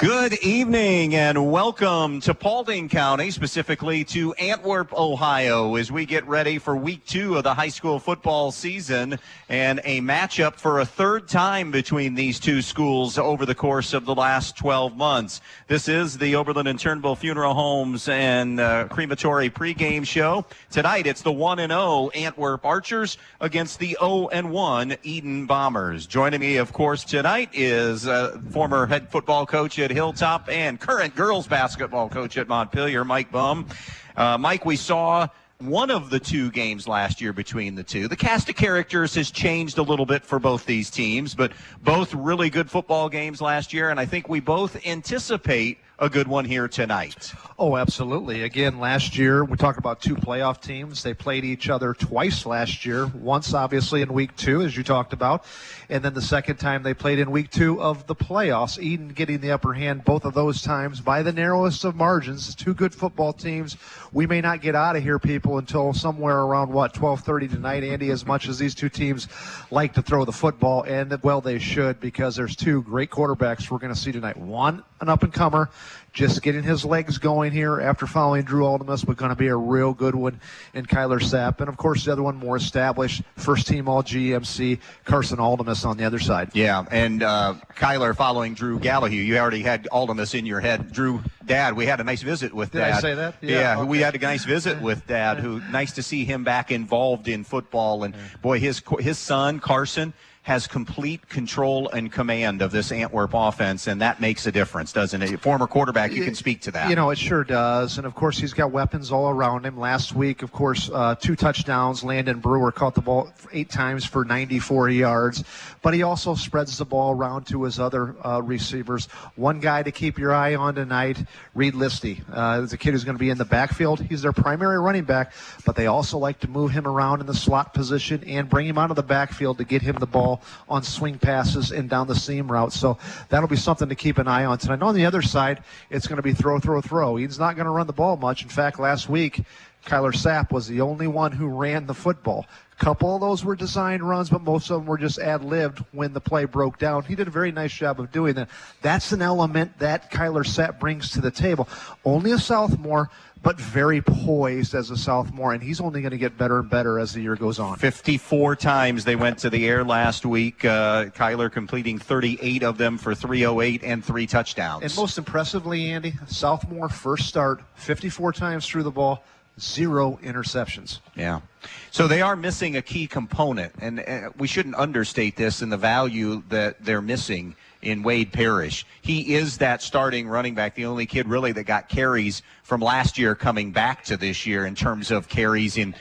Good evening and welcome to Paulding County, specifically to Antwerp, Ohio, as we get ready for week 2 of the high school football season and a matchup for a third time between these two schools over the course of the last 12 months. This is the Oberlin and Turnbull Funeral Homes and Crematory pregame show. Tonight it's the 1-0 Antwerp Archers against the 0-1 Edon Bombers. Joining me, of course, tonight is former head football coach at Hilltop and current girls basketball coach at Montpelier, Mike Bumb. Mike, we saw one of the two games last year between the two. The cast of characters has changed a little bit for both these teams, but both really good football games last year, and I think we both anticipate a good one here tonight. Oh, absolutely. Again, last year, we talked about two playoff teams. They played each other twice last year, once obviously in week 2, as you talked about, and then the second time they played in week 2 of the playoffs. Edon getting the upper hand both of those times by the narrowest of margins. Two good football teams. We may not get out of here, people, until somewhere around, 12:30 tonight, Andy, as much as these two teams like to throw the football, and, well, they should, because there's two great quarterbacks we're going to see tonight. One, an up-and-comer, just getting his legs going here after following Drew Aldemus, but going to be a real good one in Kyler Sapp. And, of course, the other one more established, first-team All-GMC, Carson Aldemus on the other side. Yeah, and Kyler following Drew Gallahue. You already had Aldemus in your head. Drew, Dad, we had a nice visit with Dad. Did I say that? Yeah, okay. We had a nice visit with Dad, who nice to see him back involved in football. And, boy, his son, Carson, has complete control and command of this Antwerp offense, and that makes a difference, doesn't it? Former quarterback, you can speak to that. You know, it sure does. And, of course, he's got weapons all around him. Last week, of course, 2 touchdowns. Landon Brewer caught the ball 8 times for 94 yards. But he also spreads the ball around to his other receivers. One guy to keep your eye on tonight, Reed Listy. There's a kid who's going to be in the backfield. He's their primary running back, but they also like to move him around in the slot position and bring him out of the backfield to get him the ball on swing passes and down the seam route. So that'll be something to keep an eye on tonight. On the other side, it's going to be throw. He's not going to run the ball much. In fact, last week, Kyler Sapp was the only one who ran the football. A couple of those were designed runs, but most of them were just ad-libbed when the play broke down. He did a very nice job of doing that. That's an element that Kyler Sapp brings to the table. Only a sophomore, but very poised as a sophomore, and he's only going to get better and better as the year goes on. 54 times they went to the air last week. Kyler completing 38 of them for 308 and 3 touchdowns. And most impressively, Andy, sophomore first start, 54 times through the ball, 0 interceptions. Yeah. So they are missing a key component, and we shouldn't understate this in the value that they're missing in Wade Parrish. He is that starting running back, the only kid really that got carries from last year coming back to this year in terms of carries in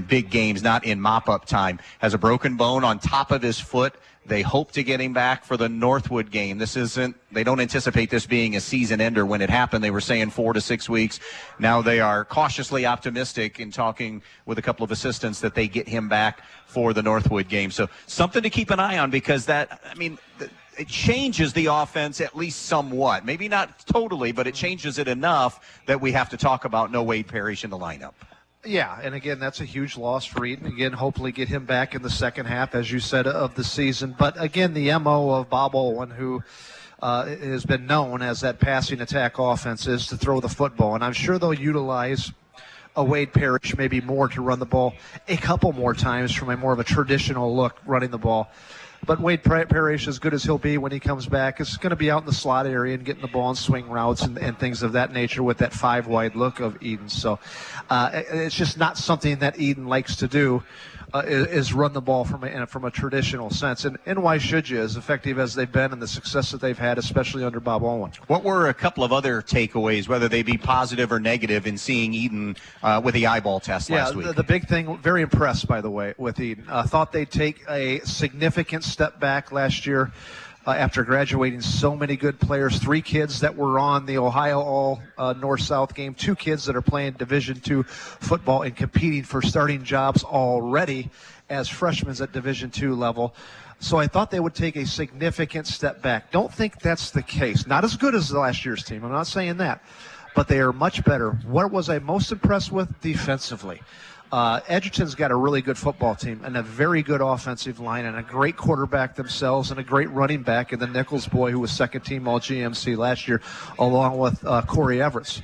big games, not in mop-up time. Has a broken bone on top of his foot. They hope to get him back for the Northwood game. They don't anticipate this being a season ender. When it happened, they were saying 4 to 6 weeks. Now they are cautiously optimistic in talking with a couple of assistants that they get him back for the Northwood game. So something to keep an eye on, because it changes the offense at least somewhat. Maybe not totally, but it changes it enough that we have to talk about no Wade Parrish in the lineup. Yeah, and again, that's a huge loss for Edon. Again, hopefully get him back in the second half, as you said, of the season. But again, the MO of Bob Olin, who has been known as that passing attack offense, is to throw the football. And I'm sure they'll utilize a Wade Parrish maybe more to run the ball a couple more times from a more of a traditional look running the ball. But Wade Parrish, as good as he'll be when he comes back, is going to be out in the slot area and getting the ball in swing routes and things of that nature with that 5-wide look of Edon. So it's just not something that Edon likes to do, is run the ball from a traditional sense. And why should you, as effective as they've been and the success that they've had, especially under Bob Olin? What were a couple of other takeaways, whether they be positive or negative, in seeing Edon with the eyeball test last week? Yeah, the big thing, very impressed, by the way, with Edon. Thought they'd take a significant step back last year after graduating so many good players. 3 kids that were on the Ohio All North-South game, 2 kids that are playing Division II football and competing for starting jobs already as freshmen at Division II level. So I thought they would take a significant step back. Don't think that's the case. Not as good as the last year's team. I'm not saying that. But they are much better. What was I most impressed with defensively? Edgerton's got a really good football team and a very good offensive line and a great quarterback themselves and a great running back in the Nichols boy who was second team all GMC last year along with Corey Everett.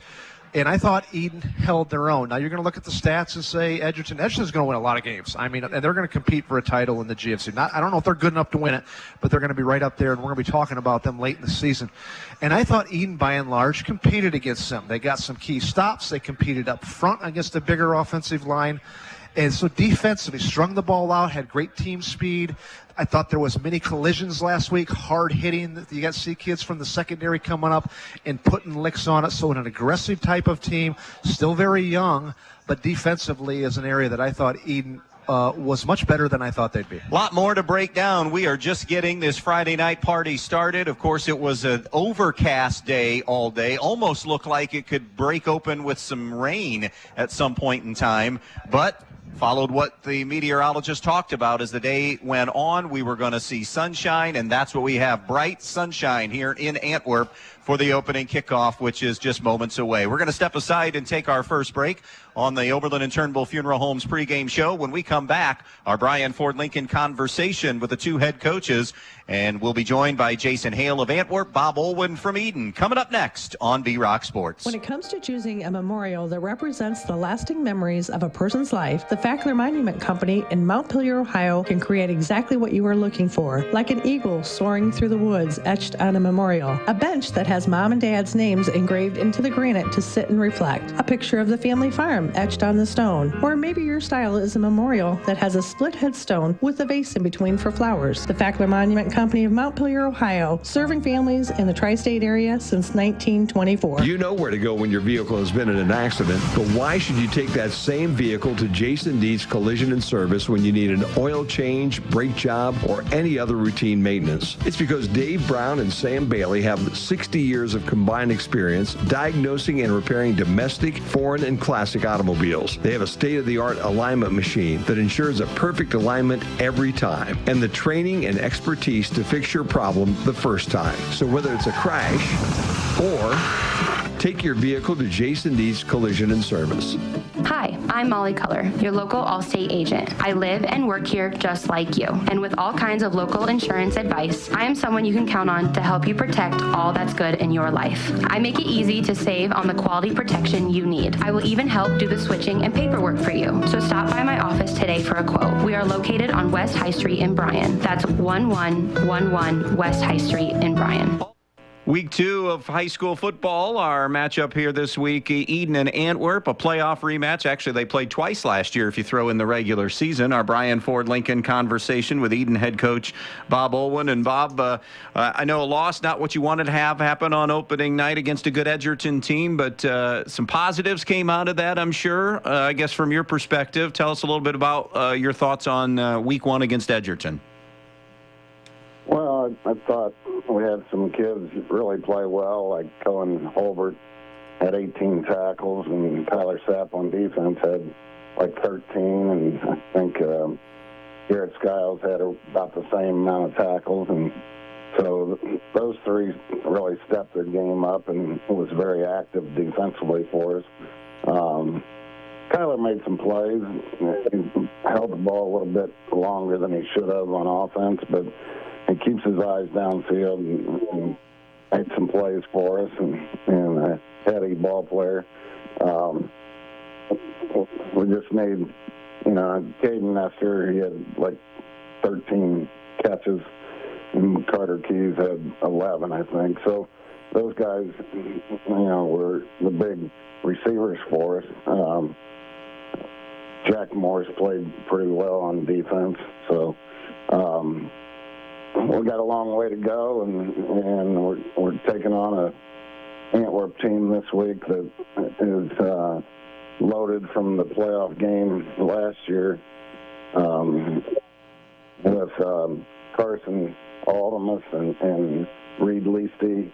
And I thought Edon held their own. Now you're going to look at the stats and say Edgerton's going to win a lot of games. I mean, and they're going to compete for a title in the GFC. I don't know if they're good enough to win it, but they're going to be right up there, and we're going to be talking about them late in the season. And I thought Edon, by and large, competed against them. They got some key stops. They competed up front against a bigger offensive line. And so defensively, strung the ball out, had great team speed. I thought there was many collisions last week, hard hitting. You got to see kids from the secondary coming up and putting licks on it. So an aggressive type of team, still very young, but defensively is an area that I thought Edon was much better than I thought they'd be. A lot more to break down. We are just getting this Friday night party started. Of course, it was an overcast day all day. Almost looked like it could break open with some rain at some point in time, but followed what the meteorologist talked about as the day went on. We were going to see sunshine, and that's what we have. Bright sunshine here in Antwerp for the opening kickoff, which is just moments away. We're going to step aside and take our first break on the Oberlin and Turnbull Funeral Homes pregame show. When we come back, our Brian Ford Lincoln conversation with the two head coaches, and we'll be joined by Jason Hale of Antwerp, Bob Olwin from Edon, coming up next on B-Rock Sports. When it comes to choosing a memorial that represents the lasting memories of a person's life, the Fackler Monument Company in Montpelier, Ohio can create exactly what you are looking for, like an eagle soaring through the woods etched on a memorial, a bench that has mom and dad's names engraved into the granite to sit and reflect, a picture of the family farm etched on the stone, or maybe your style is a memorial that has a split headstone with a vase in between for flowers. The Fackler Monument Company of Montpelier, Ohio, serving families in the tri-state area since 1924. You know where to go when your vehicle has been in an accident, but why should you take that same vehicle to Jason Dietz Collision and Service when you need an oil change, brake job, or any other routine maintenance? It's because Dave Brown and Sam Bailey have 60 years of combined experience diagnosing and repairing domestic, foreign, and classic automobiles. They have a state-of-the-art alignment machine that ensures a perfect alignment every time, and the training and expertise to fix your problem the first time. So whether it's a crash or take your vehicle to Jason Dietz Collision and Service. Hi, I'm Molly Culler, your local Allstate agent. I live and work here just like you. And with all kinds of local insurance advice, I am someone you can count on to help you protect all that's good in your life. I make it easy to save on the quality protection you need. I will even help do the switching and paperwork for you. So stop by my office today for a quote. We are located on West High Street in Bryan. That's 1111 West High Street in Bryan. Week 2 of high school football, our matchup here this week, Edon and Antwerp, a playoff rematch. Actually, they played twice last year if you throw in the regular season. Our Brian Ford Lincoln conversation with Edon head coach Bob Olwin. And Bob, I know a loss, not what you wanted to have happen on opening night against a good Edgerton team, but some positives came out of that, I'm sure. I guess from your perspective, tell us a little bit about your thoughts on week 1 against Edgerton. Well, I thought we had some kids really play well, like Cohen Holbert had 18 tackles, and Tyler Sapp on defense had like 13, and I think Garrett Skiles had about the same amount of tackles, and so those three really stepped their game up and was very active defensively for us. Kyler made some plays. He held the ball a little bit longer than he should have on offense, but he keeps his eyes downfield and made some plays for us, and a heady ball player. We just need, Caden Nestor, he had like 13 catches, and Carter Keys had 11, I think. So those guys, were the big receivers for us. Jack Morris played pretty well on defense, so we got a long way to go, and we're taking on a Antwerp team this week that is loaded from the playoff game last year with Carson Aldemus and Reed Leasty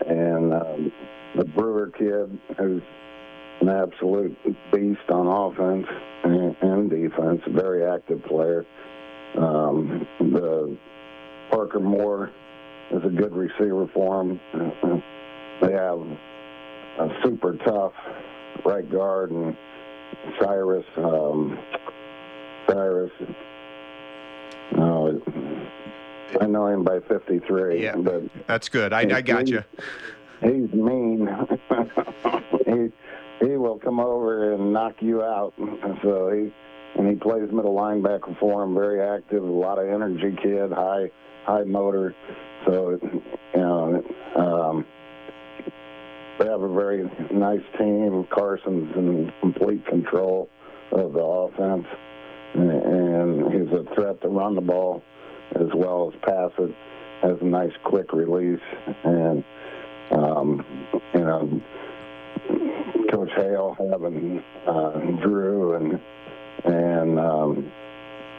and the Brewer kid, who's an absolute beast on offense and defense, a very active player. The Parker Moore is a good receiver for him. They have a super tough right guard and Cyrus. No, I know him by 53. Yeah, but that's good. I got you. He's mean. he will come over and knock you out. So he plays middle linebacker for him. Very active, a lot of energy kid, high motor. So they have a very nice team. Carson's in complete control of the offense, and he's a threat to run the ball as well as pass it. Has a nice quick release, and Coach Hale having Drew and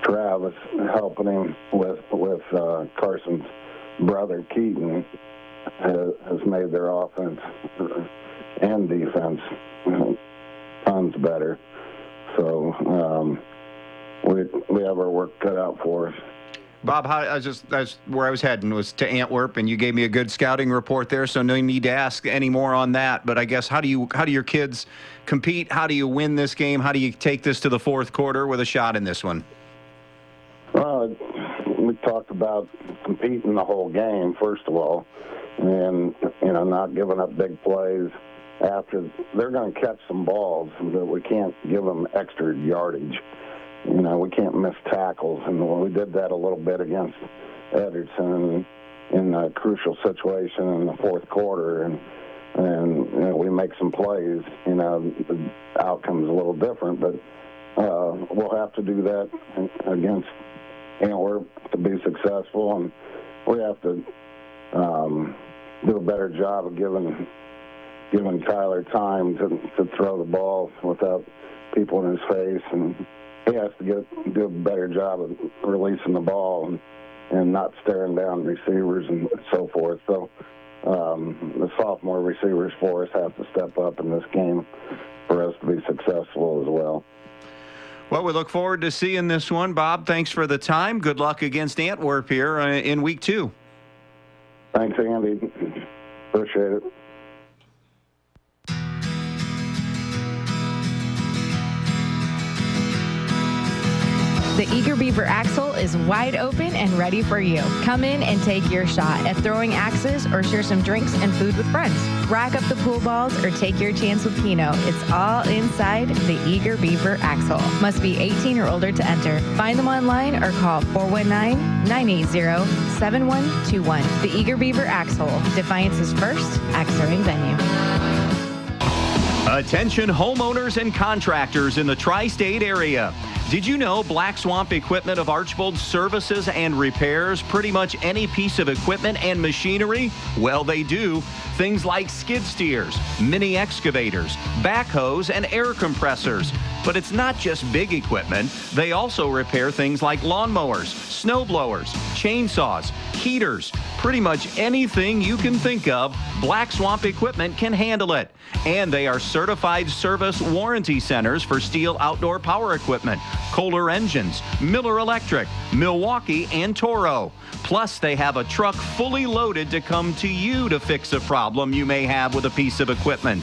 Travis helping him with Carson's brother Keaton has made their offense and defense tons better. So we have our work cut out for us. Bob, that's where I was heading, was to Antwerp, and you gave me a good scouting report there, so no need to ask any more on that. But I guess how do your kids compete? How do you win this game? How do you take this to the fourth quarter with a shot in this one? Well, we talked about competing the whole game, first of all, and not giving up big plays. After they're going to catch some balls, but we can't give them extra yardage. We can't miss tackles, and we did that a little bit against Edon in a crucial situation in the fourth quarter, and we make some plays. The outcome's a little different, but we'll have to do that against Antwerp to be successful, and we have to do a better job of giving Tyler time to throw the ball without people in his face, and he has to do a better job of releasing the ball and not staring down receivers and so forth. So the sophomore receivers for us have to step up in this game for us to be successful as well. Well, we look forward to seeing this one. Bob, thanks for the time. Good luck against Antwerp here in week 2. Thanks, Andy. Appreciate it. The Eager Beaver Axle is wide open and ready for you. Come in and take your shot at throwing axes or share some drinks and food with friends. Rack up the pool balls or take your chance with Keno. It's all inside the Eager Beaver Axle. Must be 18 or older to enter. Find them online or call 419-980-7121. The Eager Beaver Axle, Defiance's first axe-throwing venue. Attention homeowners and contractors in the tri-state area. Did you know Black Swamp Equipment of Archbold services and repairs pretty much any piece of equipment and machinery? Well, they do. Things like skid steers, mini excavators, backhoes, and air compressors. But it's not just big equipment. They also repair things like lawnmowers, snow blowers, chainsaws, heaters. Pretty much anything you can think of, Black Swamp Equipment can handle it. And they are certified service warranty centers for Steel outdoor power equipment, Kohler engines, Miller Electric, Milwaukee, and Toro. Plus, they have a truck fully loaded to come to you to fix a problem you may have with a piece of equipment.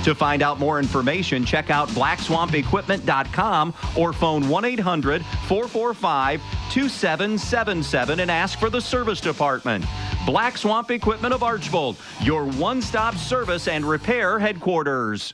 To find out more information, check out blackswampequipment.com or phone 1-800-445-2777 and ask for the service department. Black Swamp Equipment of Archbold, your one-stop service and repair headquarters.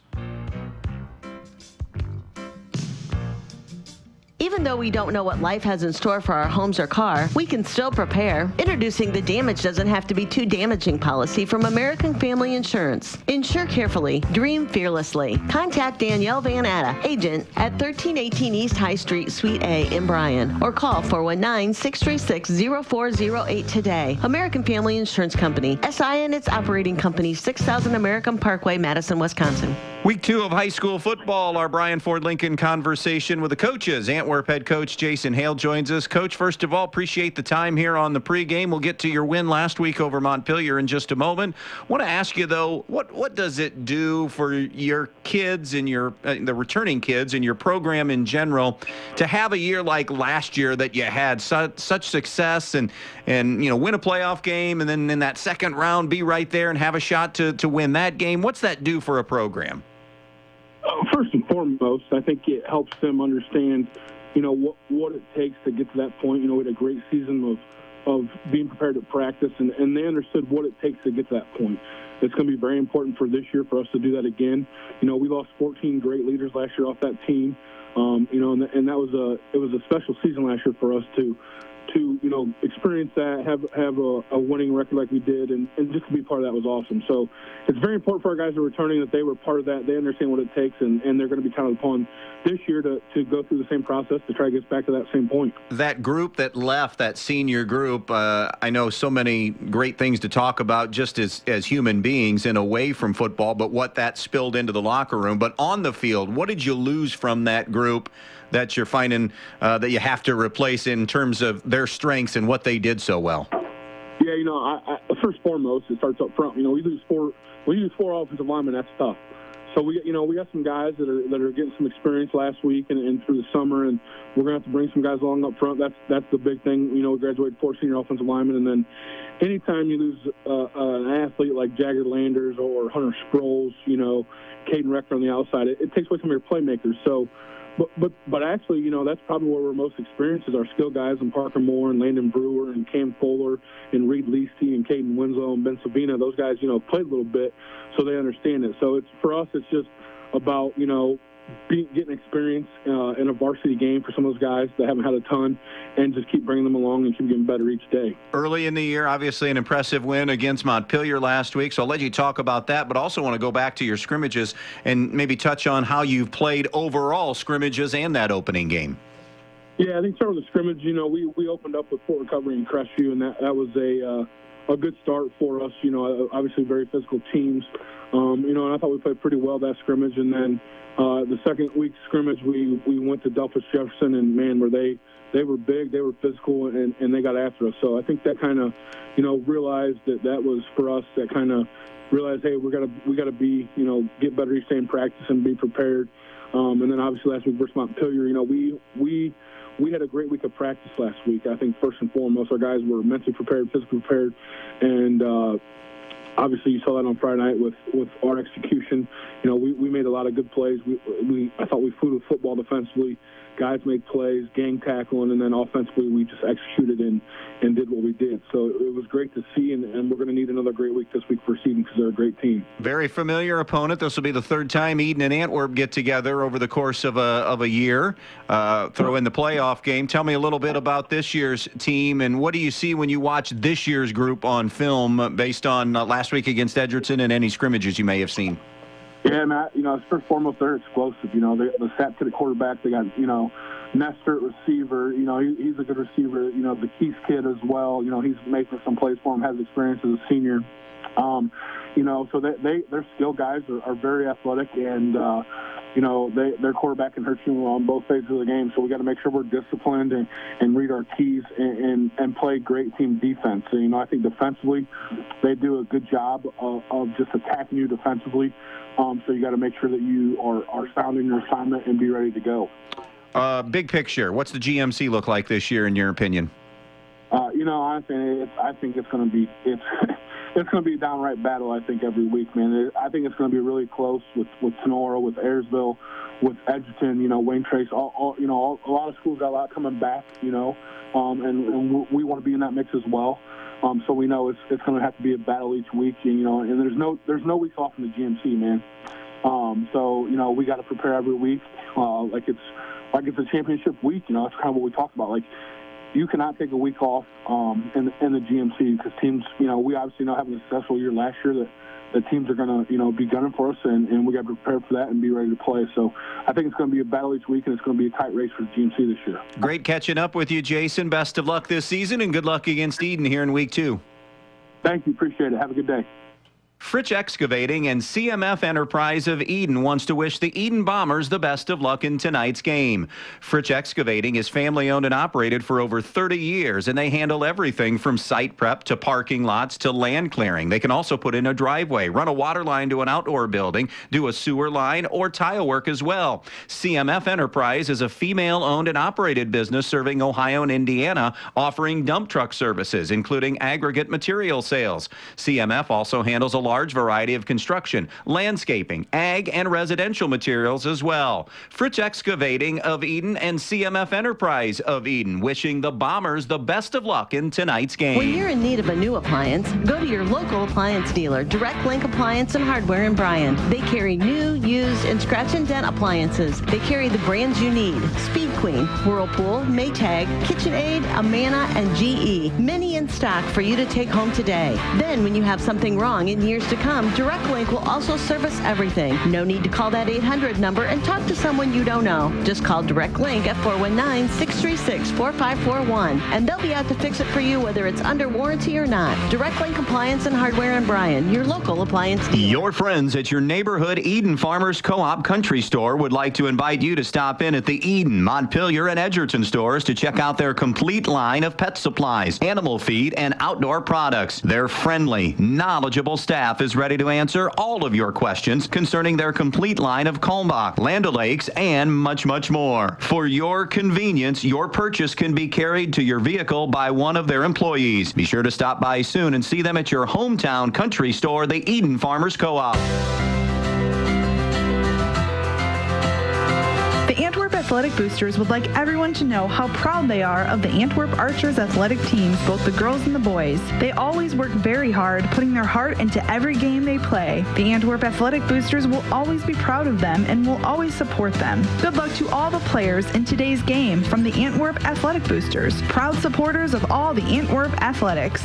Even though we don't know what life has in store for our homes or car, we can still prepare. Introducing the Damage Doesn't Have to Be Too Damaging policy from American Family Insurance. Insure carefully. Dream fearlessly. Contact Danielle Van Atta, agent at 1318 East High Street, Suite A in Bryan, or call 419-636-0408 today. American Family Insurance Company. SI and its operating company, 6000 American Parkway, Madison, Wisconsin. Week 2 of high school football, our Brian Ford Lincoln conversation with the coaches. Antwerp head coach Jason Hale joins us. Coach, first of all, appreciate the time here on the pregame. We'll get to your win last week over Montpelier in just a moment. Want to ask you, though, what does it do for your kids and your the returning kids and your program in general to have a year like last year that you had such success and win a playoff game and then in that second round be right there and have a shot to win that game? What's that do for a program? First and foremost, I think it helps them understand, what it takes to get to that point. We had a great season of being prepared to practice, and they understood what it takes to get to that point. It's going to be very important for this year for us to do that again. We lost 14 great leaders last year off that team, and that was it was a special season last year for us to experience that, have a winning record like we did, and just to be part of that was awesome. So it's very important for our guys who are returning that they were part of that. They understand what it takes, and they're going to be counted upon this year to go through the same process to try to get us back to that same point. That group that left, that senior group, I know so many great things to talk about just as human beings and away from football, but what that spilled into the locker room. But on the field, what did you lose from that group that you're finding that you have to replace in terms of their strengths and what they did so well? Yeah, I first and foremost, it starts up front. We lose four offensive linemen. That's tough. So we got some guys that are getting some experience last week and through the summer, and we're gonna have to bring some guys along up front. That's the big thing. We graduated 4 senior offensive linemen, and then anytime you lose an athlete like Jagger Landers or Hunter Sproles, Caden Rector on the outside, it takes away some of your playmakers. So. But actually, that's probably where we're most experienced is our skill guys and Parker Moore and Landon Brewer and Cam Fuller and Reed Leasty and Caden Winslow and Ben Savina. Those guys, played a little bit, so they understand it. So for us, it's just about, getting experience in a varsity game for some of those guys that haven't had a ton, and just keep bringing them along and keep getting better each day. Early in the year, obviously an impressive win against Montpelier last week, so I'll let you talk about that, but also want to go back to your scrimmages and maybe touch on how you've played overall scrimmages and that opening game. Yeah, I think starting with the scrimmage, we opened up with Fort Recovery and Crestview, and that was a good start for us. Obviously very physical teams, and I thought we played pretty well that scrimmage, and then the second week scrimmage, we went to Delphus Jefferson, and man, were they were big, they were physical, and they got after us. So I think that kind of, realized that was for us. That kind of realized, hey, we gotta be, get better each day in practice and be prepared. And then obviously last week versus Montpelier, we had a great week of practice last week. I think first and foremost, our guys were mentally prepared, physically prepared, and obviously, you saw that on Friday night with our execution. We made a lot of good plays. I thought we flew the football defensively. Guys made plays, gang tackling, and then offensively we just executed and did what we did. So it was great to see, and we're going to need another great week this week for Edon because they're a great team. Very familiar opponent. This will be the third time Edon and Antwerp get together over the course of a year. Throw in the playoff game. Tell me a little bit about this year's team, and what do you see when you watch this year's group on film based on last week against Edgerton and any scrimmages you may have seen? Yeah, Matt, first and foremost, they're explosive. The Sat to the quarterback. They got, Nestor at receiver. He's a good receiver. The Keys kid as well. He's making some plays for him, has experience as a senior. So their skill guys are very athletic, and, their quarterback can hurt you on both phases of the game. So we got to make sure we're disciplined and read our keys and play great team defense. So, I think defensively, they do a good job of just attacking you defensively. So you got to make sure that you are sounding your assignment and be ready to go. Big picture, what's the GMC look like this year in your opinion? Honestly, I think it's going to be it's going to be a downright battle. I think every week, man. I think it's going to be really close with Sonora, with Ayersville, with Edgerton. Wayne Trace. A lot of schools got a lot coming back. And we want to be in that mix as well. So we know it's going to have to be a battle each week, and there's no weeks off in the GMC, man. So we got to prepare every week, like it's a championship week. That's kind of what we talk about. Like you cannot take a week off in the GMC because teams, we obviously know having a successful year last year that the teams are going to, be gunning for us, and we got to be prepared for that and be ready to play. So I think it's going to be a battle each week, and it's going to be a tight race for the GMC this year. Great catching up with you, Jason. Best of luck this season, and good luck against Edon here in week 2. Thank you. Appreciate it. Have a good day. Fritch Excavating and CMF Enterprise of Edon wants to wish the Edon Bombers the best of luck in tonight's game. Fritch Excavating is family-owned and operated for over 30 years, and they handle everything from site prep to parking lots to land clearing. They can also put in a driveway, run a water line to an outdoor building, do a sewer line, or tile work as well. CMF Enterprise is a female-owned and operated business serving Ohio and Indiana, offering dump truck services, including aggregate material sales. CMF also handles a large variety of construction, landscaping, ag, and residential materials as well. Fritz Excavating of Edon and CMF Enterprise of Edon wishing the Bombers the best of luck in tonight's game. When you're in need of a new appliance, go to your local appliance dealer, Direct Link Appliance and Hardware in Bryan. They carry new, used, and scratch and dent appliances. They carry the brands you need: Speed Queen, Whirlpool, Maytag, KitchenAid, Amana, and GE. Many in stock for you to take home today. Then when you have something wrong in years to come, Direct Link will also service everything. No need to call that 800 number and talk to someone you don't know. Just call Direct Link at 419-636-4541 and they'll be out to fix it for you whether it's under warranty or not. Direct Link Appliance and Hardware in Bryan, your local appliance dealer. Your friends at your neighborhood Edon Farmers Co-op Country Store would like to invite you to stop in at the Edon, Montpelier, and Edgerton stores to check out their complete line of pet supplies, animal feed, and outdoor products. Their friendly, knowledgeable staff is ready to answer all of your questions concerning their complete line of Kalmbach, Land O'Lakes, and much, much more. For your convenience, your purchase can be carried to your vehicle by one of their employees. Be sure to stop by soon and see them at your hometown country store, the Edon Farmers Co-op. The Antwerp Athletic Boosters would like everyone to know how proud they are of the Antwerp Archers athletic teams, both the girls and the boys. They always work very hard, putting their heart into every game they play. The Antwerp Athletic Boosters will always be proud of them and will always support them. Good luck to all the players in today's game from the Antwerp Athletic Boosters, proud supporters of all the Antwerp athletics.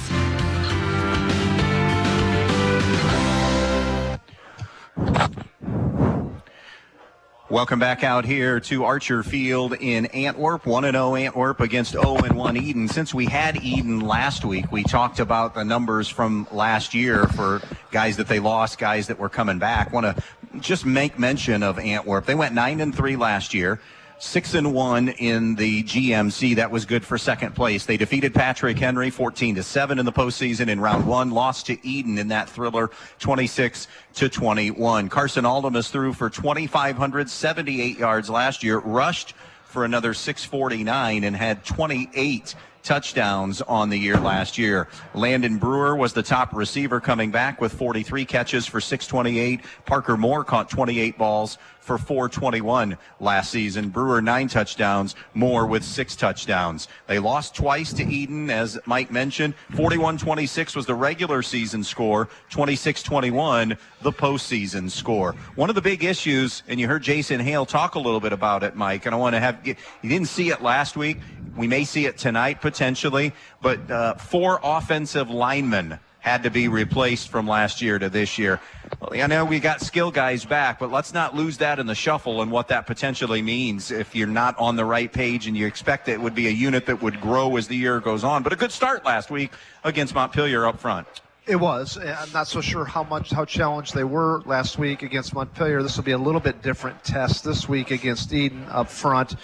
Welcome back out here to Archer Field in Antwerp. 1-0 Antwerp against 0-1 Edon. Since we had Edon last week, we talked about the numbers from last year for guys that they lost, guys that were coming back. Want to just make mention of Antwerp. They went 9-3 last year. 6-1 in the GMC. That was good for second place. They defeated Patrick Henry 14-7 in the postseason in round one. Lost to Edon in that thriller 26-21. Carson Aldemus threw for 2,578 yards last year. Rushed for another 649 and had 28 touchdowns on the year last year. Landon Brewer was the top receiver coming back with 43 catches for 628. Parker Moore caught 28 balls for 421 last season. Brewer 9 touchdowns, Moore with 6 touchdowns. They lost twice to Edon, as Mike mentioned. 41-26 was the regular season score, 26-21 the postseason score. One of the big issues, and you heard Jason Hale talk a little bit about it, Mike, and I want to have, you didn't see it last week. We may see it tonight potentially, but 4 offensive linemen had to be replaced from last year to this year. Well, I know we got skill guys back, but let's not lose that in the shuffle and what that potentially means if you're not on the right page and you expect it would be a unit that would grow as the year goes on. But a good start last week against Montpelier up front. It was. I'm not so sure how challenged they were last week against Montpelier. This will be a little bit different test this week against Edon up front.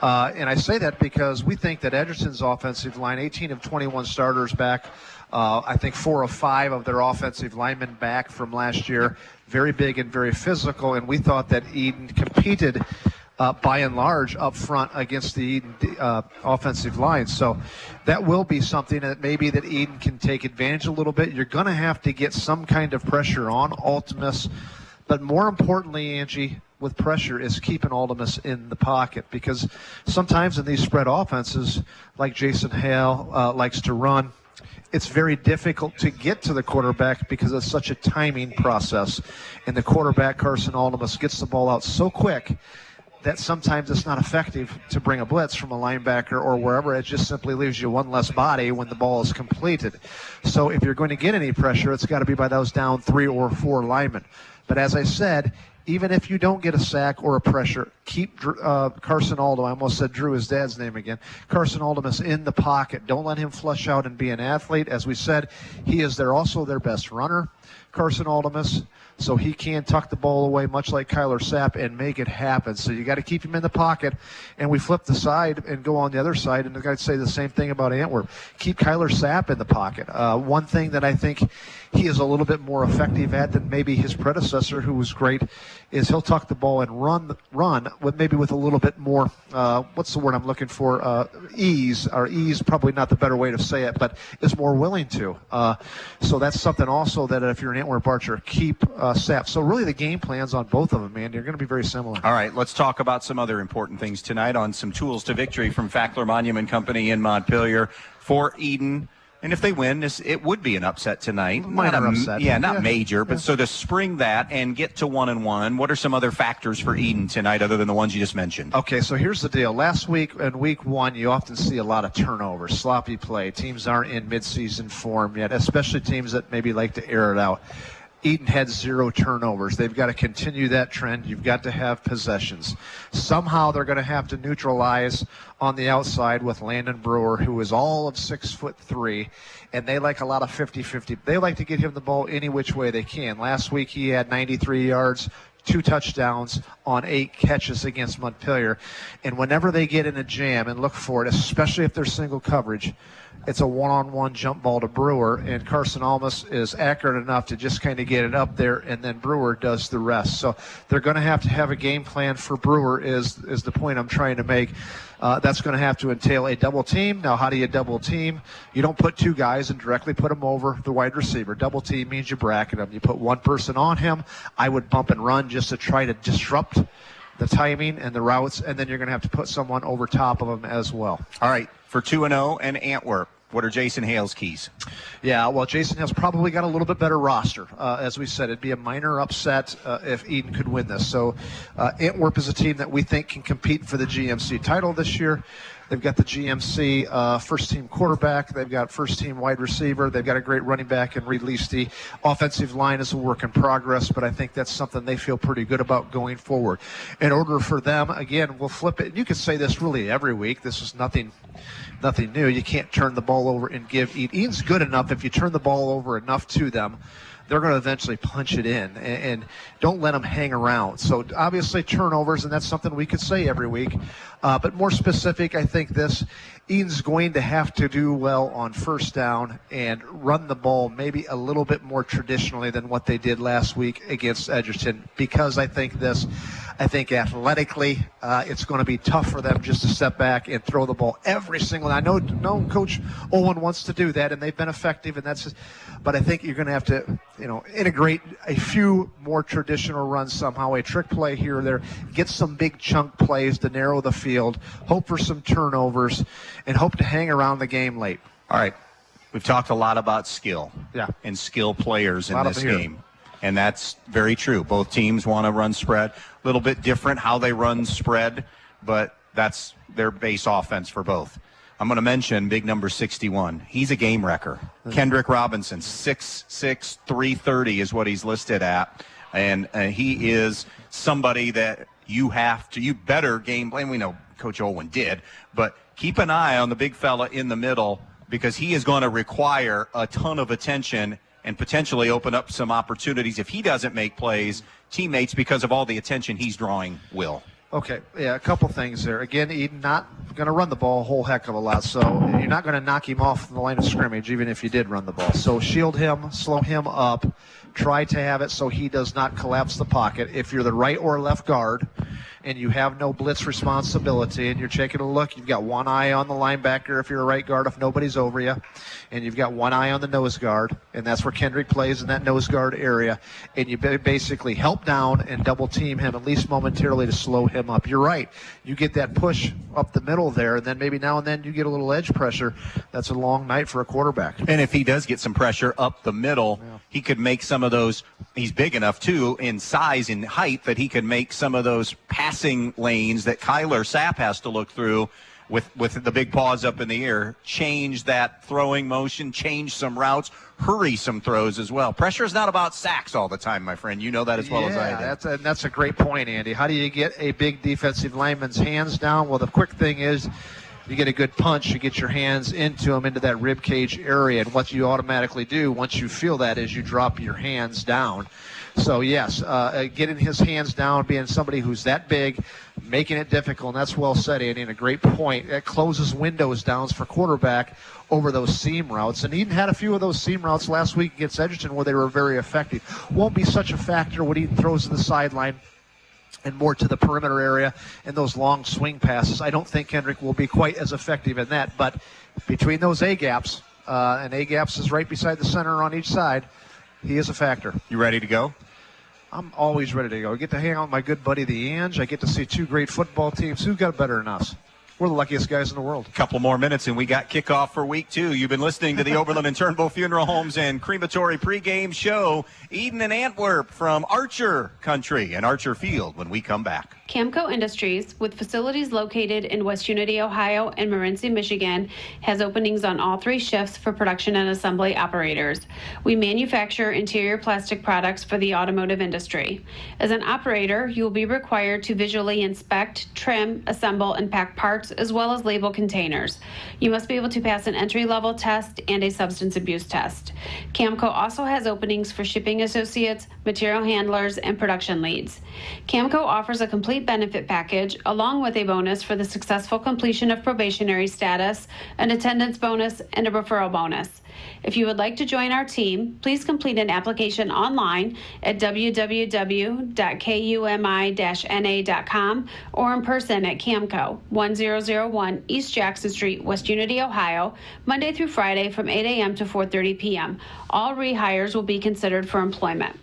And I say that because we think that Edgerton's offensive line, 18 of 21 starters back, I think 4 of 5 of their offensive linemen back from last year, very big and very physical, and we thought that Edon competed by and large up front against the Edon offensive line. So that will be something that maybe that Edon can take advantage a little bit. You're going to have to get some kind of pressure on Aldemus, but more importantly, Angie, with pressure is keeping Aldemus in the pocket, because sometimes in these spread offenses, like Jason Hale likes to run, it's very difficult to get to the quarterback because it's such a timing process. And the quarterback, Carson Aldemus, gets the ball out so quick that sometimes it's not effective to bring a blitz from a linebacker or wherever. It just simply leaves you one less body when the ball is completed. So if you're going to get any pressure, it's got to be by those down 3 or 4 linemen. But as I said, even if you don't get a sack or a pressure, keep Carson Aldemus, I almost said Drew, his dad's name again, Carson Aldemus in the pocket. Don't let him flush out and be an athlete. As we said, he is also their best runner, Carson Aldemus, so he can tuck the ball away much like Kyler Sapp and make it happen. So you got to keep him in the pocket, and we flip the side and go on the other side, and I'd say the same thing about Antwerp. Keep Kyler Sapp in the pocket. One thing that I think he is a little bit more effective at than maybe his predecessor, who was great, is he'll tuck the ball and run with a little bit more, what's the word I'm looking for, ease, or ease, probably not the better way to say it, but is more willing to. So that's something also that if you're an Antwerp Archer, keep Sapp. So really the game plans on both of them, man, they're going to be very similar. All right, let's talk about some other important things tonight on some tools to victory from Fackler Monument Company in Montpelier for Edon. And if they win, it would be an upset tonight. Minor upset. Yeah, not major, but so to spring that and get to 1-1, what are some other factors for Edon tonight other than the ones you just mentioned? Okay, so here's the deal. Last week, in week 1, you often see a lot of turnovers, sloppy play. Teams aren't in midseason form yet, especially teams that maybe like to air it out. Edon had 0 turnovers. They've got to continue that trend. You've got to have possessions. Somehow they're going to have to neutralize on the outside with Landon Brewer, who is all of 6'3", and they like a lot of 50-50. They like to get him the ball any which way they can. Last week he had 93 yards, 2 touchdowns on 8 catches against Montpelier. And whenever they get in a jam and look for it, especially if they're single coverage, it's a one-on-one jump ball to Brewer, and Carson Almas is accurate enough to just kind of get it up there, and then Brewer does the rest. So they're going to have a game plan for Brewer is the point I'm trying to make. That's going to have to entail a double team. Now, how do you double team? You don't put 2 guys and directly put them over the wide receiver. Double team means you bracket them. You put 1 person on him. I would bump and run just to try to disrupt the timing and the routes, and then you're going to have to put someone over top of them as well. All right, for 2-0 and Antwerp, what are Jason Hale's keys? Yeah, well, Jason has probably got a little bit better roster. As we said, it'd be a minor upset if Edon could win this. So Antwerp is a team that we think can compete for the GMC title this year. They've got the GMC first-team quarterback. They've got first-team wide receiver. They've got a great running back in Reed Leasty. Offensive line is a work in progress, but I think that's something they feel pretty good about going forward. In order for them, again, we'll flip it. You could say this really every week. This is nothing new. You can't turn the ball over and give Edon. Edon's good enough. If you turn the ball over enough to them, they're going to eventually punch it in, and don't let them hang around. So obviously turnovers, and that's something we could say every week. But more specific, I think Edon's going to have to do well on first down and run the ball maybe a little bit more traditionally than what they did last week against Edgerton, because I think athletically it's going to be tough for them just to step back and throw the ball every single. I know Coach Owen wants to do that, and they've been effective, and but I think you're going to have to integrate a few more traditional runs somehow, a trick play here or there, get some big chunk plays to narrow the field, hope for some turnovers, and hope to hang around the game late. All right. We've talked a lot about skill and skill players in this game, and that's very true. Both teams want to run spread. A little bit different how they run spread, but that's their base offense for both. I'm going to mention big number 61. He's a game wrecker. Kendrick Robinson, 6'6", 330 is what he's listed at. And he is somebody that you better game plan. We know Coach Owen did, but keep an eye on the big fella in the middle, because he is going to require a ton of attention and potentially open up some opportunities. If he doesn't make plays, teammates, because of all the attention he's drawing, will. Okay, yeah, a couple things there. Again, Edon not going to run the ball a whole heck of a lot, so you're not going to knock him off the line of scrimmage even if you did run the ball. So shield him, slow him up, try to have it so he does not collapse the pocket. If you're the right or left guard and you have no blitz responsibility and you're taking a look, you've got one eye on the linebacker if you're a right guard, if nobody's over you, and you've got one eye on the nose guard, and that's where Kendrick plays, in that nose guard area, and you basically help down and double team him at least momentarily to slow him up. You're right. You get that push up the middle there, and then maybe now and then you get a little edge pressure. That's a long night for a quarterback. And if he does get some pressure up the middle, he could make some of those. He's big enough, too, in size and height, that he could make some of those passing lanes that Kyler Sapp has to look through with the big paws up in the air, change that throwing motion, change some routes, hurry some throws as well. Pressure is not about sacks all the time, my friend. You know that as well as I do. That's a great point, Andy. How do you get a big defensive lineman's hands down? Well, the quick thing is you get a good punch, you get your hands into him, into that rib cage area, and what you automatically do once you feel that is you drop your hands down. So, yes, getting his hands down, being somebody who's that big, making it difficult, and that's well said, Andy, and a great point. That closes windows down for quarterback over those seam routes. And Edon had a few of those seam routes last week against Edgerton where they were very effective. Won't be such a factor when Edon throws to the sideline. and more to the perimeter area and those long swing passes. I don't think Kendrick will be quite as effective in that, but between those A-gaps, and A-gaps is right beside the center on each side, he is a factor. You ready to go? I'm always ready to go. I get to hang out with my good buddy, the Ange. I get to see two great football teams. Who got better than us? We're the luckiest guys in the world. Couple more minutes, and we got kickoff for week 2. You've been listening to the Overland and Turnbull Funeral Homes and Crematory pregame show. Edon and Antwerp from Archer Country and Archer Field when we come back. Camco Industries, with facilities located in West Unity, Ohio and Morenci, Michigan, has openings on all 3 shifts for production and assembly operators. We manufacture interior plastic products for the automotive industry. As an operator, you will be required to visually inspect, trim, assemble, and pack parts, as well as label containers. You must be able to pass an entry-level test and a substance abuse test. Camco also has openings for shipping associates, material handlers, and production leads. Camco offers a complete benefit package along with a bonus for the successful completion of probationary status, an attendance bonus, and a referral bonus. If you would like to join our team, please complete an application online at www.kumi-na.com or in person at Camco, 1001 East Jackson Street, West Unity, Ohio, Monday through Friday from 8 a.m. to 4:30 p.m. All rehires will be considered for employment.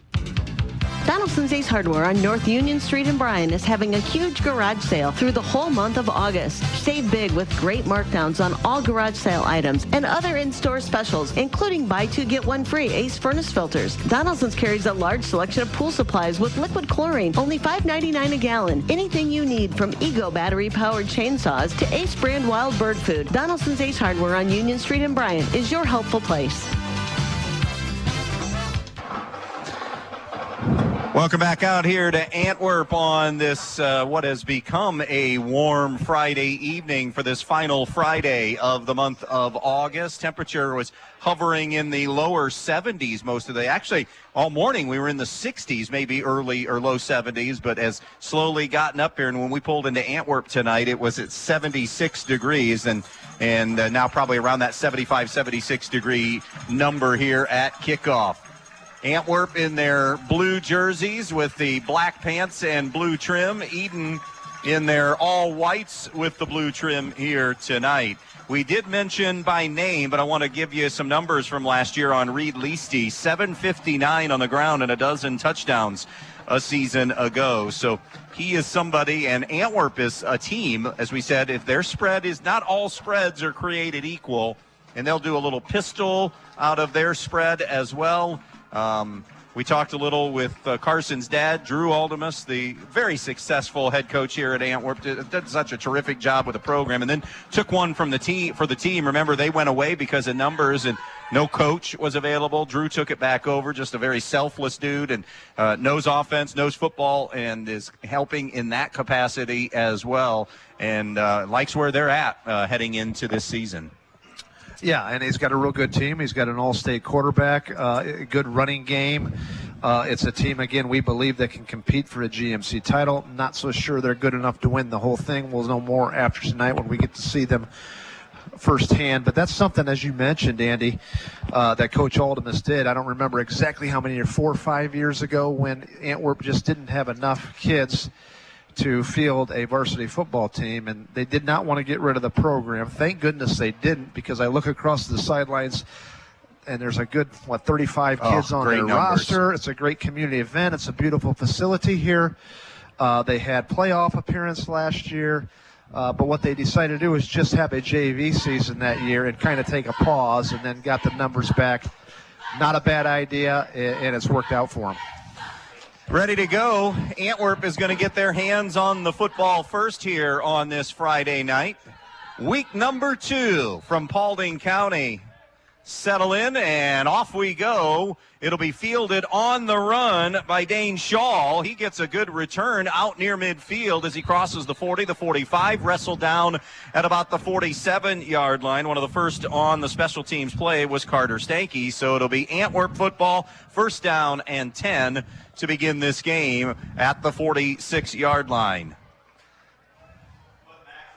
Donaldson's Ace Hardware on North Union Street in Bryan is having a huge garage sale through the whole month of August. Save big with great markdowns on all garage sale items and other in-store specials, including buy 2 get 1 free Ace furnace filters. Donaldson's carries a large selection of pool supplies with liquid chlorine, only $5.99 a gallon. Anything you need, from Ego battery-powered chainsaws to Ace brand wild bird food, Donaldson's Ace Hardware on Union Street in Bryan is your helpful place. Welcome back out here to Antwerp on this, what has become a warm Friday evening for this final Friday of the month of August. Temperature was hovering in the lower 70s most of the day. Actually, all morning we were in the 60s, maybe early or low 70s, but has slowly gotten up here. And when we pulled into Antwerp tonight, it was at 76 degrees and now probably around that 75, 76 degree number here at kickoff. Antwerp in their blue jerseys with the black pants and blue trim. Edon in their all whites with the blue trim here tonight. We did mention by name, but I want to give you some numbers from last year on Reed Leasty. 759 on the ground and a dozen touchdowns a season ago. So he is somebody, and Antwerp is a team, as we said, if their spread is not all spreads are created equal, and they'll do a little pistol out of their spread as well. We talked a little with Carson's dad, Drew Aldemus, the very successful head coach here at Antwerp. Did such a terrific job with the program, and then took one from the team for the team. Remember, they went away because of numbers and no coach was available. Drew took it back over, just a very selfless dude, and knows offense, knows football, and is helping in that capacity as well, and likes where they're at heading into this season. Yeah, and he's got a real good team. He's got an all-state quarterback, a good running game. It's a team, again, we believe that can compete for a GMC title. Not so sure they're good enough to win the whole thing. We'll know more after tonight when we get to see them firsthand. But that's something, as you mentioned, Andy, that Coach Aldemus did. I don't remember exactly how many years, 4 or 5 years ago, when Antwerp just didn't have enough kids to field a varsity football team, and they did not want to get rid of the program. Thank goodness they didn't, because I look across the sidelines and there's a good 35 kids on their roster. It's a great community event. It's a beautiful facility here. They had playoff appearance last year, but what they decided to do is just have a JV season that year and kind of take a pause, and then got the numbers back. Not a bad idea, and it's worked out for them. Ready to go. Antwerp is going to get their hands on the football first here on this Friday night. Week number 2 from Paulding County. Settle in, and off we go. It'll be fielded on the run by Dane Shaw. He gets a good return out near midfield as he crosses the 40, the 45, wrestled down at about the 47-yard line. One of the first on the special teams play was Carter Stanky, so it'll be Antwerp football, first down and 10 to begin this game at the 46-yard line.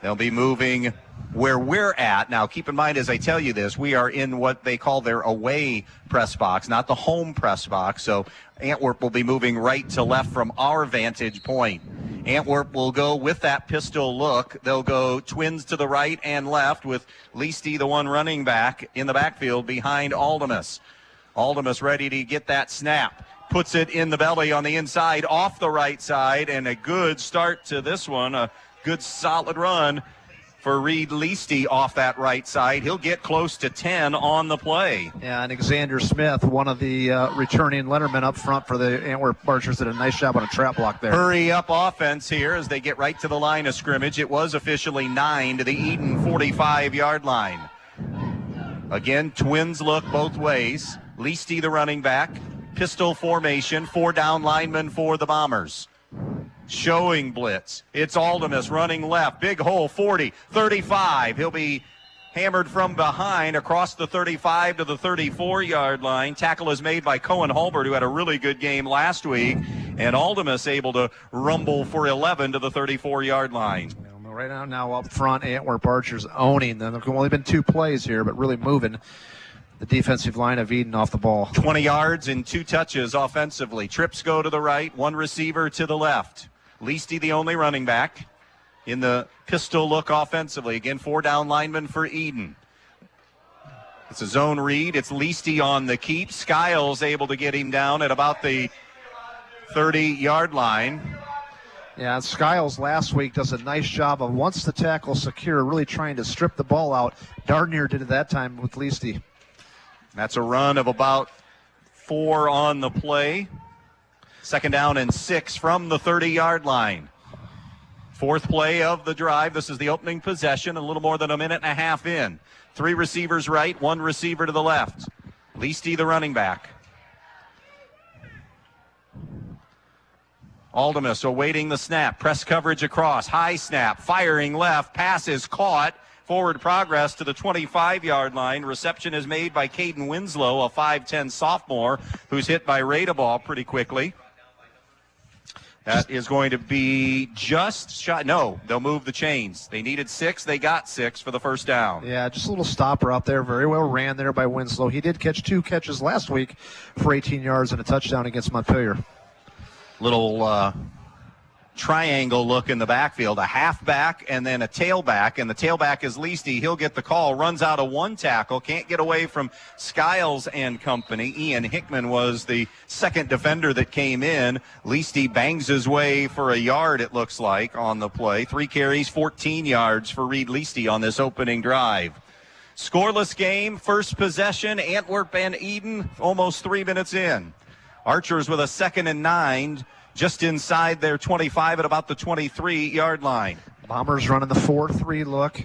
They'll be moving where we're at. Now, keep in mind, as I tell you this, we are in what they call their away press box, not the home press box. So Antwerp will be moving right to left from our vantage point. Antwerp will go with that pistol look. They'll go twins to the right and left with Leasty, the one running back, in the backfield behind Aldemus. Aldemus ready to get that snap. Puts it in the belly on the inside, off the right side, and a good start to this one. A good solid run for Reed Leasty off that right side. He'll get close to 10 on the play. Yeah, and Xander Smith, one of the returning lettermen up front for the Antwerp Archers, did a nice job on a trap block there. Hurry up offense here as they get right to the line of scrimmage. It was officially 9 to the Edon 45-yard line. Again, twins look both ways. Leasty, the running back. Pistol formation, 4 down linemen for the Bombers. Showing blitz. It's Aldemus running left. Big hole, 40, 35. He'll be hammered from behind across the 35 to the 34-yard line. Tackle is made by Cohen Hulbert, who had a really good game last week. And Aldemus able to rumble for 11 to the 34-yard line. Right now up front, Antwerp Archers owning them. There have only been 2 plays here, but really moving the defensive line of Edon off the ball. 20 yards and 2 touches offensively. Trips go to the right, 1 receiver to the left. Leasty, the only running back in the pistol look offensively. Again, 4 down linemen for Edon. It's a zone read. It's Leasty on the keep. Skiles able to get him down at about the 30-yard line. Yeah, Skiles last week does a nice job of, once the tackle's secure, really trying to strip the ball out. Darnier did it that time with Leasty. That's a run of about 4 on the play. 2nd down and 6 from the 30-yard line. 4th play of the drive. This is the opening possession, a little more than a minute and a half in. 3 receivers right, 1 receiver to the left. Leasty, the running back. Aldemus awaiting the snap. Press coverage across. High snap. Firing left. Pass is caught. Forward progress to the 25-yard line. Reception is made by Caden Winslow, a 5'10 sophomore, who's hit by Radeball pretty quickly. That is going to be just shot. No, they'll move the chains. They needed 6. They got 6 for the first down. Yeah, just a little stopper out there. Very well ran there by Winslow. He did catch 2 catches last week for 18 yards and a touchdown against Montpelier. Little triangle look in the backfield, a halfback and then a tailback, and the tailback is Leasty. He'll get the call, runs out of 1 tackle, can't get away from Skiles and company. Ian Hickman was the second defender that came in. Leasty bangs his way for a yard, it looks like, on the play. 3 carries, 14 yards for Reed Leasty on this opening drive. Scoreless game, first possession, Antwerp and Edon, almost 3 minutes in. Archers with a 2nd and 9, just inside their 25 at about the 23-yard line. Bombers running the 4-3 look.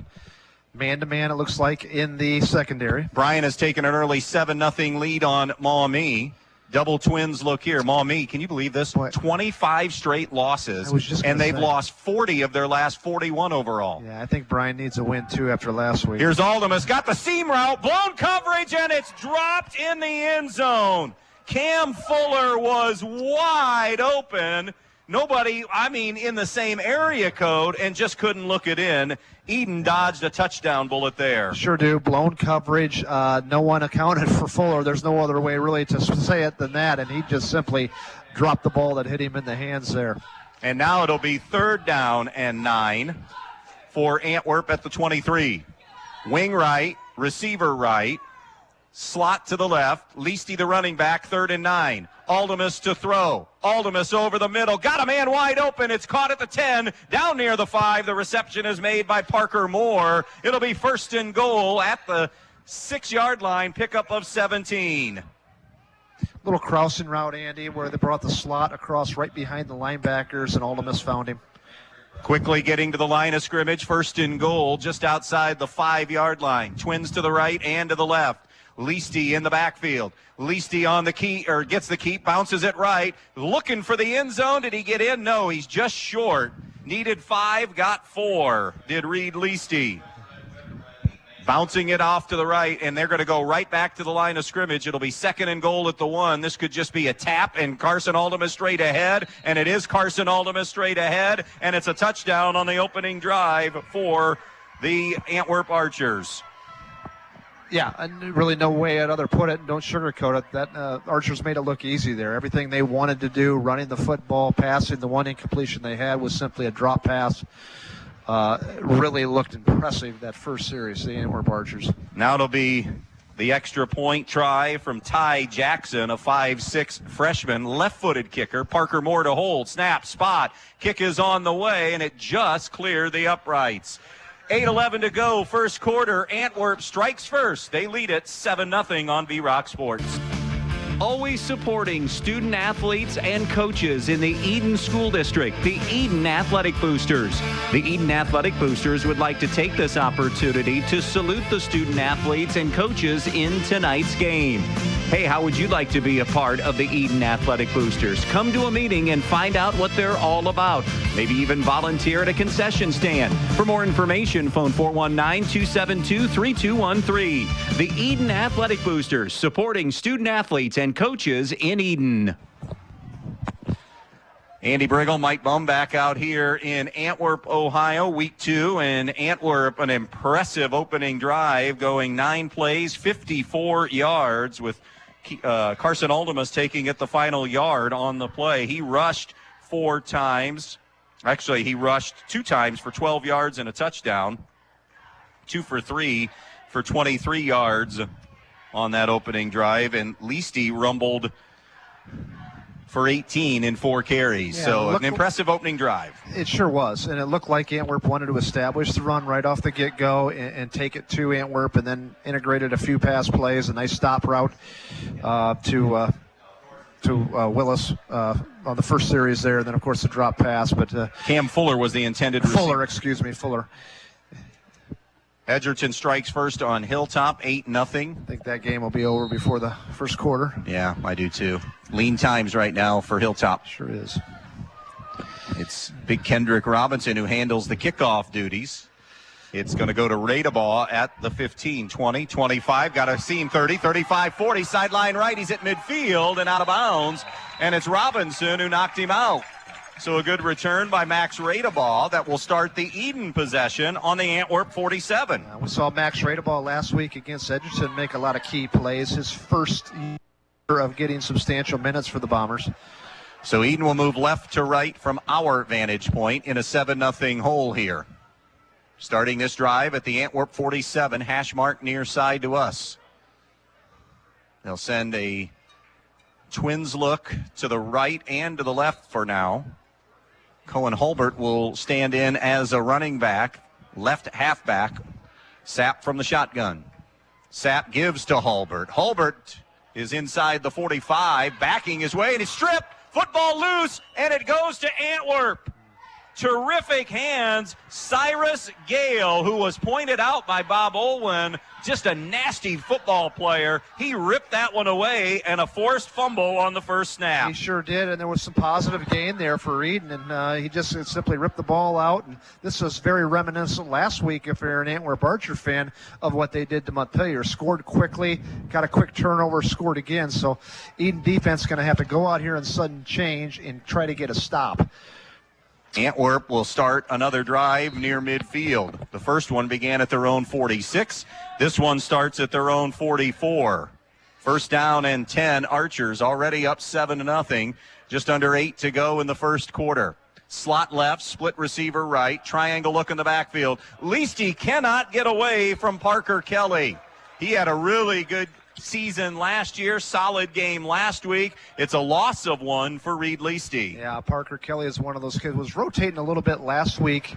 Man-to-man, it looks like, in the secondary. Bryan has taken an early 7-0 lead on Maumee. Double twins look here. Maumee, can you believe this? 25 straight losses, and they've lost 40 of their last 41 overall. Yeah, I think Bryan needs a win, too, after last week. Here's Aldemus, got the seam route, blown coverage, and it's dropped in the end zone. Cam Fuller was wide open. Nobody, in the same area code, and just couldn't look it in. Edon dodged a touchdown bullet there. Sure do. Blown coverage. No one accounted for Fuller. There's no other way really to say it than that, and he just simply dropped the ball that hit him in the hands there. And now it'll be 3rd down and 9 for Antwerp at the 23. Wing right, receiver right. Slot to the left. Leasty, the running back, 3rd and 9. Aldemus to throw. Aldemus over the middle. Got a man wide open. It's caught at the 10. Down near the 5. The reception is made by Parker Moore. It'll be 1st and goal at the 6-yard line. Pickup of 17. Little crossing route, Andy, where they brought the slot across right behind the linebackers, and Aldemus found him. Quickly getting to the line of scrimmage. 1st and goal just outside the 5-yard line. Twins to the right and to the left. Leasty in the backfield. Leasty on the key, or gets the keep, bounces it right. Looking for the end zone. Did he get in? No, he's just short. Needed 5, got 4. Did Reed Leasty. Bouncing it off to the right, and they're going to go right back to the line of scrimmage. It'll be 2nd and goal at the 1. This could just be a tap, and Carson Aldemus straight ahead, and it is Carson Aldemus straight ahead, and it's a touchdown on the opening drive for the Antwerp Archers. Yeah, and really no way I'd other put it. Don't sugarcoat it. That Archers made it look easy there. Everything they wanted to do, running the football, passing, the one incompletion they had was simply a drop pass. Really looked impressive that first series, the Antwerp Archers. Now it'll be the extra point try from Ty Jackson, a 5'6" freshman, left-footed kicker. Parker Moore to hold, snap, spot, kick is on the way, and it just cleared the uprights. 8:11 to go, first quarter. Antwerp strikes first. They lead it 7-0 on V-Rock Sports. Always supporting student athletes and coaches in the Edon School District, the Edon Athletic Boosters. The Edon Athletic Boosters would like to take this opportunity to salute the student athletes and coaches in tonight's game. Hey, how would you like to be a part of the Edon Athletic Boosters? Come to a meeting and find out what they're all about. Maybe even volunteer at a concession stand. For more information, phone 419-272-3213. The Edon Athletic Boosters, supporting student athletes and coaches in Edon. Andy Brigle, Mike Bumb back out here in Antwerp, Ohio, week 2. And Antwerp, an impressive opening drive, going 9 plays, 54 yards, with Carson Aldemus taking it the final yard on the play. He rushed 4 times. Actually, he rushed 2 times for 12 yards and a touchdown. 2 for 3 for 23 yards on that opening drive. And Leasty rumbled for 18 in 4 carries. So an impressive opening drive. It sure was. And it looked like Antwerp wanted to establish the run right off the get-go and take it to Antwerp, and then integrated a few pass plays, a nice stop route to Willis on the first series there, and then, of course, the drop pass. But Cam Fuller was the intended receiver. Fuller. Edgerton strikes first on Hilltop, 8-0. I think that game will be over before the first quarter. Yeah, I do too. Lean times right now for Hilltop. Sure is. It's Big Kendrick Robinson who handles the kickoff duties. It's going to go to Radebaugh at the 15, 20, 25. Got to see him 30, 35, 40. Sideline right. He's at midfield and out of bounds. And it's Robinson who knocked him out. So a good return by Max Radebaugh that will start the Edon possession on the Antwerp 47. We saw Max Radebaugh last week against Edgerton make a lot of key plays. His first year of getting substantial minutes for the Bombers. So Edon will move left to right from our vantage point in a 7-0 hole here. Starting this drive at the Antwerp 47, hash mark near side to us. They'll send a Twins look to the right and to the left for now. Cohen Hulbert will stand in as a running back, left halfback. Sapp from the shotgun. Sapp gives to Hulbert. Hulbert is inside the 45, backing his way, and he's stripped. Football loose, and it goes to Antwerp. Terrific hands. Cyrus Gale, who was pointed out by Bob Olwin, just a nasty football player. He ripped that one away, and a forced fumble on the first snap. He sure did, and there was some positive gain there for Edon, and he just simply ripped the ball out. And this was very reminiscent last week, if you're an Antwerp Archer fan, of what they did to Montpelier. Scored quickly, got a quick turnover, scored again. So Edon defense going to have to go out here in sudden change and try to get a stop. Antwerp will start another drive near midfield. The first one began at their own 46. This one starts at their own 44. First down and 10. Archers already up 7-0. Just under 8 to go in the first quarter. Slot left, split receiver right, triangle look in the backfield. Leasty cannot get away from Parker Kelly. He had a really good season last year, solid game last week. It's a loss of 1 for Reed Leasty. Yeah, Parker Kelly is one of those kids. Was rotating a little bit last week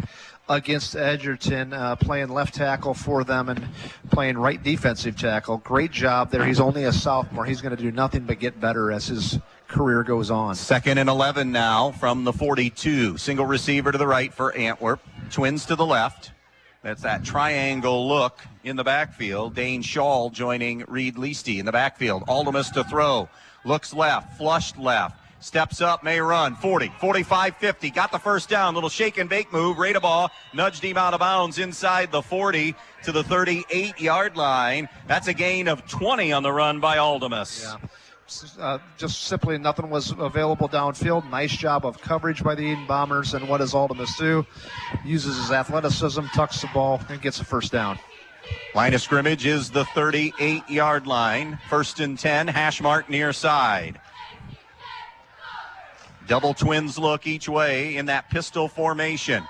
against Edgerton, playing left tackle for them and playing right defensive tackle. Great job there. He's only a sophomore. He's going to do nothing but get better as his career goes on. 2nd and 11 now from the 42. Single receiver to the right for Antwerp. Twins to the left. That's that triangle look in the backfield. Dane Shaw joining Reed Leasty in the backfield. Aldemus to throw. Looks left. Flushed left. Steps up. May run. 40, 45, 50. Got the first down. Little shake and bake move. Radebaugh nudged him out of bounds inside the 40 to the 38-yard line. That's a gain of 20 on the run by Aldemus. Yeah. Just simply nothing was available downfield. Nice job of coverage by the Edon Bombers. And what does Aldemus do? Uses his athleticism, tucks the ball, and gets a first down. Line of scrimmage is the 38-yard line. 1st and 10, hash mark near side. Double twins look each way in that pistol formation.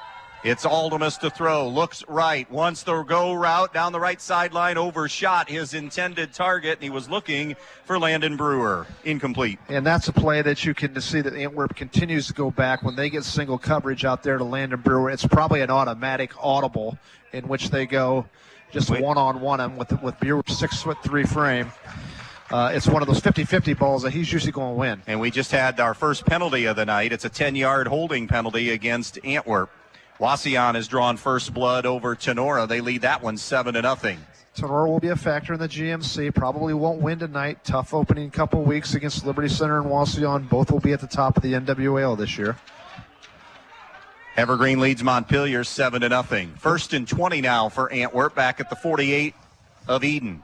It's Aldemus to throw, looks right, wants the go route down the right sideline, overshot his intended target, and he was looking for Landon Brewer. Incomplete. And that's a play that you can see that Antwerp continues to go back when they get single coverage out there to Landon Brewer. It's probably an automatic audible in which they go just one-on-one with Brewer's 6'3" frame. It's one of those 50-50 balls that he's usually going to win. And we just had our first penalty of the night. It's a 10-yard holding penalty against Antwerp. Wasion has drawn first blood over Tenora. They lead that one 7-0. Tenora will be a factor in the GMC. Probably won't win tonight. Tough opening couple weeks against Liberty Center and Wasion. Both will be at the top of the NWAL this year. Evergreen leads Montpelier 7-0. 1st and 20 now for Antwerp, back at the 48 of Edon.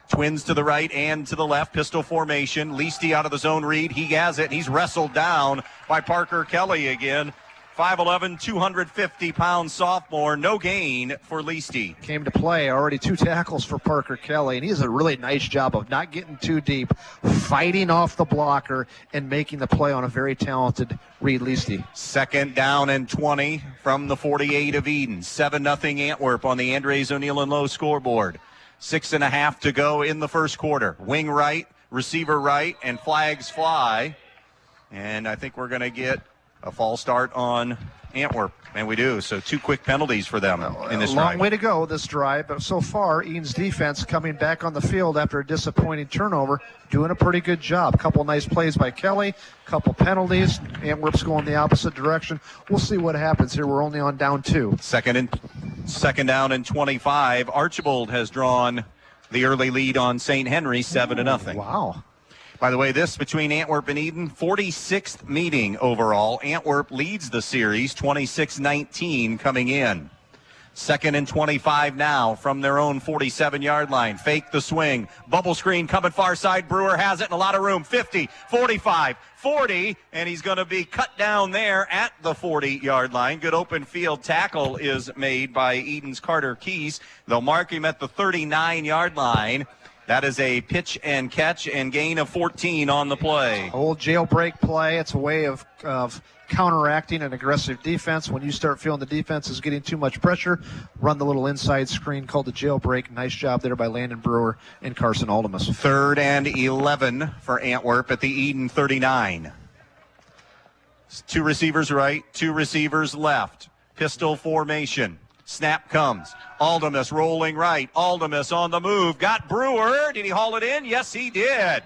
Twins to the right and to the left, pistol formation. Leasty out of the zone read. He has it. He's wrestled down by Parker Kelly again. 5'11", 250-pound sophomore. No gain for Leasty. Came to play. Already 2 tackles for Parker Kelly, and he does a really nice job of not getting too deep, fighting off the blocker, and making the play on a very talented Reed Leasty. 2nd down and 20 from the 48 of Edon. 7-0 Antwerp on the Andres O'Neill and Lowe scoreboard. 6.5 to go in the first quarter. Wing right, receiver right, and flags fly. And I think we're going to get a false start on Antwerp, and we do. So 2 quick penalties for them in this drive. Long way to go this drive, but so far Edon's defense coming back on the field after a disappointing turnover, doing a pretty good job. Couple nice plays by Kelly, couple penalties. Antwerp's going the opposite direction. We'll see what happens here. We're only on down 2. Second down and 25. Archibald has drawn the early lead on St. Henry, 7-0. Wow. By the way, this between Antwerp and Edon, 46th meeting overall. Antwerp leads the series, 26-19 coming in. 2nd and 25 now from their own 47-yard line. Fake the swing. Bubble screen coming far side. Brewer has it in a lot of room. 50, 45, 40, and he's going to be cut down there at the 40-yard line. Good open field tackle is made by Edon's Carter Keys. They'll mark him at the 39-yard line. That is a pitch and catch and gain of 14 on the play. Old jailbreak play. It's a way of counteracting an aggressive defense. When you start feeling the defense is getting too much pressure, run the little inside screen called the jailbreak. Nice job there by Landon Brewer and Carson Aldemus. 3rd and 11 for Antwerp at the Edon 39. 2 receivers right, 2 receivers left. Pistol formation. Snap comes. Aldemus rolling right. Aldemus on the move. Got Brewer. Did he haul it in? Yes, he did.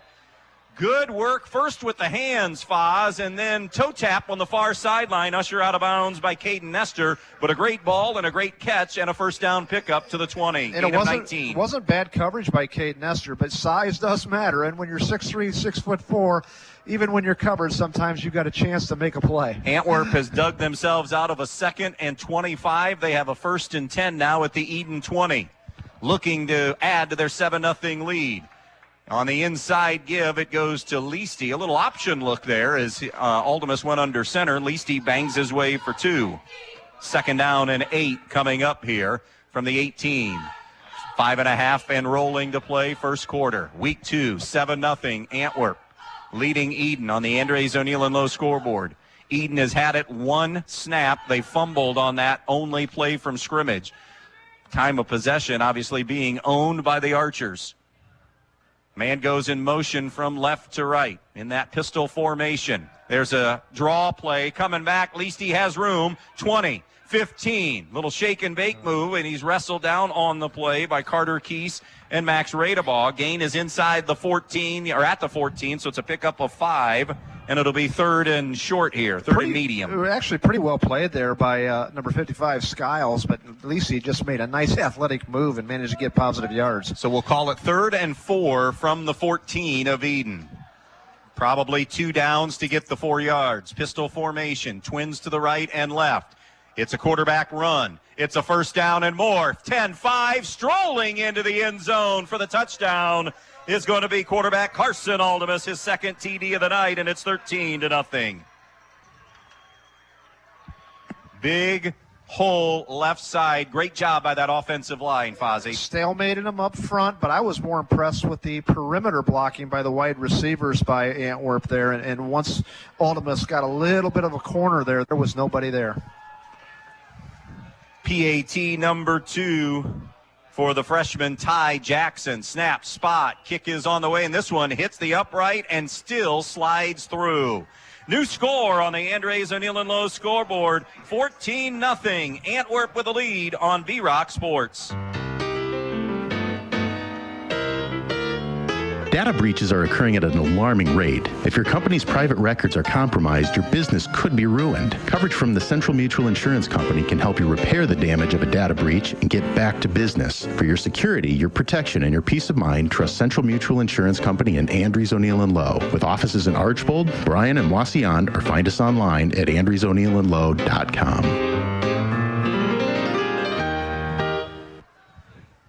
Good work first with the hands, Foz, and then toe tap on the far sideline. Usher out of bounds by Caden Nestor. But a great ball and a great catch and a first down pickup to the 20. And it wasn't bad coverage by Caden Nestor, but size does matter. And when you're 6'3", 6'4", even when you're covered, sometimes you've got a chance to make a play. Antwerp has dug themselves out of a 2nd and 25. They have a 1st and 10 now at the Edon 20, looking to add to their 7-0 lead. On the inside give, it goes to Leasty. A little option look there as Aldemus went under center. Leasty bangs his way for 2. 2nd down and 8 coming up here from the 18. 5.5 and rolling to play first quarter. Week 2, 7-0 Antwerp. Leading Edon on the Andres O'Neill and Lowe scoreboard. Edon has had it 1 snap. They fumbled on that only play from scrimmage. Time of possession obviously being owned by the Archers. Man goes in motion from left to right in that pistol formation. There's a draw play coming back. Leasty has room. 20, 15. Little shake and bake move, and he's wrestled down on the play by Carter Keese and Max Radebaugh. Gain is inside the 14, or at the 14, so it's a pickup of 5, and it'll be 3rd and short here, 3rd and medium. Actually pretty well played there by number 55, Skiles, but at least he just made a nice athletic move and managed to get positive yards. So we'll call it 3rd and 4 from the 14 of Edon. Probably 2 downs to get the 4 yards. Pistol formation, twins to the right and left. It's a quarterback run. It's a first down and more. 10-5, strolling into the end zone for the touchdown is going to be quarterback Carson Aldemus, his 2nd TD of the night, and it's 13-0. Big whole left side. Great job by that offensive line, Fozzie. Stalemated them up front, but I was more impressed with the perimeter blocking by the wide receivers by Antwerp there. And once Aldemus got a little bit of a corner there was nobody there. PAT number 2 for the freshman Ty Jackson. Snap, spot, kick is on the way, and this one hits the upright and still slides through. New score on the Andres O'Neill and Lowe scoreboard, 14-0. Antwerp with a lead on B-Rock Sports. Data breaches are occurring at an alarming rate. If your company's private records are compromised, your business could be ruined. Coverage from the Central Mutual Insurance Company can help you repair the damage of a data breach and get back to business. For your security, your protection, and your peace of mind, trust Central Mutual Insurance Company and Andres O'Neill and Lowe. With offices in Archbold, Bryan, and Wasion, or find us online at andresoneillandlowe.com.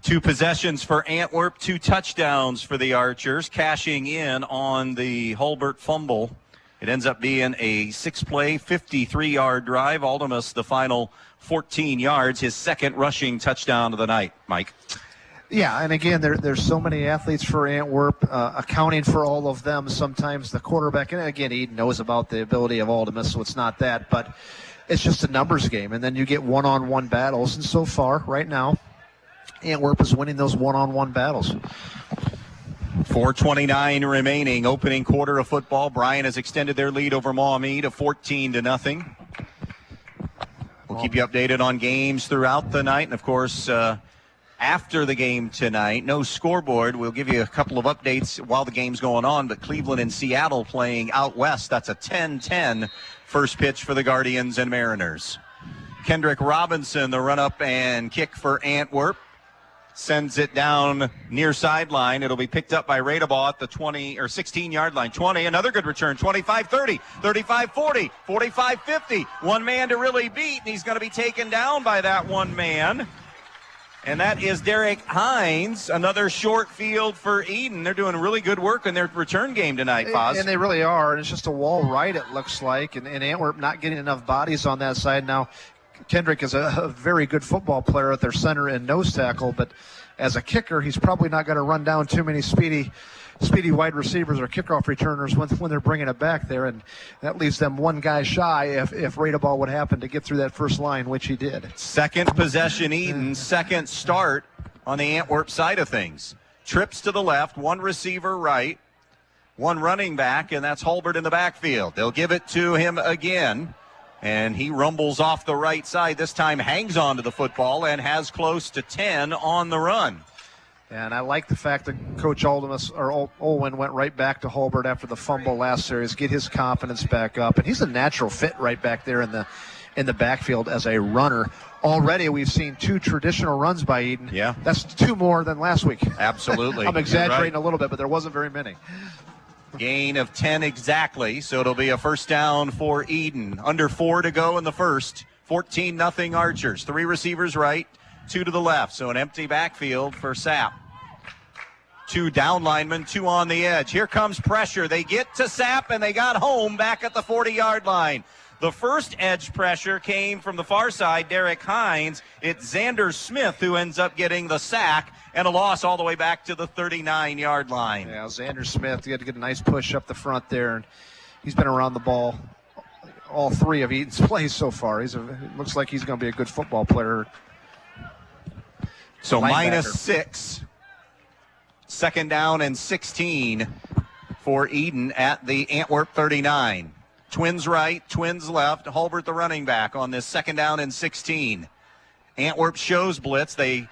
2 possessions for Antwerp, 2 touchdowns for the Archers, cashing in on the Hulbert fumble. It ends up being a 6-play, 53-yard drive. Aldemus, the final 14 yards, his second rushing touchdown of the night. Mike. Yeah, and again, there's so many athletes for Antwerp, accounting for all of them. Sometimes the quarterback, and again, Edon knows about the ability of Aldemus, so it's not that, but it's just a numbers game. And then you get one-on-one battles, and so far, right now, Antwerp is winning those one-on-one battles. 4:29 remaining, opening quarter of football. Bryan has extended their lead over Maumee to 14-0. We'll keep you updated on games throughout the night, and of course, after the game tonight, no scoreboard. We'll give you a couple of updates while the game's going on, but Cleveland and Seattle playing out west. That's a 10-10 first pitch for the Guardians and Mariners. Kendrick Robinson, the run-up and kick for Antwerp. Sends it down near sideline. It'll be picked up by Radebaugh at the 20 or 16-yard line. 20, another good return. 25-30, 35-40, 45-50. One man to really beat, and he's going to be taken down by that one man. And that is Derek Hines. Another short field for Edon. They're doing really good work in their return game tonight, Foz. And they really are. And it's just a wall right, it looks like. And Antwerp not getting enough bodies on that side now. Kendrick is a very good football player at their center and nose tackle, but as a kicker, he's probably not going to run down too many speedy wide receivers or kickoff returners when they're bringing it back there, and that leaves them one guy shy if Radebaugh would happen to get through that first line, which he did. Second possession, Edon. Second start on the Antwerp side of things. Trips to the left, one receiver right, one running back, and that's Hulbert in the backfield. They'll give it to him again. And he rumbles off the right side. This time hangs on to the football and has close to 10 on the run. And I like the fact that Coach Olwyn went right back to Hulbert after the fumble last series, get his confidence back up. And he's a natural fit right back there in the backfield as a runner. Already we've seen 2 traditional runs by Edon. Yeah. That's 2 more than last week. Absolutely. I'm exaggerating a little bit, but there wasn't very many. Gain of 10 exactly, so it'll be a first down for Edon. Under 4 to go in the first. 14-0 Archers. 3 receivers right, 2 to the left. So an empty backfield for Sapp. 2 down linemen, 2 on the edge. Here comes pressure. They get to Sapp, and they got home back at the 40-yard line. The first edge pressure came from the far side, Derek Hines. It's Xander Smith who ends up getting the sack and a loss all the way back to the 39-yard line. Yeah, Xander Smith, he had to get a nice push up the front there, and he's been around the ball all 3 of Edon's plays so far. It looks like he's going to be a good football player. So -6. Second down and 16 for Edon at the Antwerp 39. Twins right, twins left. Hulbert the running back on this second down and 16. Antwerp shows blitz. They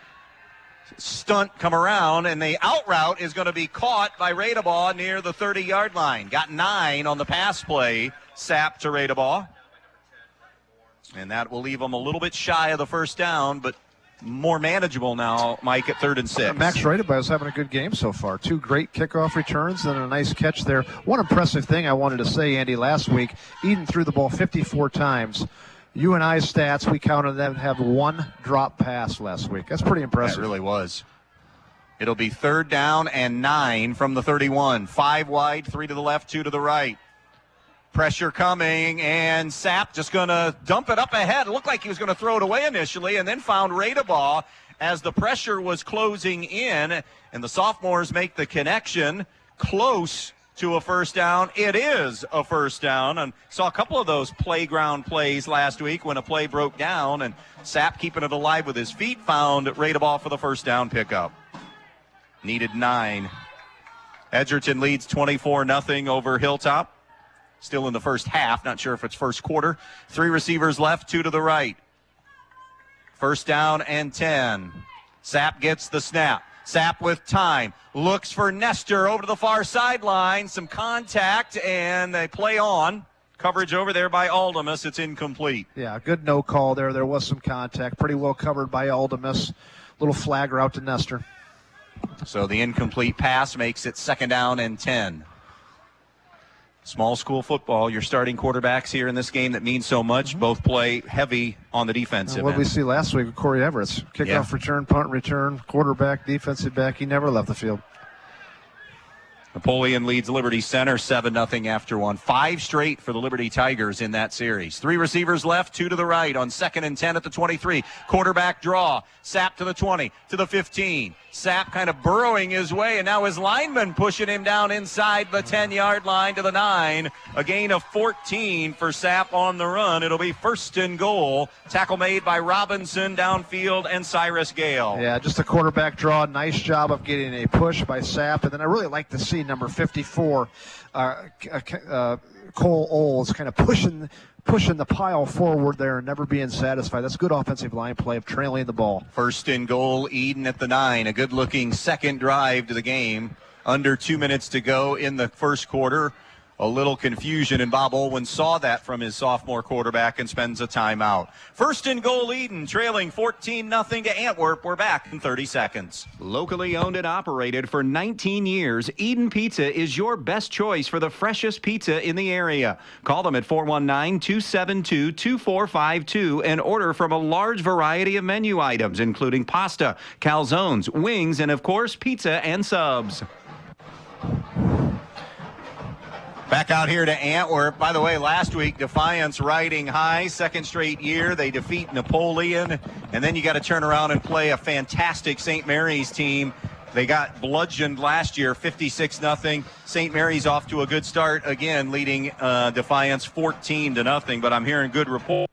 stunt, come around, and the out route is going to be caught by Radebaugh near the 30-yard line. Got 9 on the pass play, Sapp to Radebaugh. And that will leave them a little bit shy of the first down, but more manageable now, Mike, at 3rd and 6. Max Radebaugh is having a good game so far. 2 great kickoff returns and a nice catch there. One impressive thing I wanted to say, Andy, last week, Edon threw the ball 54 times. UNI stats, we counted them to have 1 drop pass last week. That's pretty impressive. That really was. It'll be 3rd down and 9 from the 31. 5 wide, 3 to the left, 2 to the right. Pressure coming, and Sapp just going to dump it up ahead. It looked like he was going to throw it away initially, and then found Radebaugh as the pressure was closing in, and the sophomores make the connection. Close to a first down. It is a first down, and saw a couple of those playground plays last week when a play broke down, and Sapp keeping it alive with his feet found Radebaugh for the first down pickup. Needed 9. Edgerton leads 24-0 over Hilltop. Still in the first half. Not sure if it's first quarter. 3 receivers left, 2 to the right. First down and 10. Sapp gets the snap. Sapp with time. Looks for Nestor over to the far sideline. Some contact, and they play on. Coverage over there by Aldemus. It's incomplete. Yeah, good no call there. There was some contact. Pretty well covered by Aldemus. Little flag route to Nestor. So the incomplete pass makes it second down and 10. Small school football, your starting quarterbacks here in this game that means so much, both play heavy on the defensive What end. we see last week with Corey Everett's kickoff return, punt return, quarterback, defensive back, he never left the field. Napoleon leads Liberty Center 7-0 after one. 5 straight for the Liberty Tigers in that series. 3 receivers left, 2 to the right on 2nd and 10 at the 23. Quarterback draw. Sapp to the 20, to the 15. Sapp kind of burrowing his way, and now his lineman pushing him down inside the 10-yard line to the 9. A gain of 14 for Sapp on the run. It'll be first and goal. Tackle made by Robinson downfield and Cyrus Gale. Yeah, just a quarterback draw. Nice job of getting a push by Sapp. And then I really like to see number 54, Cole Oles, kind of pushing the pile forward there and never being satisfied. That's good offensive line play of trailing the ball. First and goal, Edon at the 9. A good-looking second drive to the game. Under 2 minutes to go in the first quarter. A little confusion, and Bob Olwyn saw that from his sophomore quarterback and spends a timeout. First and goal, Edon, trailing 14-0 to Antwerp. We're back in 30 seconds. Locally owned and operated for 19 years, Edon Pizza is your best choice for the freshest pizza in the area. Call them at 419-272-2452 and order from a large variety of menu items, including pasta, calzones, wings, and, of course, pizza and subs. Back out here to Antwerp. By the way, last week, Defiance riding high, second straight year. They defeat Napoleon, and then you got to turn around and play a fantastic St. Mary's team. They got bludgeoned last year, 56-0. St. Mary's off to a good start, again, leading Defiance 14-0. But I'm hearing good report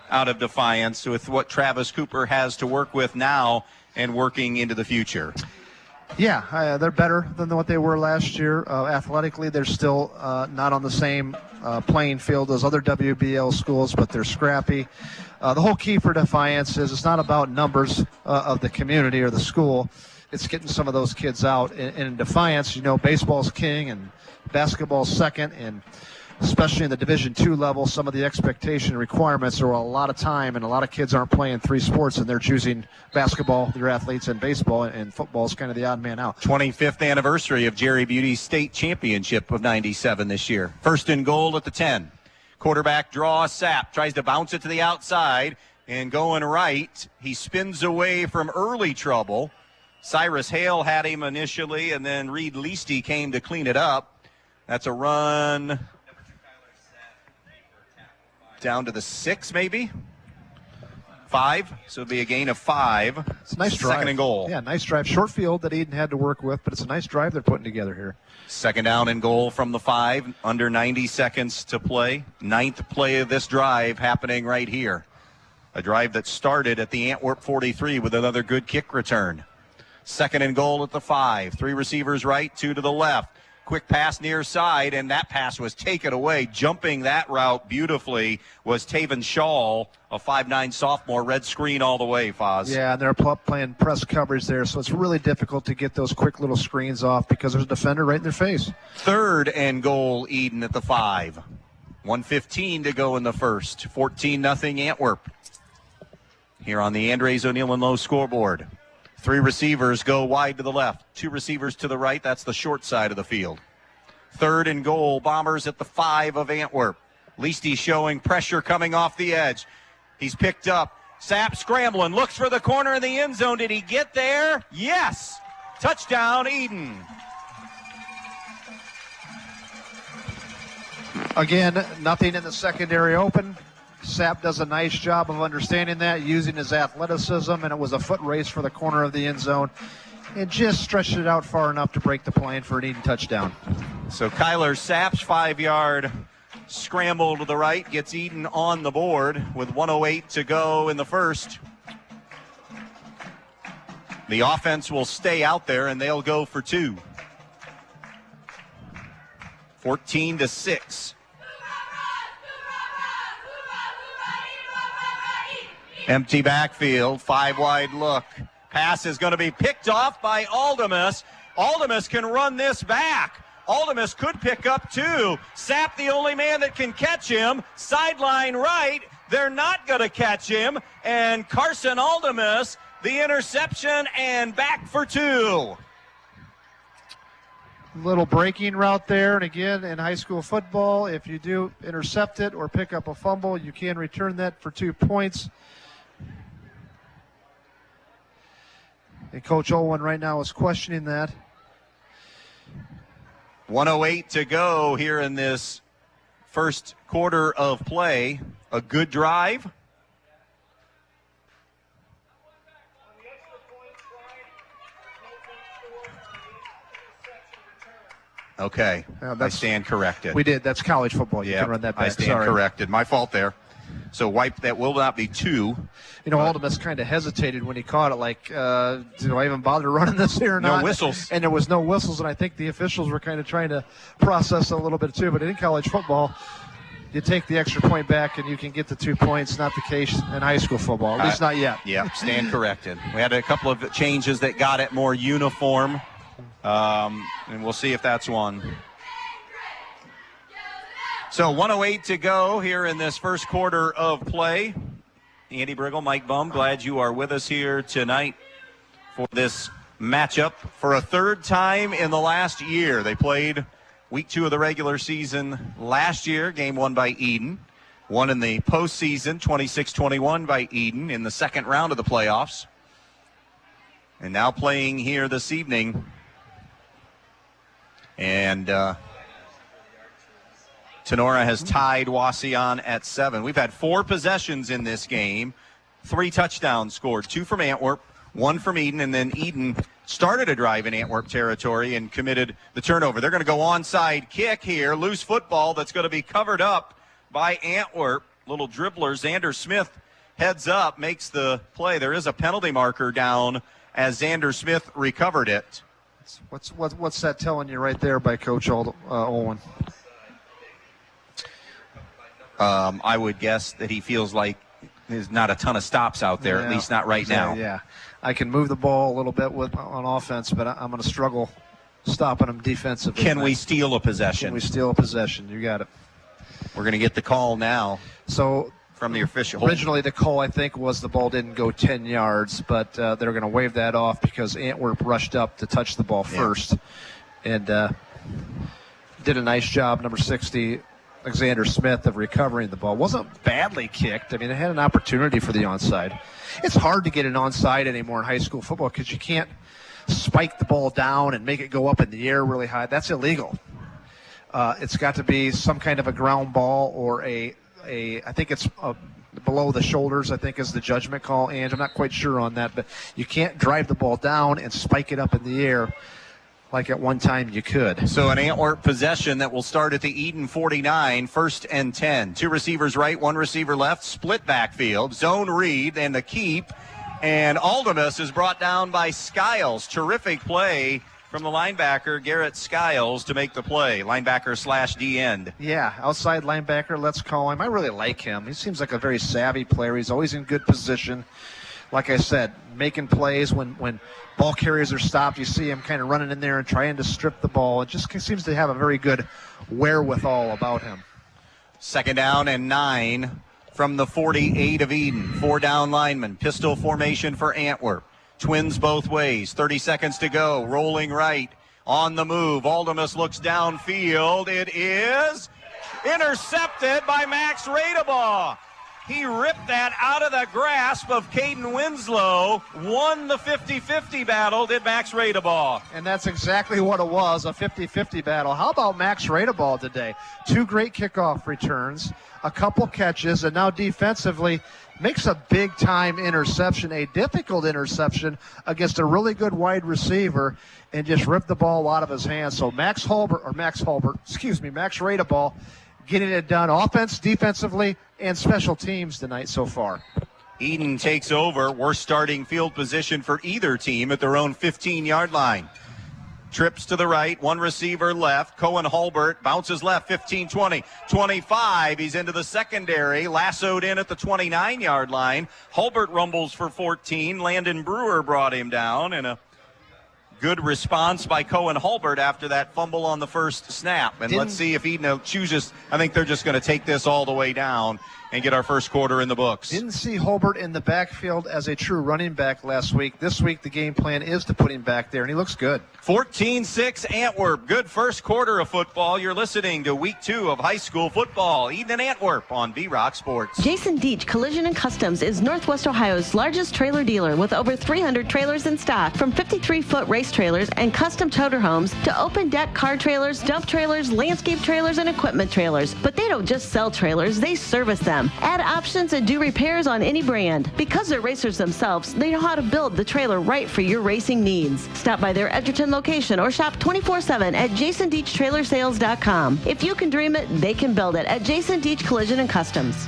out of Defiance with what Travis Cooper has to work with now and working into the future. Yeah, they're better than what they were last year. Athletically, they're still not on the same playing field as other WBL schools, but they're scrappy. The whole key for Defiance is it's not about numbers of the community or the school. It's getting some of those kids out. And in Defiance, you know, baseball's king and basketball's second, and especially in the Division II level, some of the expectation and requirements are a lot of time, and a lot of kids aren't playing 3 sports, and they're choosing basketball, their athletes, and baseball, and football is kind of the odd man out. 25th anniversary of Jerry Beauty's state championship of 97 this year. First and goal at the 10. Quarterback draw, Sapp tries to bounce it to the outside, and going right, he spins away from early trouble. Cyrus Hale had him initially, and then Reed Leasty came to clean it up. That's a run down to the 6, maybe 5, so it'll be a gain of 5. It's a nice drive. Second and goal. Yeah, nice drive. Short field that Edon had to work with, but it's a nice drive they're putting together here. Second down and goal from the 5, under 90 seconds to play. 9th play of this drive happening right here. A drive that started at the Antwerp 43 with another good kick return. Second and goal at the 5. 3 receivers right, 2 to the left. Quick pass near side, and that pass was taken away. Jumping that route beautifully was Taven Shaw, a 5'9 sophomore, red screen all the way, Foz. Yeah, and they're playing press coverage there, so it's really difficult to get those quick little screens off because there's a defender right in their face. Third and goal, Edon at the 5. 1:15 to go in the first. 14-0 Antwerp. Here on the Andres O'Neill and Lowe scoreboard. 3 receivers go wide to the left. 2 receivers to the right. That's the short side of the field. Third and goal. Bombers at the 5 of Antwerp. Leasty showing pressure coming off the edge. He's picked up. Sapp scrambling. Looks for the corner of the end zone. Did he get there? Yes. Touchdown, Edon. Again, nothing in the secondary open. Sapp does a nice job of understanding that, using his athleticism, and it was a foot race for the corner of the end zone. And just stretched it out far enough to break the plane for an Edon touchdown. So Kyler Sapp's 5-yard scramble to the right gets Edon on the board with 1:08 to go in the first. The offense will stay out there, and they'll go for 2. 14-6. Empty backfield, 5-wide look. Pass is going to be picked off by Aldemus. Aldemus can run this back. Aldemus could pick up 2. Sapp, the only man that can catch him. Sideline right. They're not going to catch him. And Carson Aldemus, the interception, and back for 2. Little breaking route there. And again, in high school football, if you do intercept it or pick up a fumble, you can return that for 2 points. And Coach Owen right now is questioning that. 1:08 to go here in this first quarter of play. A good drive. Okay, I stand corrected. We did. That's college football. You can run that back. I stand corrected. My fault there. So wipe, that will not be 2. You know, Aldemus kind of hesitated when he caught it, like, do I even bother running this here or not? No whistles. And there was no whistles, and I think the officials were kind of trying to process a little bit too. But in college football, you take the extra point back and you can get the 2 points. Not the case in high school football, at least not yet. Yeah, stand corrected. We had a couple of changes that got it more uniform, and we'll see if that's one. So 1:08 to go here in this first quarter of play. Andy Brigle, Mike Bumb, glad you are with us here tonight for this matchup for a third time in the last year. They played week 2 of the regular season last year, game won by Edon. Won in the postseason, 26-21 by Edon in the second round of the playoffs. And now playing here this evening. And Tenora has tied Wauseon at 7. We've had 4 possessions in this game, 3 touchdowns scored, 2 from Antwerp, 1 from Edon, and then Edon started a drive in Antwerp territory and committed the turnover. They're going to go onside kick here, loose football that's going to be covered up by Antwerp. Little dribbler, Xander Smith heads up, makes the play. There is a penalty marker down as Xander Smith recovered it. What's that telling you right there by Coach Owen? I would guess that he feels like there's not a ton of stops out there, at least not right now. Yeah, I can move the ball a little bit on offense, but I'm going to struggle stopping them defensively. Can we steal a possession? Can we steal a possession? You got it. We're going to get the call now. So from the official. Originally, the call, I think, was the ball didn't go 10 yards, but they're going to wave that off because Antwerp rushed up to touch the ball first and did a nice job, number 60, Xander Smith, of recovering the ball. Wasn't badly kicked. I mean, it had an opportunity for the onside. It's hard to get an onside anymore in high school football because you can't spike the ball down and make it go up in the air really high. That's illegal. It's got to be some kind of a ground ball or I think it's below the shoulders, I think is the judgment call, and I'm not quite sure on that, but you can't drive the ball down and spike it up in the air like at one time you could. So an Antwerp possession that will start at the Edon 49, 1st and 10. 2 receivers right, 1 receiver left, split backfield, zone read, and the keep. And Aldemus is brought down by Skiles. Terrific play from the linebacker, Garrett Skiles, to make the play. Linebacker / D end. Yeah, outside linebacker, let's call him. I really like him. He seems like a very savvy player. He's always in good position. Like I said, making plays when ball carriers are stopped. You see him kind of running in there and trying to strip the ball. It just seems to have a very good wherewithal about him. 2nd down and 9 from the 48 of Edon. 4 down linemen. Pistol formation for Antwerp. Twins both ways. 30 seconds to go. Rolling right. On the move. Aldemus looks downfield. It is intercepted by Max Radebaugh. He ripped that out of the grasp of Caden Winslow. Won the 50-50 battle, did Max Radeball. And that's exactly what it was, a 50-50 battle. How about Max Radeball today? 2 great kickoff returns, a couple catches, and now defensively makes a big-time interception, a difficult interception against a really good wide receiver, and just ripped the ball out of his hands. So Max Radeball getting it done offense, defensively, and special teams tonight so far. Edon takes over. Worst starting field position for either team at their own 15-yard line. Trips to the right, one receiver left. Cohen Hulbert bounces left, 15, 20, 25. He's into the secondary, lassoed in at the 29-yard line. Hulbert rumbles for 14. Landon Brewer brought him down, and a good response by Cohen Hulbert after that fumble on the first snap. And let's see if Edon chooses. I think they're just going to take this all the way down and get our first quarter in the books. Didn't see Hulbert in the backfield as a true running back last week. This week the game plan is to put him back there, and he looks good. 14-6 Antwerp. Good first quarter of football. You're listening to week 2 of high school football. Edon and Antwerp on V-Rock Sports. Jason Deach Collision and Customs is Northwest Ohio's largest trailer dealer with over 300 trailers in stock, from 53-foot race trailers and custom toter homes to open deck car trailers, dump trailers, landscape trailers, and equipment trailers. But they don't just sell trailers, they service them, add options, and do repairs on any brand. Because they're racers themselves, they know how to build the trailer right for your racing needs. Stop by their Edgerton location or shop 24/7 at jasondeachtrailersales.com. If you can dream it, they can build it at Jason Deach Collision and Customs.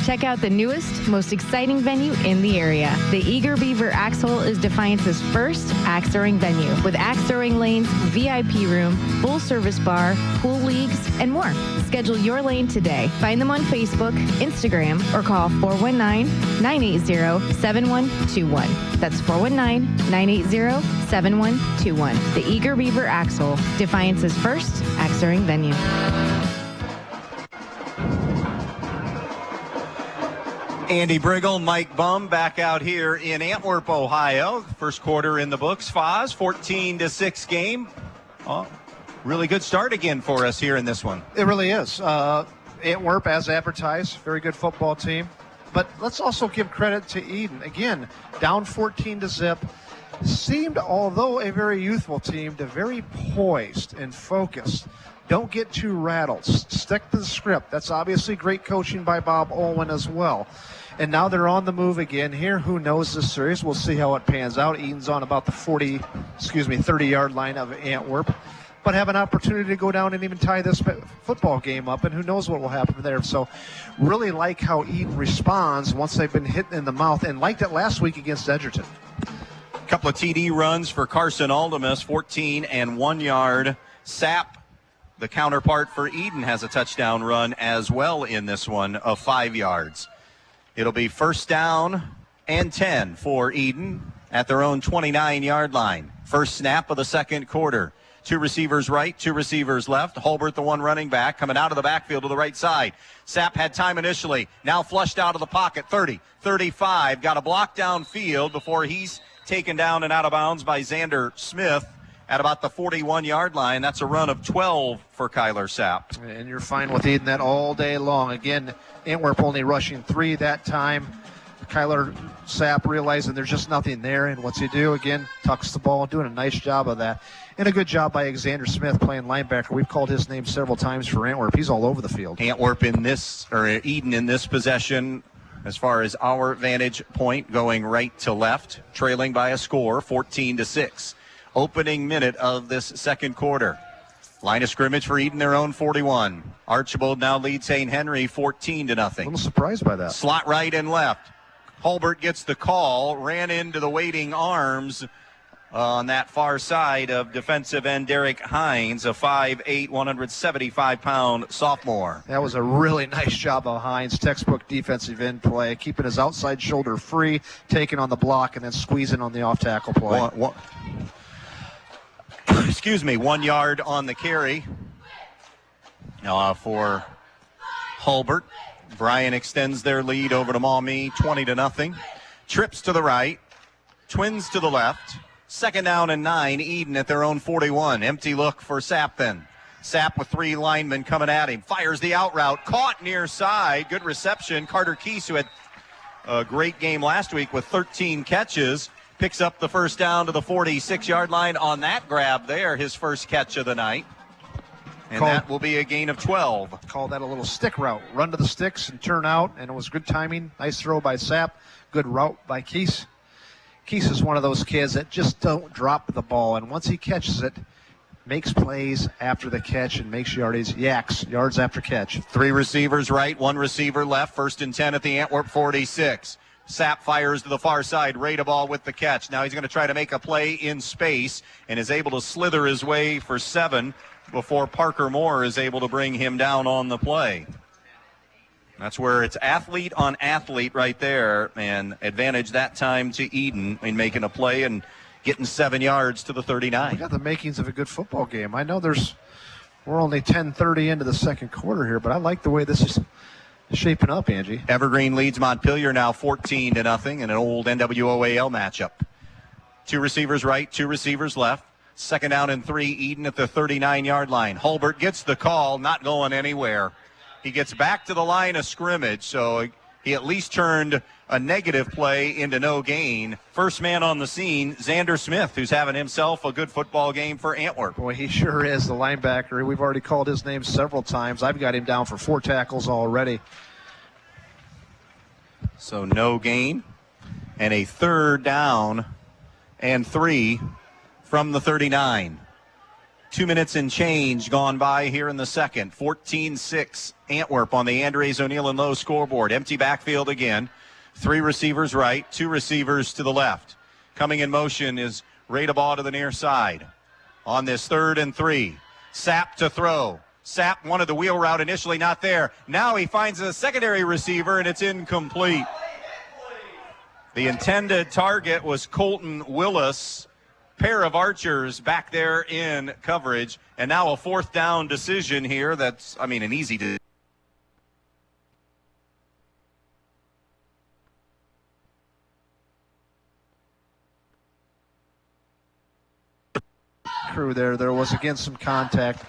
Check out the newest, most exciting venue in the area. The Eager Beaver Axe Hole is Defiance's first axe throwing venue, with axe throwing lanes, VIP room, full service bar, pool leagues, and more. Schedule your lane today. Find them on Facebook, Instagram, or call 419-980-7121. That's 419-980-7121. The Eager Beaver Axe Hole, Defiance's first axe throwing venue. Andy Brigle, Mike Bumb back out here in Antwerp, Ohio. First quarter in the books. Foz, 14-6 game. Oh, really good start again for us here in this one. It really is. Antwerp, as advertised, very good football team. But let's also give credit to Edon. Again, down 14-0. Seemed, although a very youthful team, to very poised and focused. Don't get too rattled. Stick to the script. That's obviously great coaching by Bob Olin as well. And now they're on the move again here. Who knows this series? We'll see how it pans out. Edon's on about the 30-yard line of Antwerp, but have an opportunity to go down and even tie this football game up, and who knows what will happen there. So really like how Edon responds once they've been hit in the mouth, and liked it last week against Edgerton. Couple of TD runs for Carson Aldemus, 14 and 1 yard. Sapp, the counterpart for Edon, has a touchdown run as well in this one of 5 yards. It'll be first down and 10 for Edon at their own 29-yard line. First snap of the second quarter. 2 receivers right, 2 receivers left. Hulbert, the one running back, coming out of the backfield to the right side. Sapp had time initially, now flushed out of the pocket. 30, 35, got a block downfield before he's taken down and out of bounds by Xander Smith at about the 41-yard line. That's a run of 12 for Kyler Sapp. And you're fine with Edon that all day long. Again, Antwerp only rushing 3 that time. Kyler Sapp realizing there's just nothing there, and what's he do? Again, tucks the ball, doing a nice job of that. And a good job by Xander Smith playing linebacker. We've called his name several times for Antwerp. He's all over the field. Antwerp in this, or Edon in this possession, as far as our vantage point, going right to left, trailing by a score, 14-6. Opening minute of this second quarter. Line of scrimmage for Edon, their own 41. Archibald now leads St. Henry 14-0. A little surprised by that. Slot right and left. Hulbert gets the call, ran into the waiting arms on that far side of defensive end Derek Hines, a 5'8", 175-pound sophomore. That was a really nice job of Hines, textbook defensive end play, keeping his outside shoulder free, taking on the block, and then squeezing on the off-tackle play. 1 yard on the carry for Hulbert. Bryan extends their lead over to Maumee, 20-0. Trips to the right, twins to the left. Second down and 9, Edon at their own 41. Empty look for Sapp then. Sapp with 3 linemen coming at him. Fires the out route. Caught near side. Good reception. Carter Keese, who had a great game last week with 13 catches, picks up the first down to the 46-yard line on that grab there, his first catch of the night. And that will be a gain of 12. Call that a little stick route. Run to the sticks and turn out, and it was good timing. Nice throw by Sapp. Good route by Keese. Keese is one of those kids that just don't drop the ball, and once he catches it, makes plays after the catch and makes yards after catch. 3 receivers right, 1 receiver left. 1st and 10 at the Antwerp 46. Sapp fires to the far side. Rada ball with the catch. Now he's going to try to make a play in space and is able to slither his way for 7 before Parker Moore is able to bring him down on the play. That's where it's athlete on athlete right there, and advantage that time to Edon in making a play and getting 7 yards to the 39. We got the makings of a good football game. I know we're only 10:30 into the second quarter here, but I like the way this is shaping up, Angie. Evergreen leads Montpelier now 14-0 in an old NWOAL matchup. 2 receivers right, 2 receivers left. 2nd down and 3, Edon at the 39-yard line. Hulbert gets the call, not going anywhere. He gets back to the line of scrimmage, so he at least turned a negative play into no gain. First man on the scene, Xander Smith, who's having himself a good football game for Antwerp. Boy, he sure is, the linebacker. We've already called his name several times. I've got him down for 4 tackles already. So no gain, and a 3rd down and 3 from the 39. 2 minutes and change gone by here in the second. 14-6 Antwerp on the Andres O'Neill and Lowe scoreboard. Empty backfield again. 3 receivers right, 2 receivers to the left. Coming in motion is Rada ball to the near side. On this 3rd and 3. Sapp to throw. Sapp wanted the wheel route initially, not there. Now he finds a secondary receiver and it's incomplete. The intended target was Colton Willis. Pair of archers back there in coverage, and now a 4th down decision here. That's, an easy decision. Crew there was again some contact.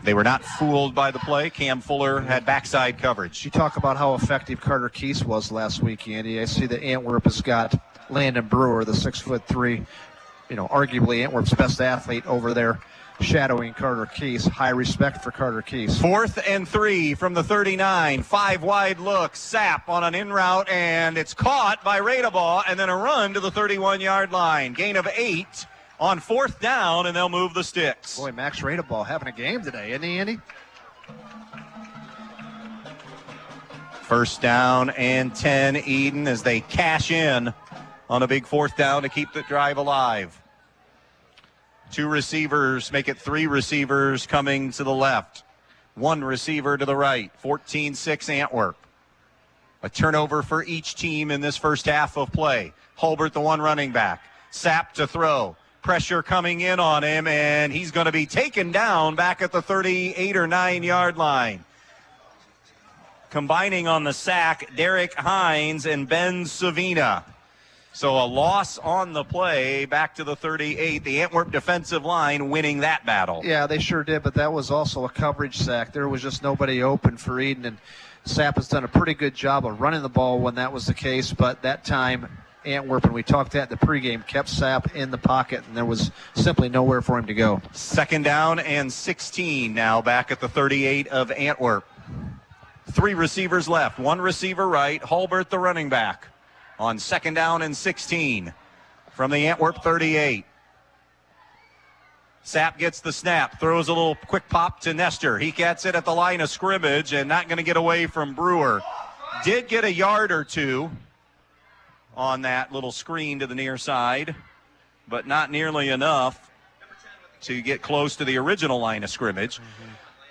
They were not fooled by the play. Cam Fuller had backside coverage. You talk about how effective Carter Keese was last week, Andy. I see that Antwerp has got Landon Brewer, the 6'3", arguably Antwerp's best athlete over there, shadowing Carter Keese. High respect for Carter Keese. 4th and 3 from the 39. 5 wide look. Sapp on an in route, and it's caught by Radaball, and then a run to the 31-yard line. Gain of 8 on 4th down, and they'll move the sticks. Boy, Max Radaball having a game today, isn't he, Andy? 1st down and 10, Edon, as they cash in on a big 4th down to keep the drive alive. 2 receivers make it 3 receivers coming to the left. 1 receiver to the right. 14-6 Antwerp. A turnover for each team in this first half of play. Hulbert, the 1 running back. Sapp to throw. Pressure coming in on him, and he's going to be taken down back at the 38 or 9-yard line. Combining on the sack, Derek Hines and Ben Savina. So a loss on the play back to the 38. The Antwerp defensive line winning that battle. Yeah, they sure did, but that was also a coverage sack. There was just nobody open for Edon, and Sapp has done a pretty good job of running the ball when that was the case, but that time Antwerp, and we talked at the pregame, kept Sapp in the pocket, and there was simply nowhere for him to go. 2nd down and 16 now back at the 38 of Antwerp. 3 receivers left, 1 receiver right, Hulbert the running back. On 2nd down and 16 from the Antwerp 38. Sapp gets the snap, throws a little quick pop to Nestor. He gets it at the line of scrimmage and not going to get away from Brewer. Did get a yard or 2 on that little screen to the near side, but not nearly enough to get close to the original line of scrimmage.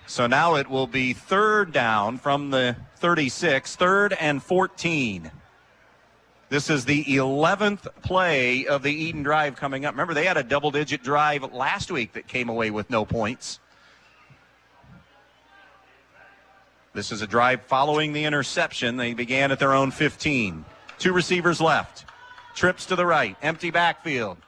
So now it will be 3rd down from the 36, 3rd and 14. This is the 11th play of the Edon drive coming up. Remember, they had a double-digit drive last week that came away with no points. This is a drive following the interception. They began at their own 15. 2 receivers left. Trips to the right. Empty backfield.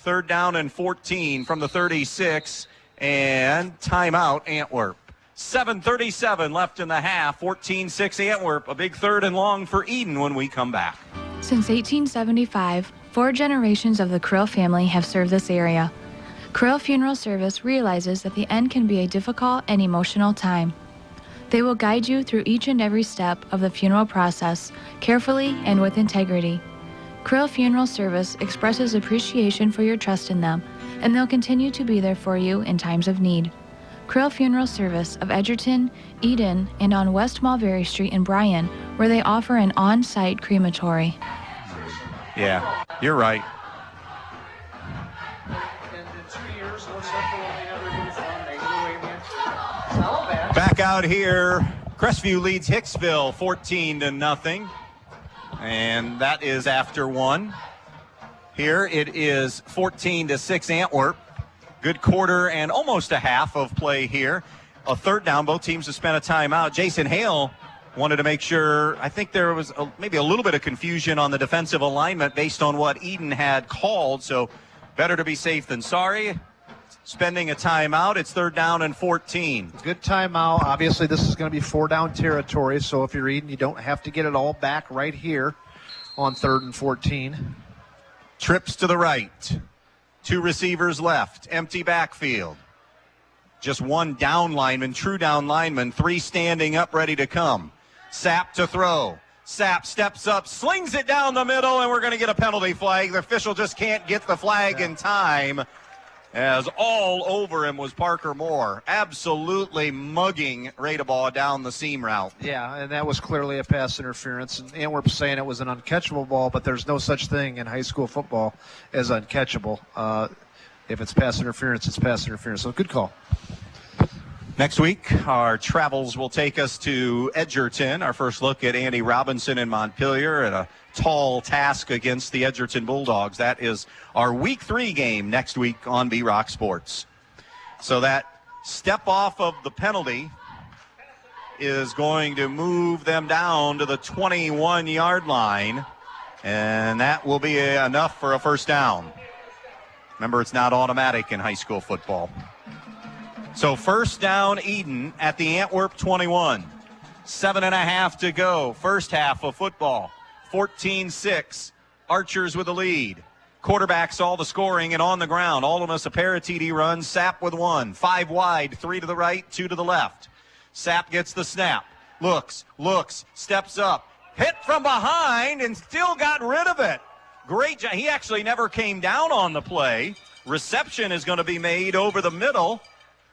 3rd down and 14 from the 36. And timeout, Antwerp. 7:37 left in the half. 14-6 Antwerp. A big third and long for Edon when we come back. Since 1875, 4 generations of the Krill family have served this area. Krill Funeral Service realizes that the end can be a difficult and emotional time. They will guide you through each and every step of the funeral process, carefully and with integrity. Krill Funeral Service expresses appreciation for your trust in them, and they'll continue to be there for you in times of need. Krill Funeral Service of Edgerton, Edon, and on West Mulberry Street in Bryan, where they offer an on-site crematory. Yeah, you're right. Back out here, Crestview leads Hicksville 14-0, and that is after 1. Here it is 14-6 Antwerp. Good quarter and almost a half of play here. A third down. Both teams have spent a timeout. Jason Hale wanted to make sure. I think there was maybe a little bit of confusion on the defensive alignment based on what Edon had called. So better to be safe than sorry. Spending a timeout. It's third down and 14. Good timeout. Obviously, this is going to be 4-down territory. So if you're Edon, you don't have to get it all back right here on 3rd and 14. Trips to the right. 2 receivers left. Empty backfield. Just 1 down lineman, true down lineman. 3 standing up, ready to come. Sapp to throw. Sapp steps up, slings it down the middle, and we're going to get a penalty flag. The official just can't get the flag in time, as all over him was Parker Moore, absolutely mugging Radeball down the seam route. Yeah, and that was clearly a pass interference. And Antwerp's saying it was an uncatchable ball, but there's no such thing in high school football as uncatchable. If it's pass interference, it's pass interference. So good call. Next week, our travels will take us to Edgerton. Our first look at Andy Robinson in Montpelier and a tall task against the Edgerton Bulldogs. That is our Week 3 game next week on B-Rock Sports. So that step off of the penalty is going to move them down to the 21-yard line, and that will be enough for a first down. Remember, it's not automatic in high school football. So first down, Edon at the Antwerp 21. 7.5 to go. First half of football. 14-6. Archers with the lead. Quarterback saw the scoring and on the ground. Almost a pair of TD runs. Sapp with 1. 5 wide, 3 to the right, 2 to the left. Sapp gets the snap. Looks, steps up. Hit from behind and still got rid of it. Great job. He actually never came down on the play. Reception is going to be made over the middle.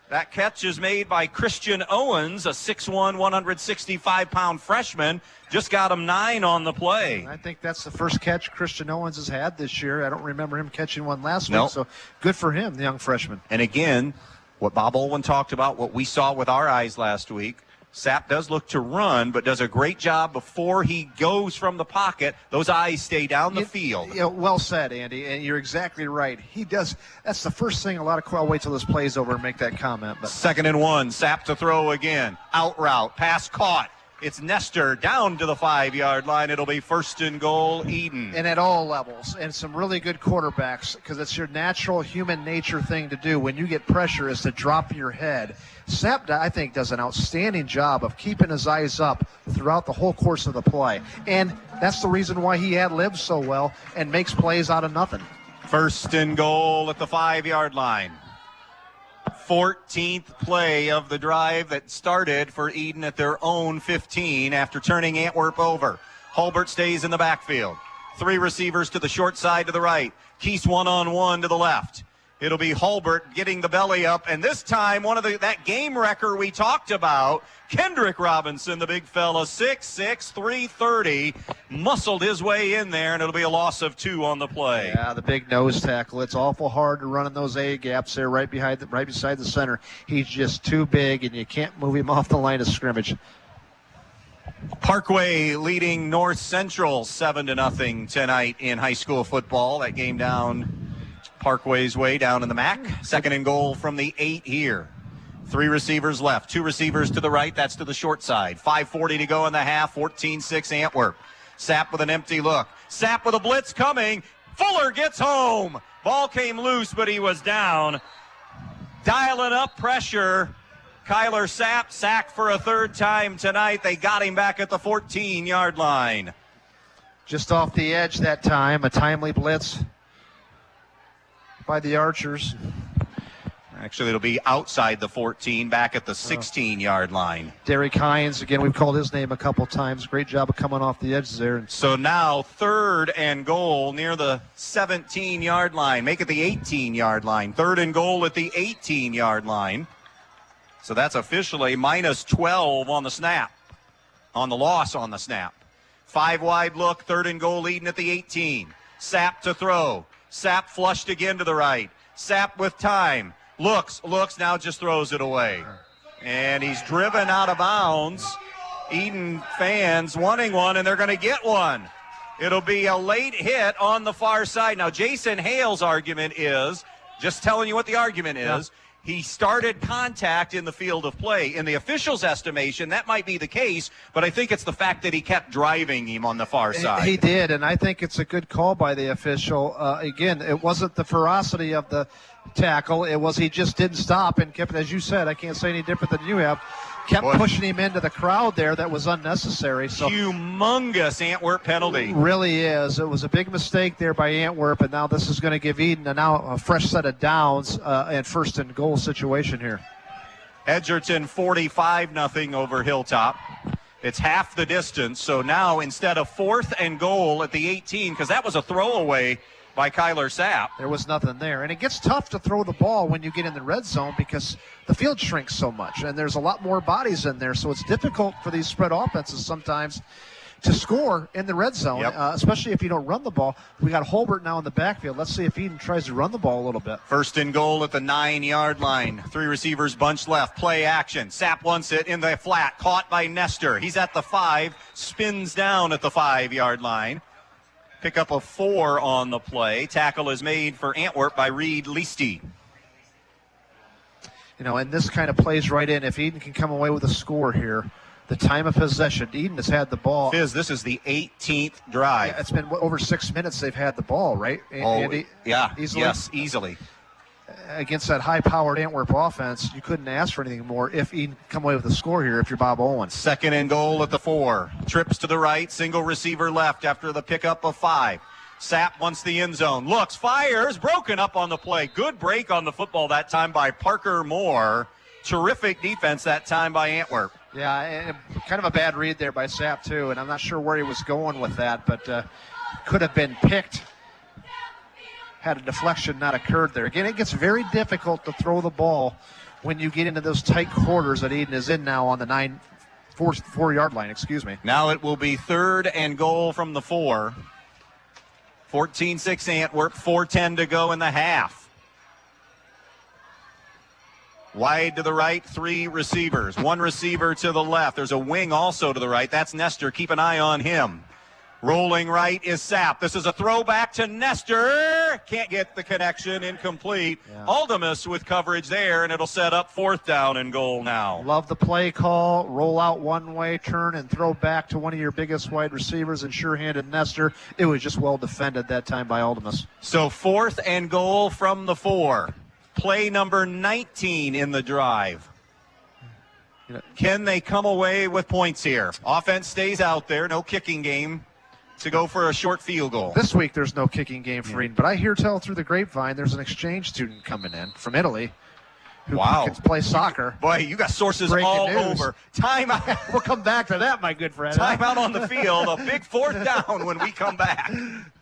That catch is made by Christian Owens, a 6'1", 165-pound freshman. Just got him 9 on the play. I think that's the first catch Christian Owens has had this year. I don't remember him catching one last week, so good for him, the young freshman. And again, what Bob Olwin talked about, what we saw with our eyes last week, Sapp does look to run, but does a great job before he goes from the pocket. Those eyes stay down the field. Yeah, well said, Andy, and you're exactly right. He does. That's the first thing a lot of I'll wait till this play's over and make that comment. But 2nd and 1, Sapp to throw again. Out route, pass caught. It's Nestor down to the 5-yard line. It'll be 1st and goal, Edon. And at all levels, and some really good quarterbacks, because it's your natural human nature thing to do when you get pressure is to drop your head. Sapp, I think, does an outstanding job of keeping his eyes up throughout the whole course of the play. And that's the reason why he ad-libs so well and makes plays out of nothing. 1st and goal at the 5-yard line. 14th play of the drive that started for Edon at their own 15 after turning Antwerp over. Hulbert stays in the backfield. 3 receivers to the short side to the right. Keese one-on-one to the left. It'll be Hulbert getting the belly up, and this time that game wrecker we talked about, Kendrick Robinson, the big fella, 6'6", 330, muscled his way in there, and it'll be a loss of 2 on the play. Yeah, the big nose tackle. It's awful hard to run in those A gaps there right beside the center. He's just too big, and you can't move him off the line of scrimmage. Parkway leading North Central 7-0 tonight in high school football. That game down Parkway's way down in the MAC. 2nd and goal from the 8 here. 3 receivers left. 2 receivers to the right. That's to the short side. 5:40 to go in the half. 14-6 Antwerp. Sapp with an empty look. Sapp with a blitz coming. Fuller gets home. Ball came loose, but he was down. dialing up pressure. Kyler Sapp sacked for a third time tonight. They got him back at the 14-yard line. Just off the edge that time, a timely blitz by the Archers. Actually, it'll be outside the 14, back at the 16-yard line. Derek Hines, again, we've called his name a couple times. Great job of coming off the edge there. So now 3rd and goal near the 17-yard line. Make it the 18-yard line. 3rd and goal at the 18-yard line. So that's officially minus 12 on the snap, on the loss on the snap. 5 wide look, 3rd and goal leading at the 18. Sapp to throw. Sapp flushed again to the right. Sapp with time. Looks, now just throws it away. And he's driven out of bounds. Edon fans wanting one, and they're going to get one. It'll be a late hit on the far side. Now, Jason Hale's argument is, just telling you what the argument is, he started contact in the field of play. In the official's estimation, that might be the case, but I think it's the fact that he kept driving him on the far side. He did, and I think it's a good call by the official. Again, it wasn't the ferocity of the tackle. It was he just didn't stop and kept, as you said, I can't say any different than you have, kept pushing him into the crowd there. That was unnecessary. So humongous Antwerp penalty. Really is. It was a big mistake there by Antwerp, and now this is going to give Edon a fresh set of downs and 1st and goal situation here. Edgerton 45-0 over Hilltop. It's half the distance. So now instead of 4th and goal at the 18, because that was a throwaway by Kyler Sapp. There was nothing there. And it gets tough to throw the ball when you get in the red zone because the field shrinks so much, and there's a lot more bodies in there. So it's difficult for these spread offenses sometimes to score in the red zone, especially if you don't run the ball. We got Holbert now in the backfield. Let's see if Edon tries to run the ball a little bit. 1st and goal at the 9-yard line. 3 receivers bunched left. Play action. Sapp wants it in the flat. Caught by Nestor. He's at the 5. Spins down at the 5-yard line. Pickup of 4 on the play. Tackle is made for Antwerp by Reed Leasty. You know, and this kind of plays right in. If Edon can come away with a score here, the time of possession, Edon has had the ball. Fizz, this is the 18th drive. Yeah, it's been over 6 minutes they've had the ball, right? Andy? Yeah, easily? Yes, easily. Against that high-powered Antwerp offense, you couldn't ask for anything more if Edon come away with a score here if you're Bob Owens. 2nd and goal at the 4. Trips to the right, single receiver left after the pickup of 5. Sapp wants the end zone. Looks, fires, broken up on the play. Good break on the football that time by Parker Moore. Terrific defense that time by Antwerp. Yeah, and kind of a bad read there by Sapp, too, and I'm not sure where he was going with that, but could have been picked had a deflection not occurred there. Again, it gets very difficult to throw the ball when you get into those tight quarters that Edon is in now on the 4-yard line, Now it will be 3rd and goal from the 4. 14-6 Antwerp, 4:10 to go in the half. Wide to the right, 3 receivers. 1 receiver to the left. There's a wing also to the right. That's Nestor. Keep an eye on him. Rolling right is Sapp. This is a throwback to Nestor. Can't get the connection, incomplete. Yeah. Aldemus with coverage there, and it'll set up 4th down and goal now. Love the play call. Roll out one way, turn, and throw back to one of your biggest wide receivers and sure-handed Nestor. It was just well defended that time by Aldemus. So 4th and goal from the 4. Play number 19 in the drive. Can they come away with points here? Offense stays out there, no kicking game to go for a short field goal. This week there's no kicking game for Edon, but I hear tell through the grapevine there's an exchange student coming in from Italy who can play soccer. Boy, you got sources all over. Timeout. We'll come back to that, my good friend. Timeout on the field, a big 4th down when we come back.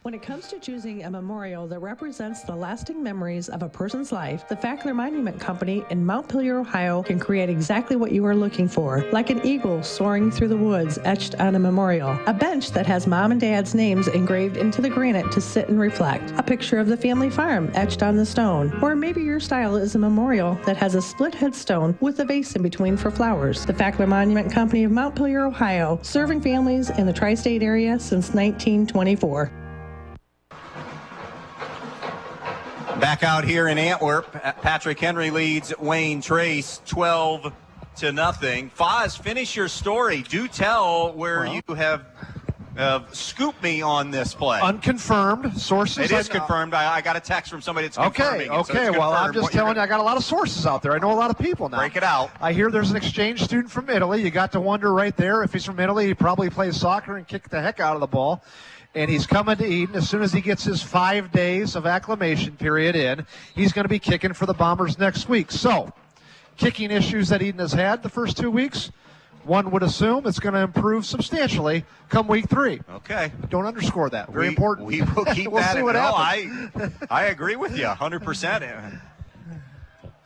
When it comes to choosing a memorial that represents the lasting memories of a person's life, the Fackler Monument Company in Montpelier, Ohio can create exactly what you are looking for. Like an eagle soaring through the woods etched on a memorial. A bench that has mom and dad's names engraved into the granite to sit and reflect. A picture of the family farm etched on the stone. Or maybe your style is a memorial that has a split headstone with a vase in between for flowers. The Fackler Monument Company of Montpelier, Ohio, serving families in the tri-state area since 1924. Back out here in Antwerp, Patrick Henry leads Wayne Trace 12-0. Foz, finish your story. Do tell where you have Scoop me on this play. Unconfirmed sources. It is confirmed. I got a text from somebody that's confirming it. So Okay. Well, I'm just telling you, I got a lot of sources out there. I know a lot of people now. Break it out. I hear there's an exchange student from Italy. You got to wonder right there, if he's from Italy, he probably plays soccer and kick the heck out of the ball. And he's coming to Edon. As soon as he gets his 5 days of acclimation period in, he's going to be kicking for the Bombers next week. So, kicking issues that Edon has had the first 2 weeks, one would assume it's going to improve substantially come week 3. Okay. Don't underscore that. Very important. We will keep we'll that see in. what No, happens. I agree with you 100%.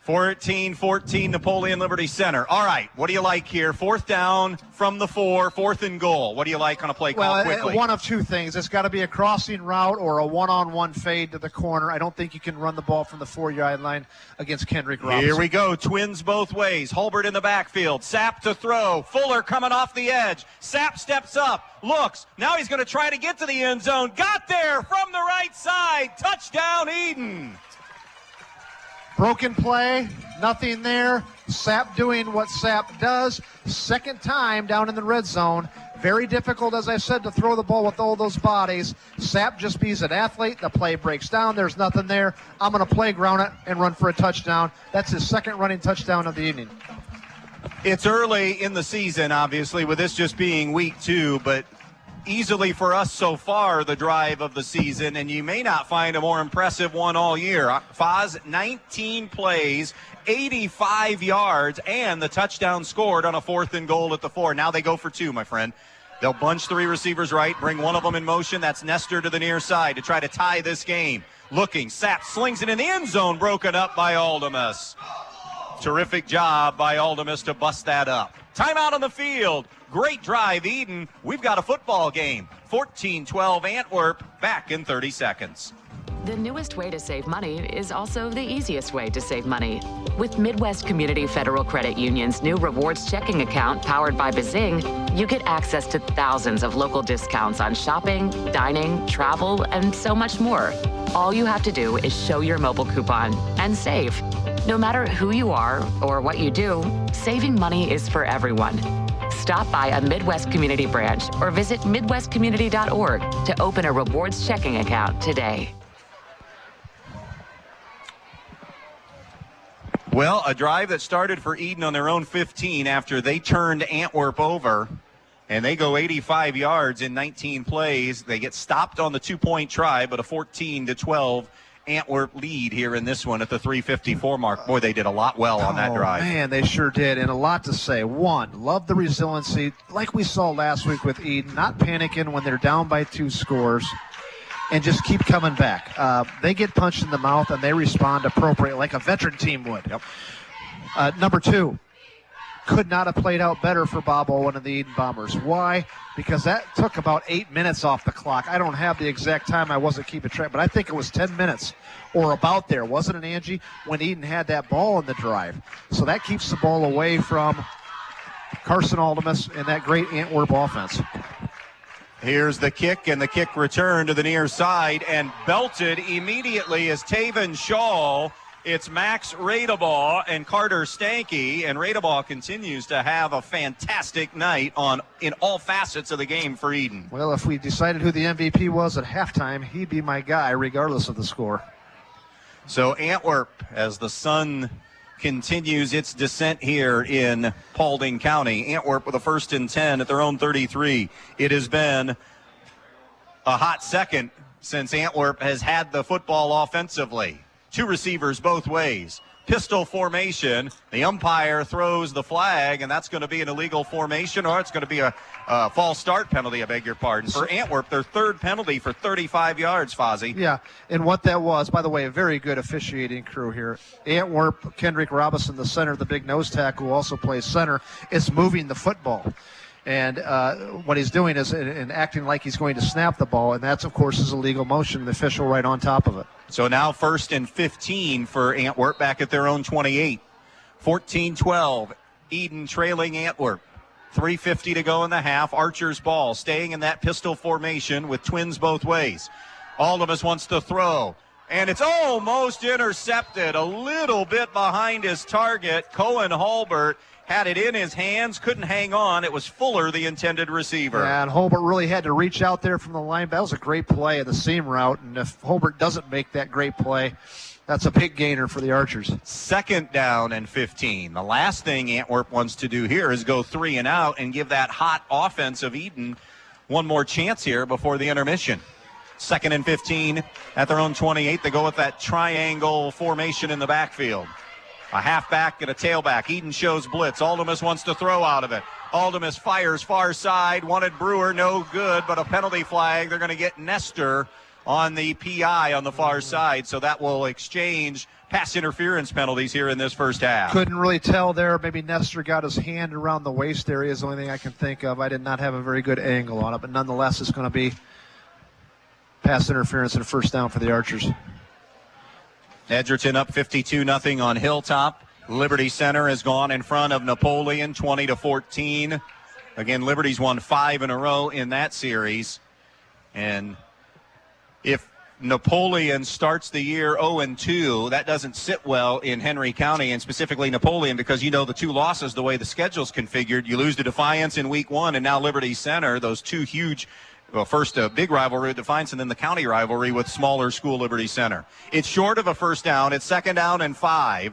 14-14 Napoleon Liberty Center. All right, what do you like here? 4th down from the 4, 4th and goal. What do you like on a play call quickly? One of two things. It's got to be a crossing route or a one-on-one fade to the corner. I don't think you can run the ball from the 4-yard line against Kendrick Robinson. Here we go. Twins both ways. Hulbert in the backfield. Sapp to throw. Fuller coming off the edge. Sapp steps up. Looks. Now he's going to try to get to the end zone. Got there from the right side. Touchdown, Edon. Broken play, nothing there. Sapp doing what Sapp does. Second time down in the red zone. Very difficult, as I said, to throw the ball with all those bodies. Sapp just beats an athlete. The play breaks down. There's nothing there. I'm going to playground it and run for a touchdown. That's his second running touchdown of the evening. It's early in the season, obviously, with this just being week 2, but easily for us so far the drive of the season, and you may not find a more impressive one all year. Foz, 19 plays, 85 yards, and the touchdown scored on a 4th and goal at the 4. Now they go for 2, my friend. They'll bunch 3 receivers right, bring one of them in motion. That's Nestor to the near side to try to tie this game. Looking, Sapp slings it in the end zone, broken up by Aldemus. Terrific job by Aldemus to bust that up. Timeout on the field. Great drive, Edon. We've got a football game. 14-12 Antwerp, back in 30 seconds. The newest way to save money is also the easiest way to save money. With Midwest Community Federal Credit Union's new rewards checking account powered by Bazing, you get access to thousands of local discounts on shopping, dining, travel, and so much more. All you have to do is show your mobile coupon and save. No matter who you are or what you do, saving money is for everyone. Stop by a Midwest Community branch or visit midwestcommunity.org to open a rewards checking account today. Well, a drive that started for Edon on their own 15 after they turned Antwerp over, and they go 85 yards in 19 plays. They get stopped on the 2-point try, but a 14-12 Antwerp lead here in this one at the 3:54 mark. Boy, they did a lot well on that drive. Man, they sure did, and a lot to say. One, love the resiliency, like we saw last week with Edon, not panicking when they're down by 2 scores, and just keep coming back. They get punched in the mouth, and they respond appropriately, like a veteran team would. Yep. Number 2, could not have played out better for Bob Owen and the Edon Bombers. Why? Because that took about 8 minutes off the clock. I don't have the exact time. I wasn't keeping track, but I think it was 10 minutes or about there, wasn't it, Angie, when Edon had that ball in the drive. So that keeps the ball away from Carson Aldemus and that great Antwerp offense. Here's the kick, and the kick return to the near side, and belted immediately is Taven Shaw. It's Max Radebaugh and Carter Stanky, and Radebaugh continues to have a fantastic night in all facets of the game for Edon. Well, if we decided who the MVP was at halftime, he'd be my guy regardless of the score. So Antwerp, as the sun continues its descent here in Paulding County. Antwerp with a 1st and 10 at their own 33. It has been a hot second since Antwerp has had the football offensively. 2 receivers both ways. Pistol formation. The umpire throws the flag, and that's going to be an illegal formation, or it's going to be a false start penalty, I beg your pardon. For Antwerp, their 3rd penalty for 35 yards, Fozzie. Yeah, and what that was, by the way, a very good officiating crew here. Antwerp, Kendrick Robinson, the center, the big nose tackle who also plays center, is moving the football. And what he's doing is acting like he's going to snap the ball, and that's, of course, is a legal motion, the official right on top of it. So now 1st and 15 for Antwerp back at their own 28. 14-12, Edon trailing Antwerp. 3:50 to go in the half. Archer's ball staying in that pistol formation with twins both ways. Aldemus wants to throw, and it's almost intercepted. A little bit behind his target. Cohen Hulbert had it in his hands, couldn't hang on. It was Fuller, the intended receiver. Yeah, and Hulbert really had to reach out there from the line. That was a great play of the seam route, and if Hulbert doesn't make that great play, that's a big gainer for the Archers. 2nd down and 15. The last thing Antwerp wants to do here is go 3 and out and give that hot offense of Edon one more chance here before the intermission. 2nd and 15 at their own 28. They go with that triangle formation in the backfield. A halfback and a tailback. Edon shows blitz. Aldemus wants to throw out of it. Aldemus fires far side. Wanted Brewer, no good, but a penalty flag. They're going to get Nestor on the PI on the far side, so that will exchange pass interference penalties here in this first half. Couldn't really tell there. Maybe Nestor got his hand around the waist area is the only thing I can think of. I did not have a very good angle on it, but nonetheless, it's going to be pass interference and a first down for the Archers. Edgerton up 52-0 on Hilltop. Liberty Center has gone in front of Napoleon 20-14. Again, Liberty's won 5 in a row in that series. And if Napoleon starts the year 0-2, that doesn't sit well in Henry County, and specifically Napoleon, because you know the 2 losses, the way the schedule's configured. You lose to Defiance in week 1, and now Liberty Center, those 2 huge. Well, first a big rivalry with Defiance, and then the county rivalry with smaller school Liberty Center. It's short of a first down. It's 2nd down and 5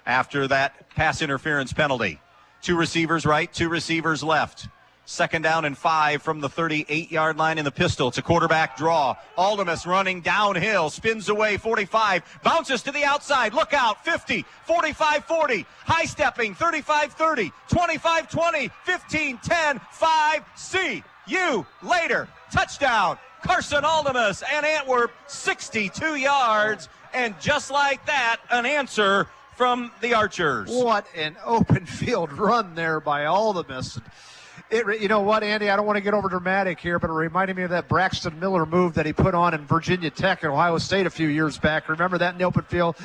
after that pass interference penalty. 2 receivers right, 2 receivers left. 2nd down and 5 from the 38-yard line in the pistol. It's a quarterback draw. Aldemus running downhill, spins away, 45, bounces to the outside. Look out, 50, 45-40, high-stepping, 35-30, 25-20, 15-10, 5, see you later. Touchdown, Carson Aldemus, and Antwerp, 62 yards. And just like that, an answer from the Archers. What an open field run there by Aldemus. You know what, Andy, I don't want to get over dramatic here, but it reminded me of that Braxton Miller move that he put on in Virginia Tech and Ohio State a few years back. Remember that in the open field?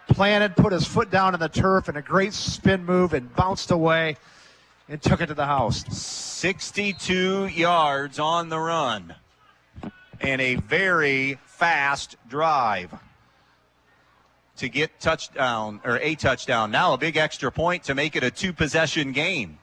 Planted, put his foot down in the turf, and a great spin move, and bounced away and took it to the house. 62 yards on the run. And a very fast drive to get a touchdown. Now a big extra point to make it a 2-possession game.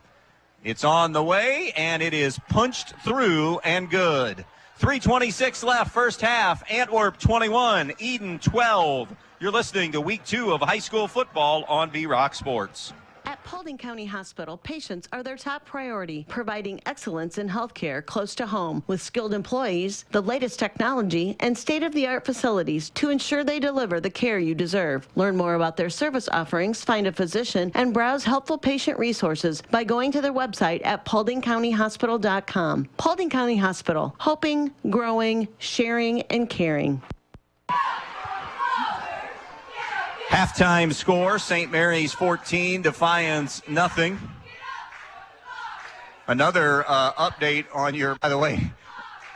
It's on the way, and it is punched through and good. 3:26 left, first half. Antwerp 21, Edon 12. You're listening to Week 2 of high school football on V-Rock Sports. At Paulding County Hospital, patients are their top priority, providing excellence in healthcare close to home with skilled employees, the latest technology, and state-of-the-art facilities to ensure they deliver the care you deserve. Learn more about their service offerings, find a physician, and browse helpful patient resources by going to their website at pauldingcountyhospital.com. Paulding County Hospital, hoping, growing, sharing, and caring. Halftime score, St. Mary's 14, Defiance nothing. Another update on your, by the way,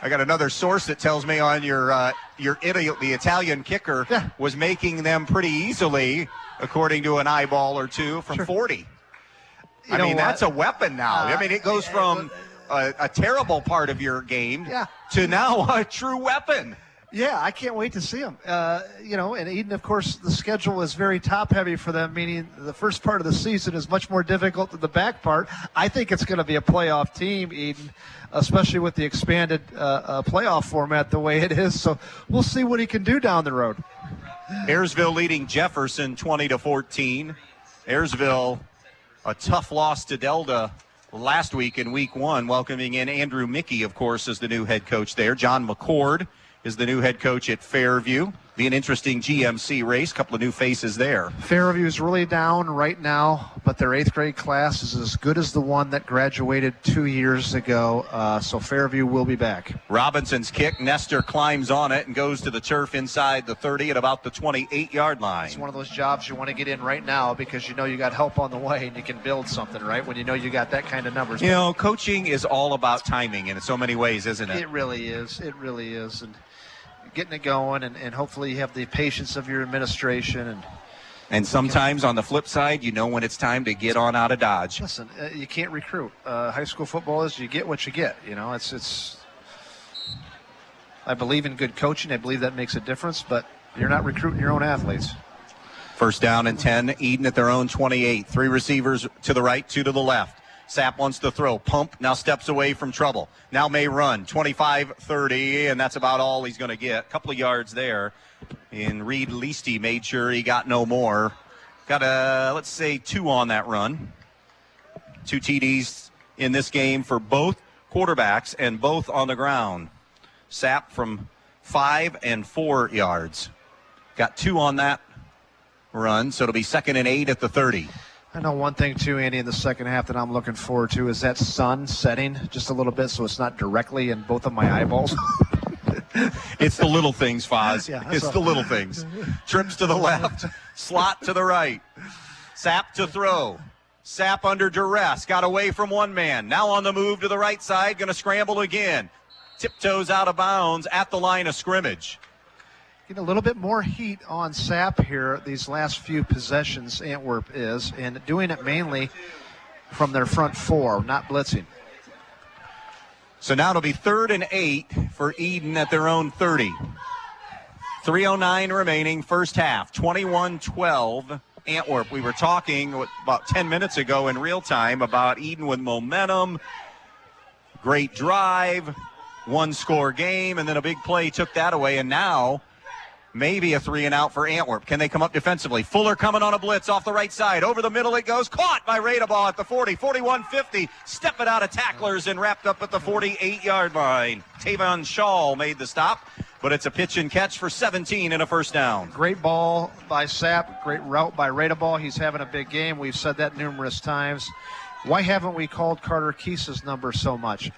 I got another source that tells me on the Italian kicker was making them pretty easily, according to an eyeball or two, from 40. I mean, that's a weapon now. I mean, it goes from a terrible part of your game to now a true weapon. Yeah, I can't wait to see them. And Edon, of course, the schedule is very top-heavy for them, meaning the first part of the season is much more difficult than the back part. I think it's going to be a playoff team, Edon, especially with the expanded playoff format the way it is. So we'll see what he can do down the road. Ayersville leading Jefferson 20-14. Ayersville, a tough loss to Delta last week in week 1, welcoming in Andrew Mickey, of course, as the new head coach there. John McCord is the new head coach at Fairview. Be an interesting GMC race. Couple of new faces there. Fairview is really down right now, but their 8th grade class is as good as the one that graduated 2 years ago. So Fairview will be back. Robinson's kick. Nestor climbs on it and goes to the turf inside the 30 at about the 28-yard line. It's one of those jobs you want to get in right now because you know you got help on the way and you can build something, right? When you know you got that kind of numbers. You know, coaching is all about timing in so many ways, isn't it? It really is. It really is. And getting it going, and hopefully you have the patience of your administration. And sometimes on the flip side, you know when it's time to get on out of Dodge. Listen, you can't recruit. High school football is you get what you get. You know, it's. I believe in good coaching. I believe that makes a difference, but You're not recruiting your own athletes. First down and 10, Edon at their own 28. 3 receivers to the right, 2 to the left. Sapp wants to throw. Pump now steps away from trouble. Now may run. 25-30, and that's about all he's going to get. A couple of yards there. And Reed Leasty made sure he got no more. Got let's say 2 on that run. 2 TDs in this game for both quarterbacks and both on the ground. Sapp from 5 and 4 yards. Got 2 on that run, so it'll be 2nd and 8 at the 30. I know one thing, too, Andy, in the second half that I'm looking forward to is that sun setting just a little bit so it's not directly in both of my eyeballs. It's the little things, Foz. Yeah, it's the little things. Trips to the left, slot to the right. Sapp to throw. Sapp under duress. Got away from one man. Now on the move to the right side. Going to scramble again. Tiptoes out of bounds at the line of scrimmage. Getting a little bit more heat on Sapp here these last few possessions, Antwerp is, and doing it mainly from their front 4, not blitzing. So now it'll be 3rd and 8 for Edon at their own 30. 3:09 remaining, first half, 21-12 Antwerp. We were talking about 10 minutes ago in real time about Edon with momentum, great drive, 1-score game, and then a big play took that away, and now maybe a 3-and-out for Antwerp. Can they come up defensively? Fuller coming on a blitz off the right side. Over the middle it goes. Caught by Radeball at the 40. 41-50. Stepping out of tacklers and wrapped up at the 48-yard line. Tavon Shaw made the stop, but it's a pitch and catch for 17 and a first down. Great ball by Sapp. Great route by Radeball. He's having a big game. We've said that numerous times. Why haven't we called Carter Keese's number so much?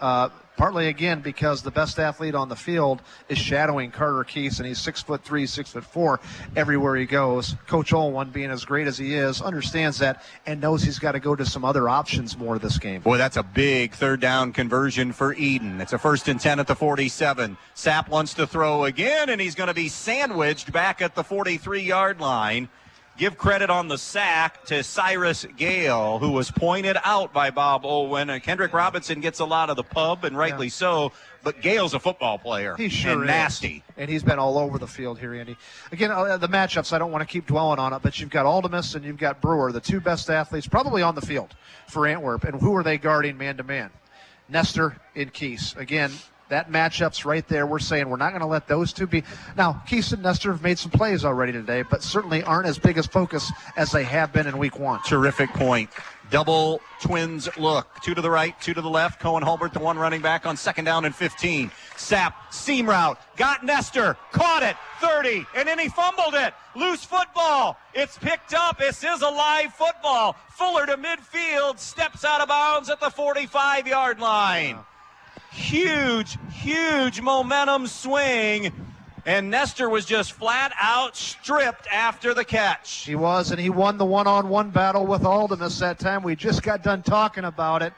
Partly, again, because the best athlete on the field is shadowing Carter Keese, and he's 6'3", 6'4", everywhere he goes. Coach Olwen, being as great as he is, understands that and knows he's got to go to some other options more this game. Boy, that's a big third down conversion for Edon. It's a 1st and 10 at the 47. Sapp wants to throw again, and he's going to be sandwiched back at the 43-yard line. Give credit on the sack to Cyrus Gale, who was pointed out by Bob Olwen. Kendrick Robinson gets a lot of the pub, and rightly so, but Gale's a football player. He sure and is. Nasty. And he's been all over the field here, Andy. Again, the matchups, I don't want to keep dwelling on it, but you've got Aldemus and you've got Brewer, the 2 best athletes probably on the field for Antwerp. And who are they guarding man-to-man? Nestor and Keese. Again, that matchup's right there. We're saying we're not going to let those 2 be. Now, Keese and Nestor have made some plays already today, but certainly aren't as big a focus as they have been in week 1. Terrific point. Double twins look. 2 to the right, 2 to the left. Cohen Hulbert, the 1 running back on 2nd down and 15. Sapp, seam route. Got Nestor. Caught it. 30. And then he fumbled it. Loose football. It's picked up. This is a live football. Fuller to midfield. Steps out of bounds at the 45-yard line. Huge momentum swing, and Nestor was just flat out stripped after the catch. He was, and he won the one-on-one battle with Aldemus that time. We just got done talking about it,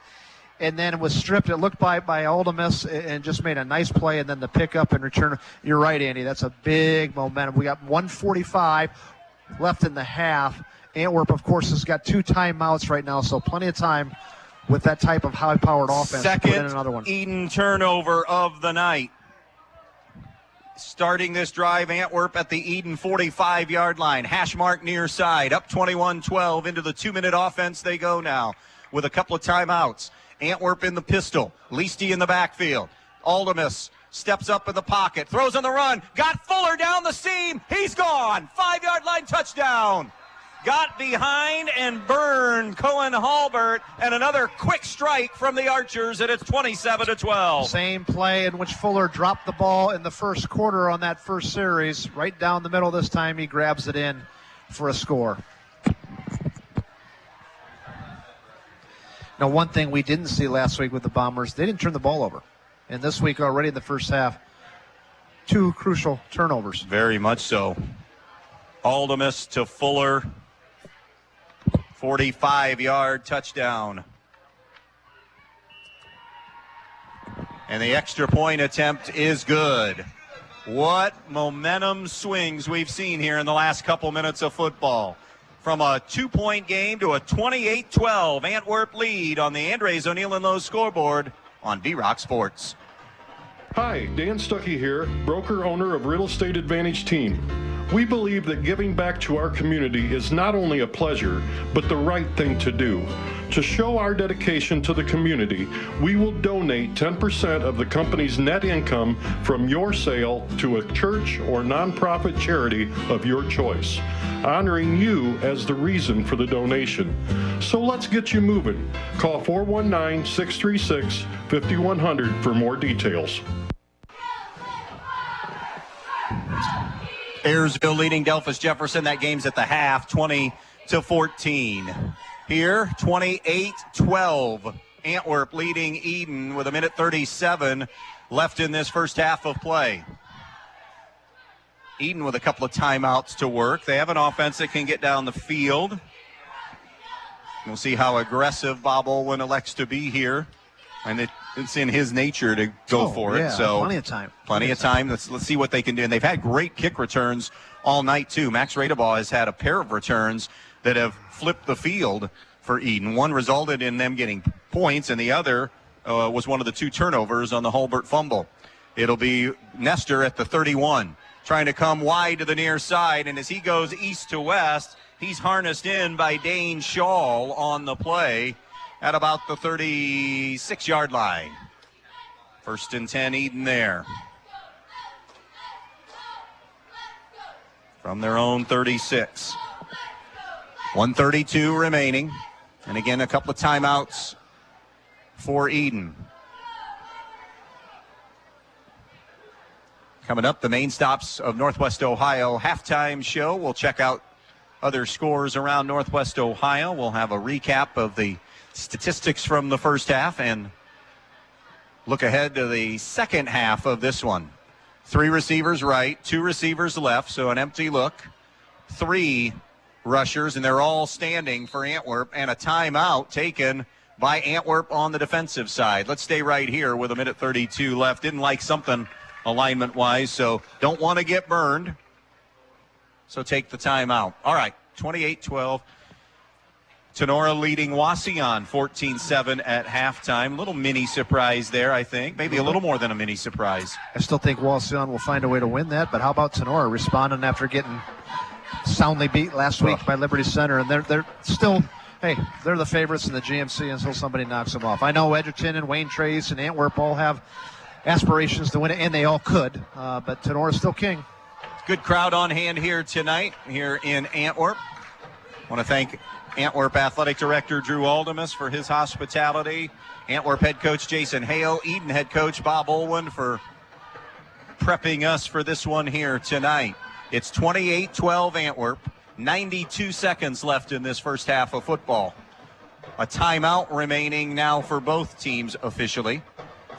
and then was stripped. It looked by Aldemus and just made a nice play, and then the pickup and return. You're right, Andy. That's a big momentum. We got 1:45 left in the half. Antwerp, of course, has got 2 timeouts right now, so plenty of time with that type of high-powered offense. Second put in another one. Edon turnover of the night. Starting this drive, Antwerp at the Edon 45-yard line. Hash mark near side. Up 21-12 into the 2-minute offense they go now with a couple of timeouts. Antwerp in the pistol. Leasty in the backfield. Aldemus steps up in the pocket. Throws on the run. Got Fuller down the seam. He's gone. 5-yard line touchdown. Got behind and burned Cohen Hulbert, and another quick strike from the Archers, and it's 27-12. Same play in which Fuller dropped the ball in the first quarter on that first series. Right down the middle this time, he grabs it in for a score. Now, one thing we didn't see last week with the Bombers, they didn't turn the ball over. And this week already in the first half, 2 crucial turnovers. Very much so. Aldemus to Fuller. 45-yard touchdown. And the extra point attempt is good. What momentum swings we've seen here in the last couple minutes of football. From a 2-point game to a 28-12 Antwerp lead on the Andres O'Neill and Lowe scoreboard on B-Rock Sports. Hi, Dan Stuckey here, broker owner of Real Estate Advantage Team. We believe that giving back to our community is not only a pleasure, but the right thing to do. To show our dedication to the community, we will donate 10% of the company's net income from your sale to a church or nonprofit charity of your choice, honoring you as the reason for the donation. So let's get you moving. Call 419-636-5100 for more details. Ayersville leading Delphus Jefferson. That game's at the half, 20-14. Here, 28-12. Antwerp leading Edon with 1:37 left in this first half of play. Edon with a couple of timeouts to work. They have an offense that can get down the field. We'll see how aggressive Bob Olwin elects to be here. And it's in his nature to go for it. So plenty of time. Plenty of time. Let's see what they can do. And they've had great kick returns all night, too. Max Radebaugh has had a pair of returns that have flipped the field for Edon. One resulted in them getting points, and the other was one of the two turnovers on the Hulbert fumble. It'll be Nestor at the 31, trying to come wide to the near side, and as he goes east to west, he's harnessed in by Dane Shaw on the play at about the 36-yard line. 1st and 10, Edon there. From their own 36. 1:32 remaining. And again, a couple of timeouts for Edon. Coming up, the main stops of Northwest Ohio halftime show. We'll check out other scores around Northwest Ohio. We'll have a recap of the statistics from the first half and look ahead to the second half of this one. 3 receivers right, 2 receivers left, so an empty look. 3 rushers, and they're all standing for Antwerp, and a timeout taken by Antwerp on the defensive side. Let's stay right here with 1:32 left. Didn't like something alignment-wise, so don't want to get burned. So take the timeout. All right, 28-12. Tenora leading Wauseon 14-7 at halftime. Little mini surprise there, I think. Maybe a little more than a mini surprise. I still think Wauseon will find a way to win that, but how about Tenora responding after getting soundly beat last week by Liberty Center, and they're still, hey, they're the favorites in the GMC until somebody knocks them off. I know Edgerton and Wayne Trace and Antwerp all have aspirations to win it, and they all could, but Tenora's still king. Good crowd on hand here tonight here in Antwerp. I want to thank Antwerp Athletic Director Drew Aldemus for his hospitality, Antwerp head coach Jason Hale, Edon head coach Bob Olwin for prepping us for this one here tonight. It's 28-12 Antwerp, 92 seconds left in this first half of football. A timeout remaining now for both teams officially.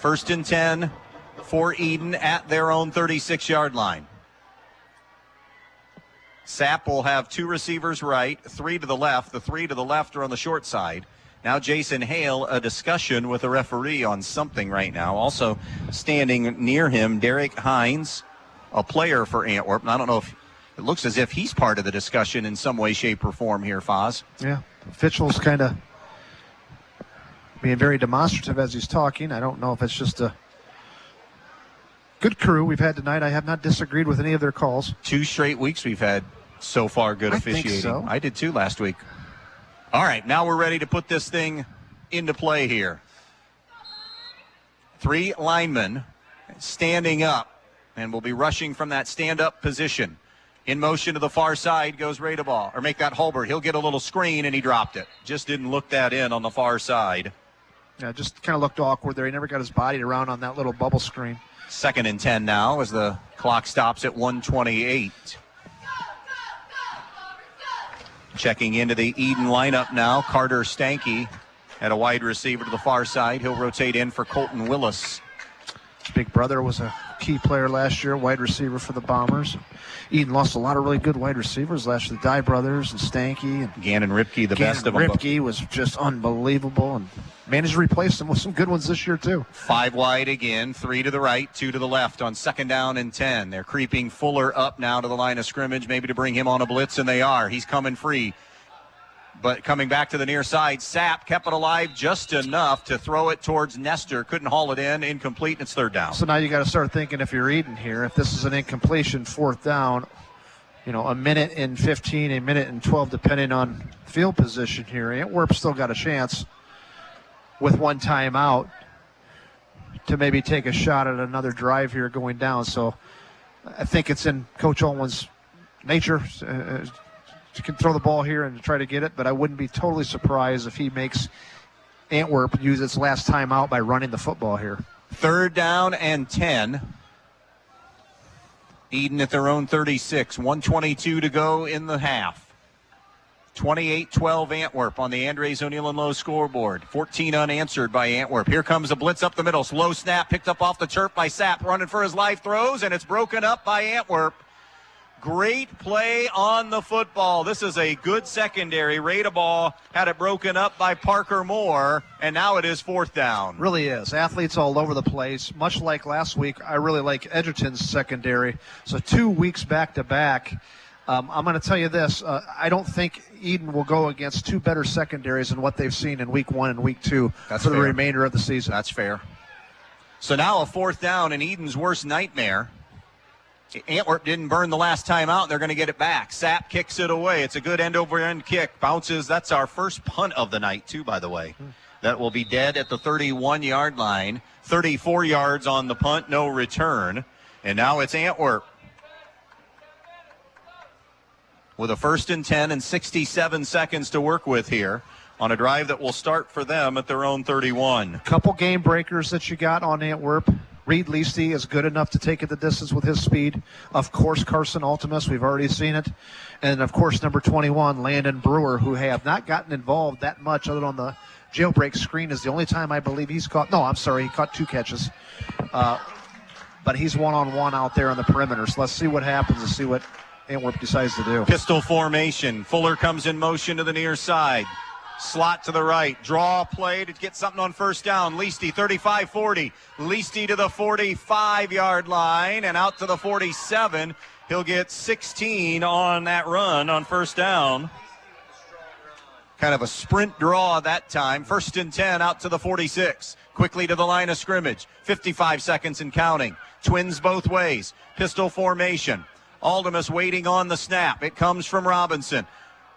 1st and 10 for Edon at their own 36-yard line. Sapp will have 2 receivers right, 3 to the left. The 3 to the left are on the short side. Now Jason Hale, a discussion with the referee on something right now. Also standing near him, Derek Hines, a player for Antwerp. And I don't know if it looks as if he's part of the discussion in some way, shape, or form here, Foz. Yeah, Fitchell's kind of being very demonstrative as he's talking. I don't know if it's just a good crew we've had tonight. I have not disagreed with any of their calls. 2 straight weeks we've had so far good officiating. Think so. I did too last week. All right, now we're ready to put this thing into play here. 3 linemen standing up, and will be rushing from that stand-up position. In motion to the far side goes Radebaugh, or make that Hulbert. He'll get a little screen, and he dropped it. Just didn't look that in on the far side. Yeah, just kind of looked awkward there. He never got his body around on that little bubble screen. 2nd and 10 now as the clock stops at 1:28. Checking into the Edon lineup now, Carter Stanky at a wide receiver to the far side. He'll rotate in for Colton Willis. His big brother was a key player last year, wide receiver for the Bombers. Edon lost a lot of really good wide receivers last year. The Dye brothers and Stanky. And Gannon Ripke, the best of them. Ripke was just unbelievable and managed to replace them with some good ones this year, too. 5 wide again, 3 to the right, 2 to the left on 2nd down and 10. They're creeping Fuller up now to the line of scrimmage, maybe to bring him on a blitz, and they are. He's coming free. But coming back to the near side, Sapp kept it alive just enough to throw it towards Nestor. Couldn't haul it in, incomplete, and it's 3rd down. So now you got to start thinking, if you're Edon here, if this is an incompletion, 4th down, a minute and 15, a minute and 12, depending on field position here. Antwerp still got a chance with one timeout to maybe take a shot at another drive here going down. So I think it's in Coach Owen's nature to can throw the ball here and try to get it, but I wouldn't be totally surprised if he makes Antwerp use its last timeout by running the football here. 3rd down and 10. Edon at their own 36. 1:22 to go in the half. 28-12 Antwerp on the Andres O'Neill and Lowe scoreboard. 14 unanswered by Antwerp. Here comes a blitz up the middle. Slow snap picked up off the turf by Sapp. Running for his life, throws, and it's broken up by Antwerp. Great play on the football. This is a good secondary. Rada Ball had it broken up by Parker Moore, and now it is 4th down. Really is. Athletes all over the place. Much like last week, I really like Edgerton's secondary. So 2 weeks back-to-back. I'm going to tell you this. I don't think Edon will go against 2 better secondaries than what they've seen in week 1 and week 2 for the remainder of the season. That's fair. So now a 4th down in Edon's worst nightmare. Antwerp didn't burn the last time out. They're going to get it back. Sapp kicks it away. It's a good end-over-end kick. Bounces. That's our first punt of the night, too, by the way. That will be dead at the 31-yard line. 34 yards on the punt, no return. And now it's Antwerp with a 1st and 10 and 67 seconds to work with here on a drive that will start for them at their own 31. Couple game breakers that you got on Antwerp. Reed Leasty is good enough to take it the distance with his speed. Of course, Carson Ultimus, we've already seen it. And, of course, number 21, Landon Brewer, who have not gotten involved that much other than the jailbreak screen is the only time I believe he's caught. No, I'm sorry, he caught 2 catches. But he's one-on-one out there on the perimeter. So let's see what happens and see what Antwerp decides to do. Pistol formation. Fuller comes in motion to the near side. Slot to the right. Draw play to get something on 1st down. Leasty, 35-40. Leasty to the 45-yard line and out to the 47. He'll get 16 on that run on 1st down. Kind of a sprint draw that time. 1st and 10 out to the 46. Quickly to the line of scrimmage. 55 seconds and counting. Twins both ways. Pistol formation. Aldemus waiting on the snap. It comes from Robinson.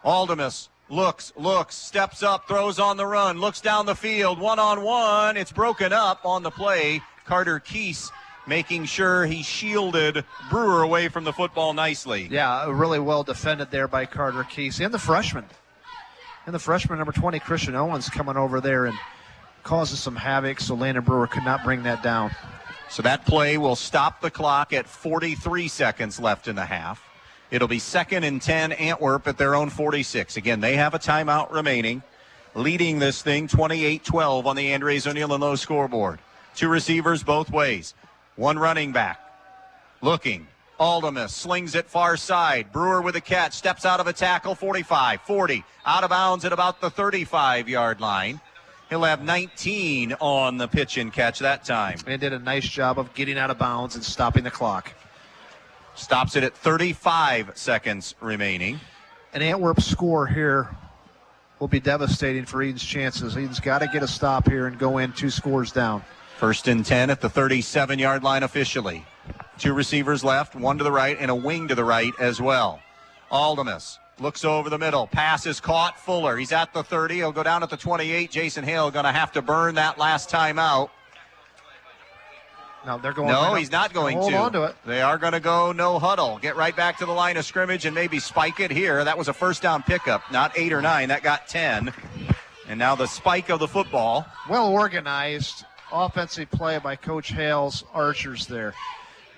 Aldemus looks, steps up, throws on the run, looks down the field, one-on-one. It's broken up on the play. Carter Keese making sure he shielded Brewer away from the football nicely. Yeah, really well defended there by Carter Keese. And the freshman. Number 20, Christian Owens, coming over there and causes some havoc, so Landon Brewer could not bring that down. So that play will stop the clock at 43 seconds left in the half. It'll be 2nd and 10, Antwerp at their own 46. Again, they have a timeout remaining, leading this thing 28-12 on the Andres O'Neill and Lowe scoreboard. 2 receivers both ways. 1 running back. Looking. Aldemus slings it far side. Brewer with a catch. Steps out of a tackle. 45, 40. Out of bounds at about the 35-yard line. He'll have 19 on the pitch and catch that time. And did a nice job of getting out of bounds and stopping the clock. Stops it at 35 seconds remaining. An Antwerp score here will be devastating for Edon's chances. Edon's got to get a stop here and go in 2 scores down. 1st and 10 at the 37-yard line officially. 2 receivers left, 1 to the right and a wing to the right as well. Aldemus looks over the middle. Pass is caught. Fuller, he's at the 30. He'll go down at the 28. Jason Hale going to have to burn that last time out. No, they're going. No, he's not going to. Hold on to it. They are going to go no huddle. Get right back to the line of scrimmage and maybe spike it here. That was a 1st down pickup, not 8 or 9. That got 10. And now the spike of the football. Well organized offensive play by Coach Hale's Archers there.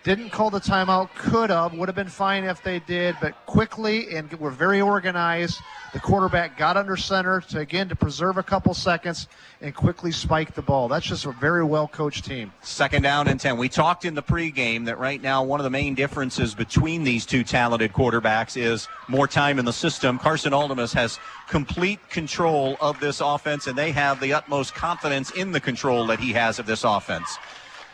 Didn't call the timeout, could have, would have been fine if they did, but quickly and were very organized. The quarterback got under center to preserve a couple seconds and quickly spike the ball. That's just a very well-coached team. 2nd down and 10. We talked in the pregame that right now one of the main differences between these 2 talented quarterbacks is more time in the system. Carson Aldemus has complete control of this offense, and they have the utmost confidence in the control that he has of this offense.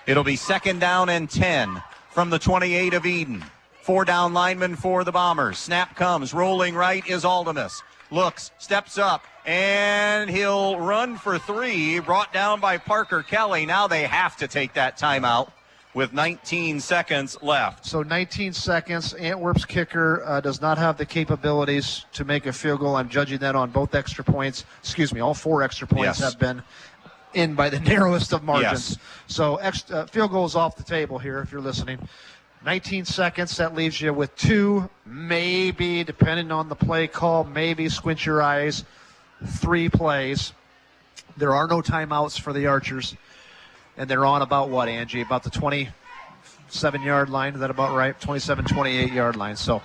It'll be 2nd down and 10 from the 28 of Edon. 4 down linemen for the Bombers. Snap comes. Rolling right is Aldemus. Looks, steps up, and he'll run for 3. Brought down by Parker Kelly. Now they have to take that timeout with 19 seconds left. So 19 seconds. Antwerp's kicker does not have the capabilities to make a field goal. I'm judging that on both extra points. Excuse me, all 4 extra points have been in by the narrowest of margins. Yes. So field goal is off the table here if you're listening. 19 seconds, that leaves you with 2, maybe, depending on the play call, maybe squint your eyes, 3 plays. There are no timeouts for the Archers. And they're on about what, Angie? About the 27-yard line? Is that about right? 27, 28-yard line. So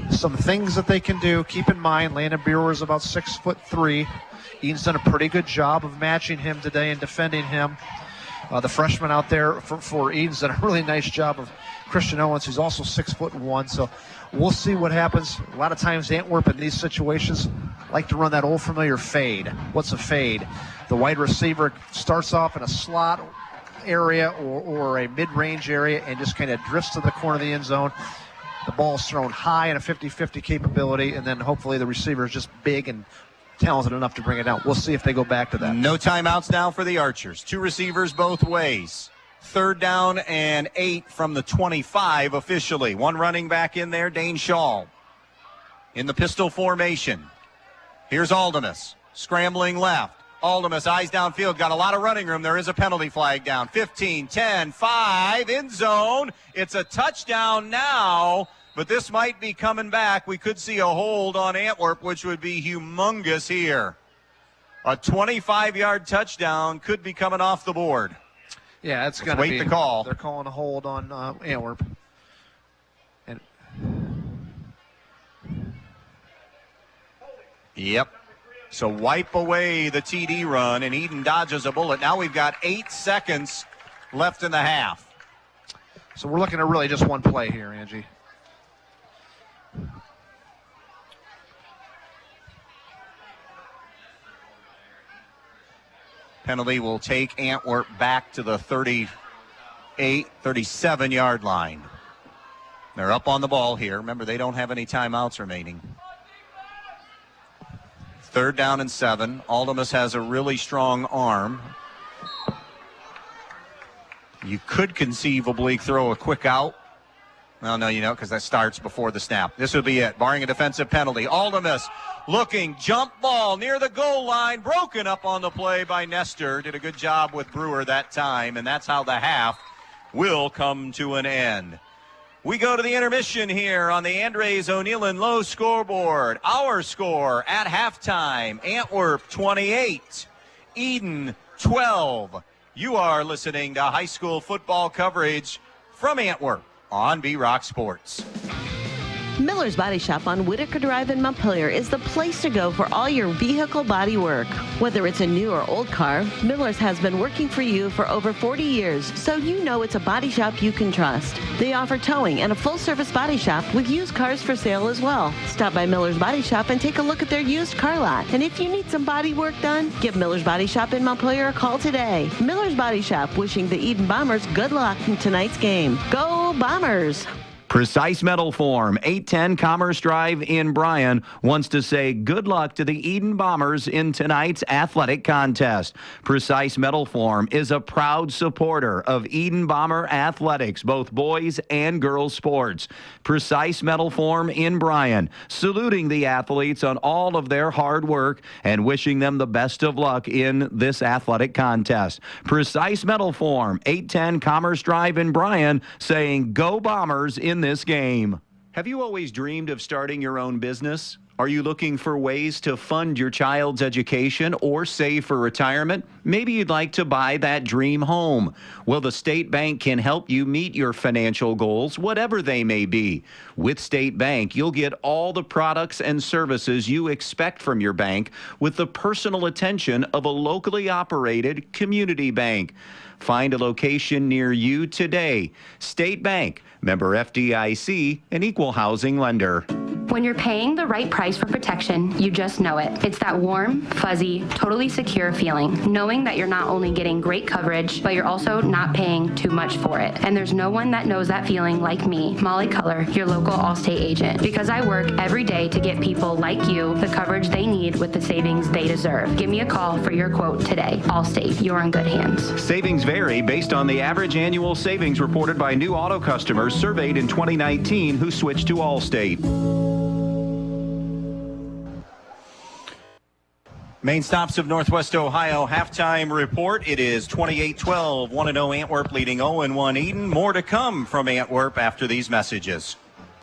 some things that they can do. Keep in mind, Landon Brewer is about 6'3". Eden's done a pretty good job of matching him today and defending him. The freshman out there for Eden's done a really nice job of Christian Owens, who's also 6'1". So we'll see what happens. A lot of times Antwerp in these situations like to run that old familiar fade. What's a fade? The wide receiver starts off in a slot area or a mid-range area and just kind of drifts to the corner of the end zone. The ball's thrown high in a 50-50 capability, and then hopefully the receiver is just big and talented enough to bring it down. We'll see if they go back to that. No timeouts now for the Archers. 2 receivers both ways. 3rd down and 8 from the 25 officially. 1 running back in there, Dane Shaw. In the pistol formation. Here's Aldemus scrambling left. Aldemus, eyes downfield, got a lot of running room. There is a penalty flag down. 15, 10, 5, end zone. It's a touchdown now, but this might be coming back. We could see a hold on Antwerp, which would be humongous here. A 25-yard touchdown could be coming off the board. Yeah, it's going to be. Wait the call. They're calling a hold on Antwerp. And Yep. So wipe away the TD run, and Edon dodges a bullet. Now we've got 8 seconds left in the half. So we're looking at really just one play here, Angie. Penalty will take Antwerp back to the 38, 37-yard line. They're up on the ball here. Remember, they don't have any timeouts remaining. 3rd down and 7. Aldemus has a really strong arm. You could conceivably throw a quick out. Well, no, you know, because that starts before the snap. This would be it, barring a defensive penalty. Aldemus looking, jump ball near the goal line, broken up on the play by Nestor. Did a good job with Brewer that time, and that's how the half will come to an end. We go to the intermission here on the Andres O'Neill Low scoreboard. Our score at halftime, Antwerp 28, Edon 12. You are listening to high school football coverage from Antwerp on B-Rock Sports. Miller's Body Shop on Whitaker Drive in Montpelier is the place to go for all your vehicle body work. Whether it's a new or old car, Miller's has been working for you for over 40 years, so you know it's a body shop you can trust. They offer towing and a full-service body shop with used cars for sale as well. Stop by Miller's Body Shop and take a look at their used car lot. And if you need some body work done, give Miller's Body Shop in Montpelier a call today. Miller's Body Shop wishing the Edon Bombers good luck in tonight's game. Go Bombers! Precise Metal Form, 810 Commerce Drive in Bryan, wants to say good luck to the Edon Bombers in tonight's athletic contest. Precise Metal Form is a proud supporter of Edon Bomber athletics, both boys and girls sports. Precise Metal Form in Bryan, saluting the athletes on all of their hard work and wishing them the best of luck in this athletic contest. Precise Metal Form, 810 Commerce Drive in Bryan, saying go Bombers in this game. Have you always dreamed of starting your own business? Are you looking for ways to fund your child's education or save for retirement? Maybe you'd like to buy that dream home. Well, the State Bank can help you meet your financial goals, whatever they may be. With State Bank, you'll get all the products and services you expect from your bank with the personal attention of a locally operated community bank. Find a location near you today. State Bank, member FDIC, an equal housing lender. When you're paying the right price for protection, you just know it. It's that warm, fuzzy, totally secure feeling, knowing that you're not only getting great coverage, but you're also not paying too much for it. And there's no one that knows that feeling like me, Molly Culler, your local Allstate agent, because I work every day to get people like you the coverage they need with the savings they deserve. Give me a call for your quote today. Allstate, you're in good hands. Savings vary based on the average annual savings reported by new auto customers surveyed in 2019 who switched to Allstate. Main stops of Northwest Ohio halftime report. It is 28-12, 1-0 Antwerp leading 0-1 Edon. More to come from Antwerp after these messages.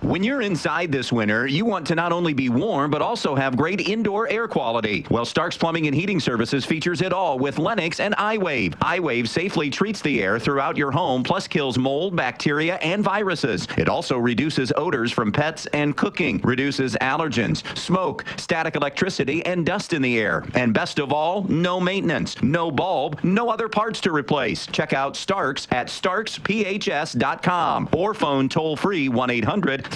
When you're inside this winter, you want to not only be warm, but also have great indoor air quality. Well, Stark's Plumbing and Heating Services features it all with Lennox and iWave. iWave safely treats the air throughout your home, plus kills mold, bacteria, and viruses. It also reduces odors from pets and cooking, reduces allergens, smoke, static electricity, and dust in the air. And best of all, no maintenance, no bulb, no other parts to replace. Check out Stark's at starksphs.com or phone toll-free 1-800-329-4040.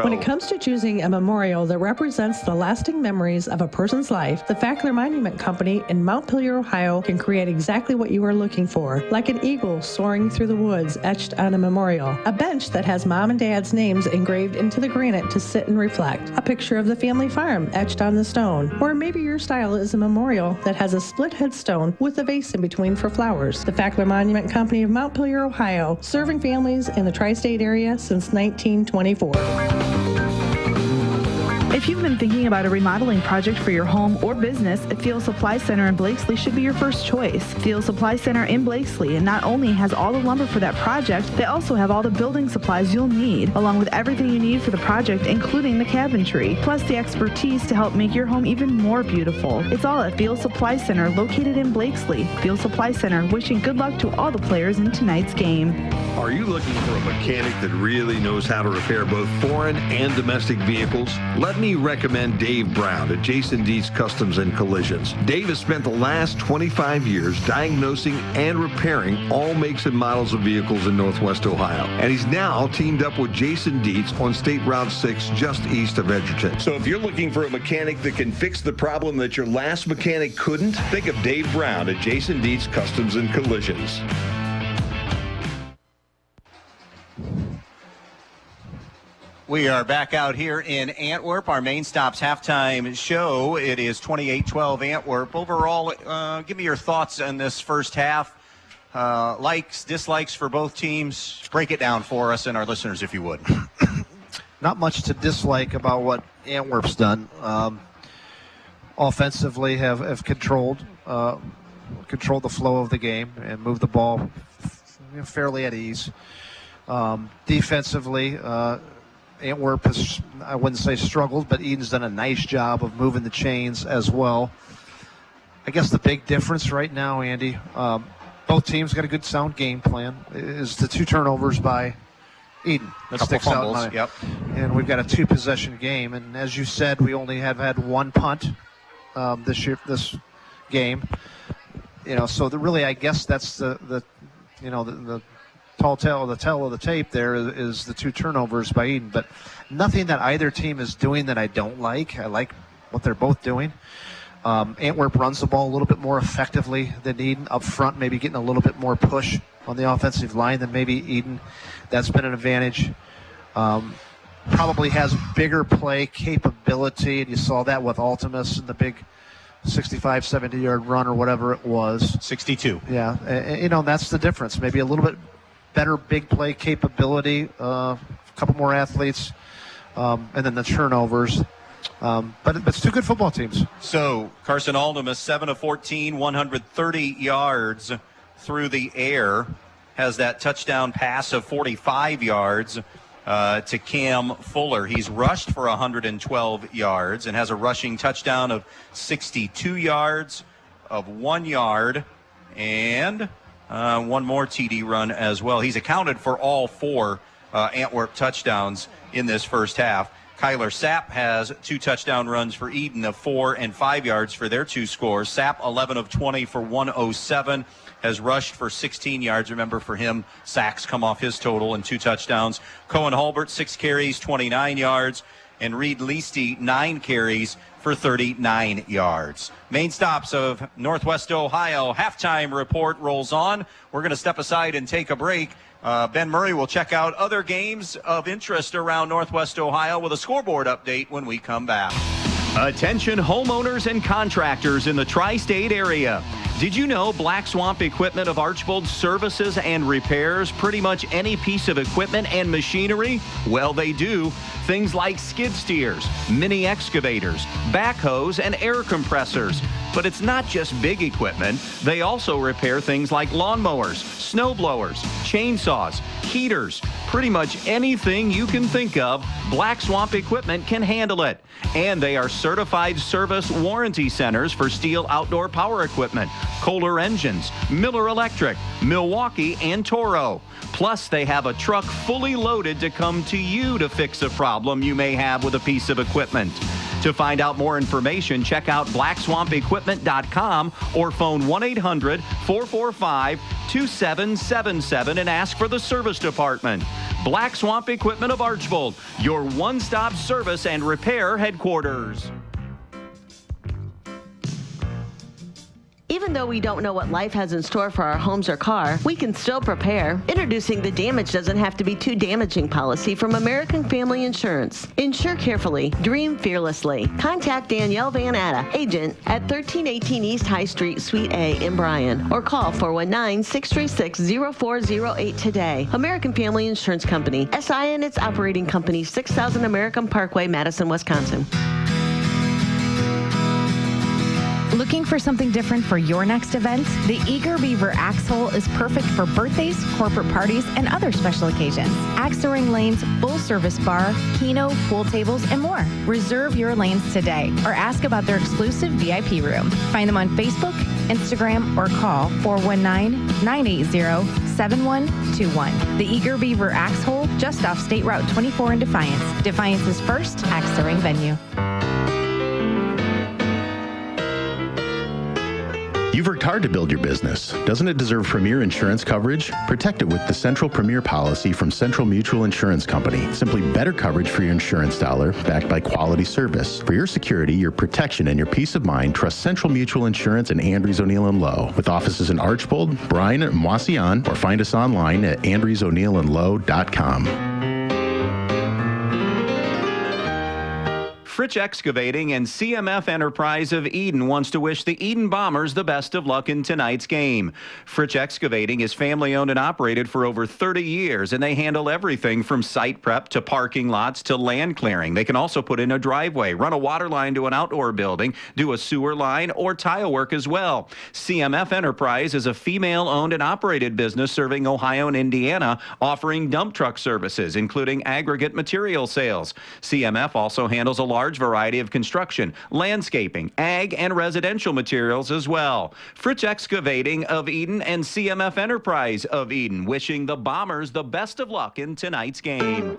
When it comes to choosing a memorial that represents the lasting memories of a person's life, the Fackler Monument Company in Montpelier, Ohio can create exactly what you are looking for, like an eagle soaring through the woods etched on a memorial, a bench that has mom and dad's names engraved into the granite to sit and reflect, a picture of the family farm etched on the stone, or maybe your style is a memorial that has a split headstone with a vase in between for flowers. The Fackler Monument Company of Montpelier, Ohio, serving families in the tri-state area since 1924. If you've been thinking about a remodeling project for your home or business, Field Supply Center in Blakesley should be your first choice. Field Supply Center in Blakesley not only has all the lumber for that project, they also have all the building supplies you'll need, along with everything you need for the project, including the cabinetry, plus the expertise to help make your home even more beautiful. It's all at Field Supply Center, located in Blakesley. Field Supply Center, wishing good luck to all the players in tonight's game. Are you looking for a mechanic that really knows how to repair both foreign and domestic vehicles? Let me recommend Dave Brown at Jason Dietz Customs and Collisions. Dave has spent the last 25 years diagnosing and repairing all makes and models of vehicles in Northwest Ohio. And he's now teamed up with Jason Dietz on State Route 6 just east of Edgerton. So if you're looking for a mechanic that can fix the problem that your last mechanic couldn't, think of Dave Brown at Jason Dietz Customs and Collisions. We are back out here in Antwerp, our main stops halftime show. It is 28-12 Antwerp. Overall, give me your thoughts on this first half. Likes, dislikes for both teams. Break it down for us and our listeners, if you would. Not much to dislike about what Antwerp's done. Offensively, have controlled the flow of the game and moved the ball fairly at ease. Defensively, Antwerp has, I wouldn't say struggled, but Edon's done a nice job of moving the chains as well. I guess the big difference right now, Andy, both teams got a good sound game plan, is the 2 turnovers by Edon. That sticks out. Yep. And we've got a 2-possession game. And as you said, we only have had 1 punt this game. So really, I guess that's the tell of the tape there is the 2 turnovers by Edon, but nothing that either team is doing that I don't like. I like what they're both doing. Antwerp runs the ball a little bit more effectively than Edon up front, maybe getting a little bit more push on the offensive line than maybe Edon. That's been an advantage. Probably has bigger play capability, and you saw that with Altimus and the big 65, 70-yard run or whatever it was. 62. Yeah, that's the difference. Maybe a little bit better big play capability, a couple more athletes, and then the turnovers. But it's 2 good football teams. So Carson Aldemus, 7 of 14, 130 yards through the air, has that touchdown pass of 45 yards to Cam Fuller. He's rushed for 112 yards and has a rushing touchdown of 62 yards, of 1 yard, and one more TD run as well. He's accounted for all 4 Antwerp touchdowns in this first half. Kyler Sapp has 2 touchdown runs for Edon of 4 and 5 yards for their 2 scores. Sapp 11 of 20 for 107, has rushed for 16 yards. Remember, for him, sacks come off his total and 2 touchdowns. Cohen Hulbert, 6 carries, 29 yards. And Reed Leasty, 9 carries for 39 yards. Main stops of Northwest Ohio. Halftime report rolls on. We're going to step aside and take a break. Ben Murray will check out other games of interest around Northwest Ohio with a scoreboard update when we come back. Attention homeowners and contractors in the tri-state area. Did you know Black Swamp Equipment of Archbold services and repairs pretty much any piece of equipment and machinery? Well, they do. Things like skid steers, mini excavators, backhoes, and air compressors. But it's not just big equipment. They also repair things like lawnmowers, snow blowers, chainsaws, heaters. Pretty much anything you can think of, Black Swamp Equipment can handle it. And they are certified service warranty centers for Steel outdoor power equipment, Kohler engines, Miller Electric, Milwaukee, and Toro. Plus, they have a truck fully loaded to come to you to fix a problem you may have with a piece of equipment. To find out more information, check out blackswampequipment.com or phone 1-800-445-2777 and ask for the service department. Black Swamp Equipment of Archbold, your one-stop service and repair headquarters. Even though we don't know what life has in store for our homes or car, we can still prepare. Introducing the damage doesn't have to be too damaging policy from American Family Insurance. Insure carefully, dream fearlessly. Contact Danielle Van Atta, agent at 1318 East High Street, Suite A in Bryan, or call 419-636-0408 today. American Family Insurance Company, SI and its operating company, 6000 American Parkway, Madison, Wisconsin. Looking for something different for your next event? The Eager Beaver Axe Hole is perfect for birthdays, corporate parties, and other special occasions. Axe Ring Lanes, full-service bar, keno, pool tables, and more. Reserve your lanes today or ask about their exclusive VIP room. Find them on Facebook, Instagram, or call 419-980-7121. The Eager Beaver Axe Hole, just off State Route 24 in Defiance. Defiance's first Axe Ring venue. You've worked hard to build your business. Doesn't it deserve premier insurance coverage? Protect it with the Central Premier policy from Central Mutual Insurance Company. Simply better coverage for your insurance dollar, backed by quality service. For your security, your protection, and your peace of mind, trust Central Mutual Insurance in Andrews, O'Neill, and Lowe. With offices in Archbold, Bryan, and Wasion, or find us online at andrewsoneillandlowe.com. Fritch Excavating and CMF Enterprise of Edon wants to wish the Edon Bombers the best of luck in tonight's game. Fritch Excavating is family-owned and operated for over 30 years, and they handle everything from site prep to parking lots to land clearing. They can also put in a driveway, run a water line to an outdoor building, do a sewer line, or tile work as well. CMF Enterprise is a female-owned and operated business serving Ohio and Indiana, offering dump truck services, including aggregate material sales. CMF also handles a large variety of construction, landscaping, ag, and residential materials as well. Fritch Excavating of Edon and CMF Enterprise of Edon wishing the Bombers the best of luck in tonight's game.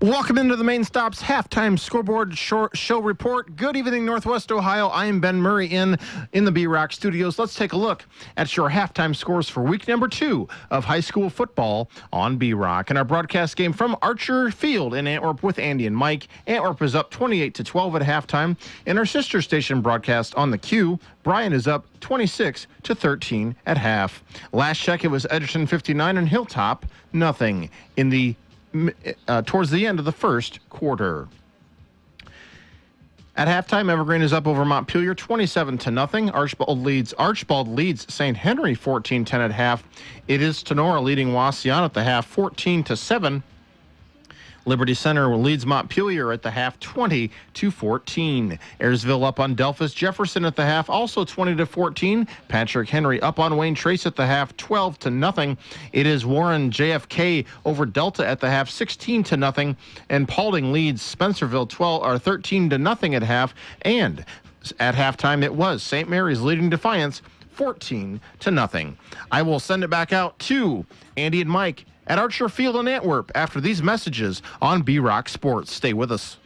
Welcome into the Main Stop's halftime scoreboard show report. Good evening, Northwest Ohio. I am Ben Murray in the B-Rock studios. Let's take a look at your halftime scores for week number 2 of high school football on B-Rock. And our broadcast game from Archer Field in Antwerp with Andy and Mike. Antwerp is up 28-12 at halftime. In our sister station broadcast on the Q, Bryan is up 26-13 at half. Last check, it was Edgerton 59 and Hilltop nothing in the towards the end of the first quarter. At halftime, Evergreen is up over Montpelier 27-0. Archbold leads St. Henry 14-10 at half. It is Tenora leading Wasion at the half 14-7. Liberty Center leads Montpelier at the half 20-14. Ayersville up on Delphus Jefferson at the half, also 20-14. Patrick Henry up on Wayne Trace at the half 12-0. It is Warren JFK over Delta at the half 16-0. And Paulding leads Spencerville 13-0 at half. And at halftime it was St. Mary's leading Defiance 14-0. I will send it back out to Andy and Mike at Archer Field in Antwerp after these messages on B-Rock Sports. Stay with us.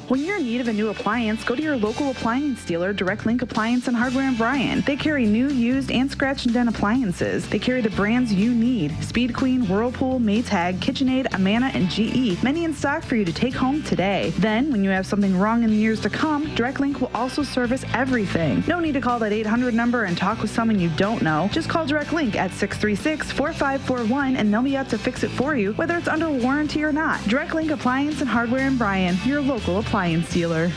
When you're in need of a new appliance, go to your local appliance dealer, Direct Link Appliance and Hardware in Bryan. They carry new, used, and scratch and dent appliances. They carry the brands you need: Speed Queen, Whirlpool, Maytag, KitchenAid, Amana, and GE. Many in stock for you to take home today. Then, when you have something wrong in the years to come, Direct Link will also service everything. No need to call that 800 number and talk with someone you don't know. Just call Direct Link at 636-4541 and they'll be out to fix it for you, whether it's under warranty or not. Direct Link Appliance and Hardware in Bryan, your local appliance dealer.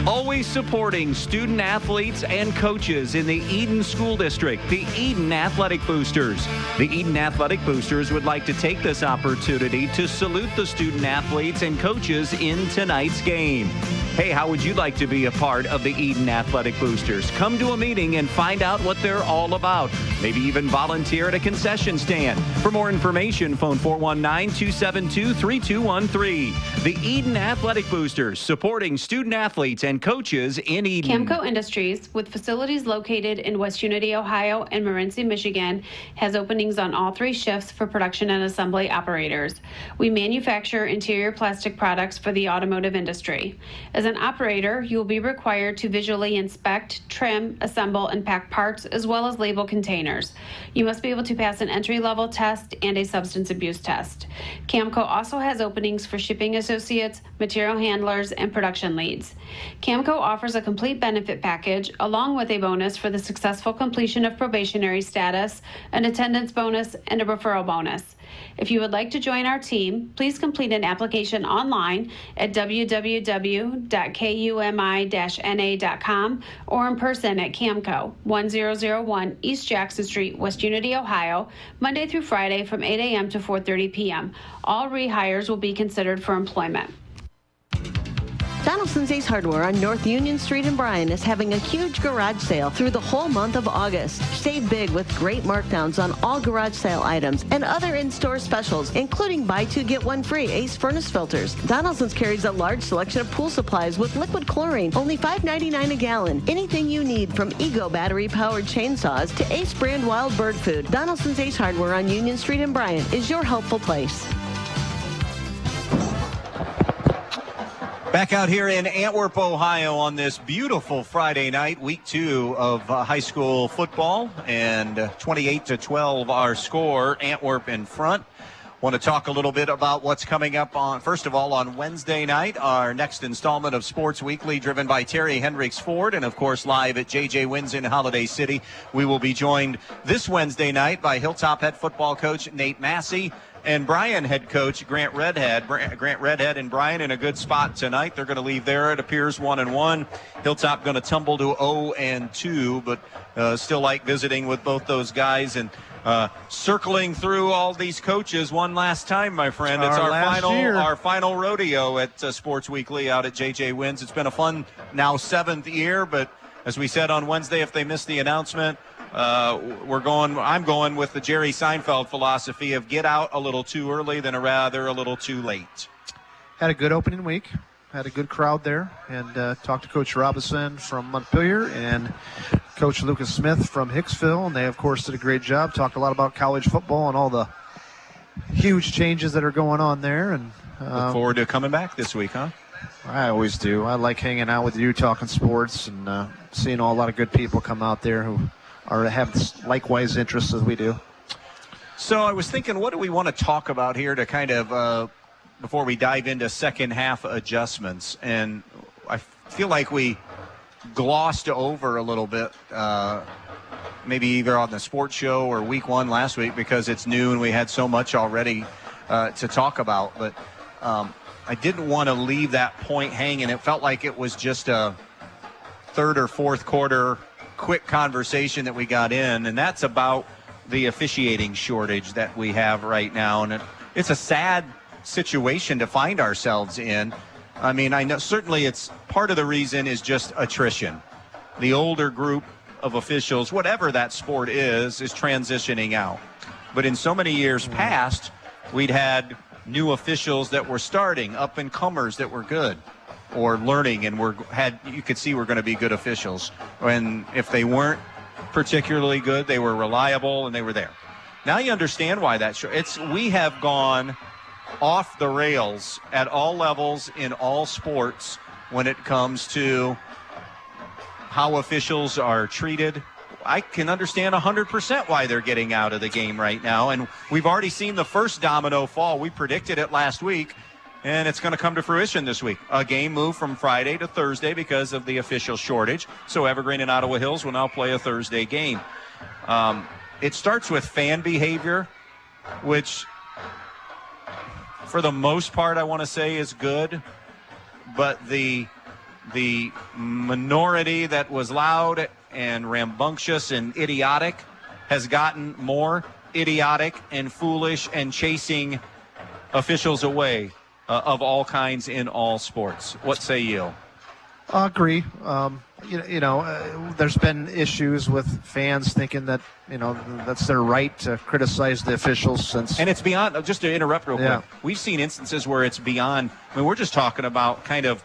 Always supporting student athletes and coaches in the Edon School District, the Edon Athletic Boosters. The Edon Athletic Boosters would like to take this opportunity to salute the student athletes and coaches in tonight's game. Hey, how would you like to be a part of the Edon Athletic Boosters? Come to a meeting and find out what they're all about. Maybe even volunteer at a concession stand. For more information, phone 419-272-3213. The Edon Athletic Boosters, supporting student athletes and coaches in Edon. Camco Industries, with facilities located in West Unity, Ohio and Morenci, Michigan, has openings on all 3 shifts for production and assembly operators. We manufacture interior plastic products for the automotive industry. As an operator, you will be required to visually inspect, trim, assemble, and pack parts, as well as label containers. You must be able to pass an entry-level test and a substance abuse test. Camco also has openings for shipping associates, material handlers, and production leads. Camco offers a complete benefit package, along with a bonus for the successful completion of probationary status, an attendance bonus, and a referral bonus. If you would like to join our team, please complete an application online at www.kumi-na.com or in person at Camco, 1001 East Jackson Street, West Unity, Ohio, Monday through Friday from 8 a.m. to 4:30 p.m. All rehires will be considered for employment. Donaldson's Ace Hardware on North Union Street in Bryan is having a huge garage sale through the whole month of August. Save big with great markdowns on all garage sale items and other in-store specials, including buy 2 get 1 free Ace furnace filters. Donaldson's carries a large selection of pool supplies with liquid chlorine, only $5.99 a gallon. Anything you need, from Ego battery-powered chainsaws to Ace brand wild bird food, Donaldson's Ace Hardware on Union Street in Bryan is your helpful place. Back out here in Antwerp, Ohio on this beautiful Friday night, week 2 of high school football, and 28-12 our score, Antwerp in front. Want to talk a little bit about what's coming up on, first of all, on Wednesday night, our next installment of Sports Weekly, driven by Terry Hendricks Ford, and of course live at J.J. Wynn's in Holiday City. We will be joined this Wednesday night by Hilltop head football coach Nate Massey and Bryan head coach Grant Redhead. Grant Redhead and Bryan in a good spot tonight. They're going to leave there, it appears, 1-1. Hilltop going to tumble to 0-2, but still like visiting with both those guys. And circling through all these coaches one last time, my friend. It's our final rodeo at Sports Weekly out at J.J. Wynn's. It's been a fun, now 7th year, but as we said on Wednesday, if they missed the announcement, I'm going with the Jerry Seinfeld philosophy of get out a little too early than a little too late. Had a good opening week. Had a good crowd there, and talked to Coach Robinson from Montpelier and Coach Lucas Smith from Hicksville, and they, of course, did a great job. Talked a lot about college football and all the huge changes that are going on there. And look forward to coming back this week, huh? I always do. I like hanging out with you, talking sports, and seeing a lot of good people come out there who have likewise interests as we do. So I was thinking, what do we want to talk about here to kind of before we dive into second half adjustments? And I feel like we glossed over a little bit, maybe either on the sports show or week 1 last week, because it's new and we had so much already to talk about. But I didn't want to leave that point hanging. It felt like it was just a third or fourth quarter quick conversation that we got in, and that's about the officiating shortage that we have right now. And it's a sad situation to find ourselves in. I mean, I know certainly it's part of the reason is just attrition. The older group of officials, whatever that sport is transitioning out. But in so many years past, we'd had new officials that were starting, up-and-comers that were good, or learning, and you could see we're going to be good officials. And if they weren't particularly good, they were reliable and they were there. Now you understand why we have gone off the rails at all levels in all sports when it comes to how officials are treated. I can understand 100% why they're getting out of the game right now. And we've already seen the first domino fall. We predicted it last week, and it's going to come to fruition this week. A game moved from Friday to Thursday because of the official shortage. So Evergreen and Ottawa Hills will now play a Thursday game. It starts with fan behavior, which for the most part I want to say is good. But the minority that was loud and rambunctious and idiotic has gotten more idiotic and foolish and chasing officials away of all kinds in all sports. What say you? I agree. There's been issues with fans thinking that, that's their right to criticize the officials since. And it's beyond, just to interrupt real quick, Yeah. we've seen instances where it's beyond, we're just talking about kind of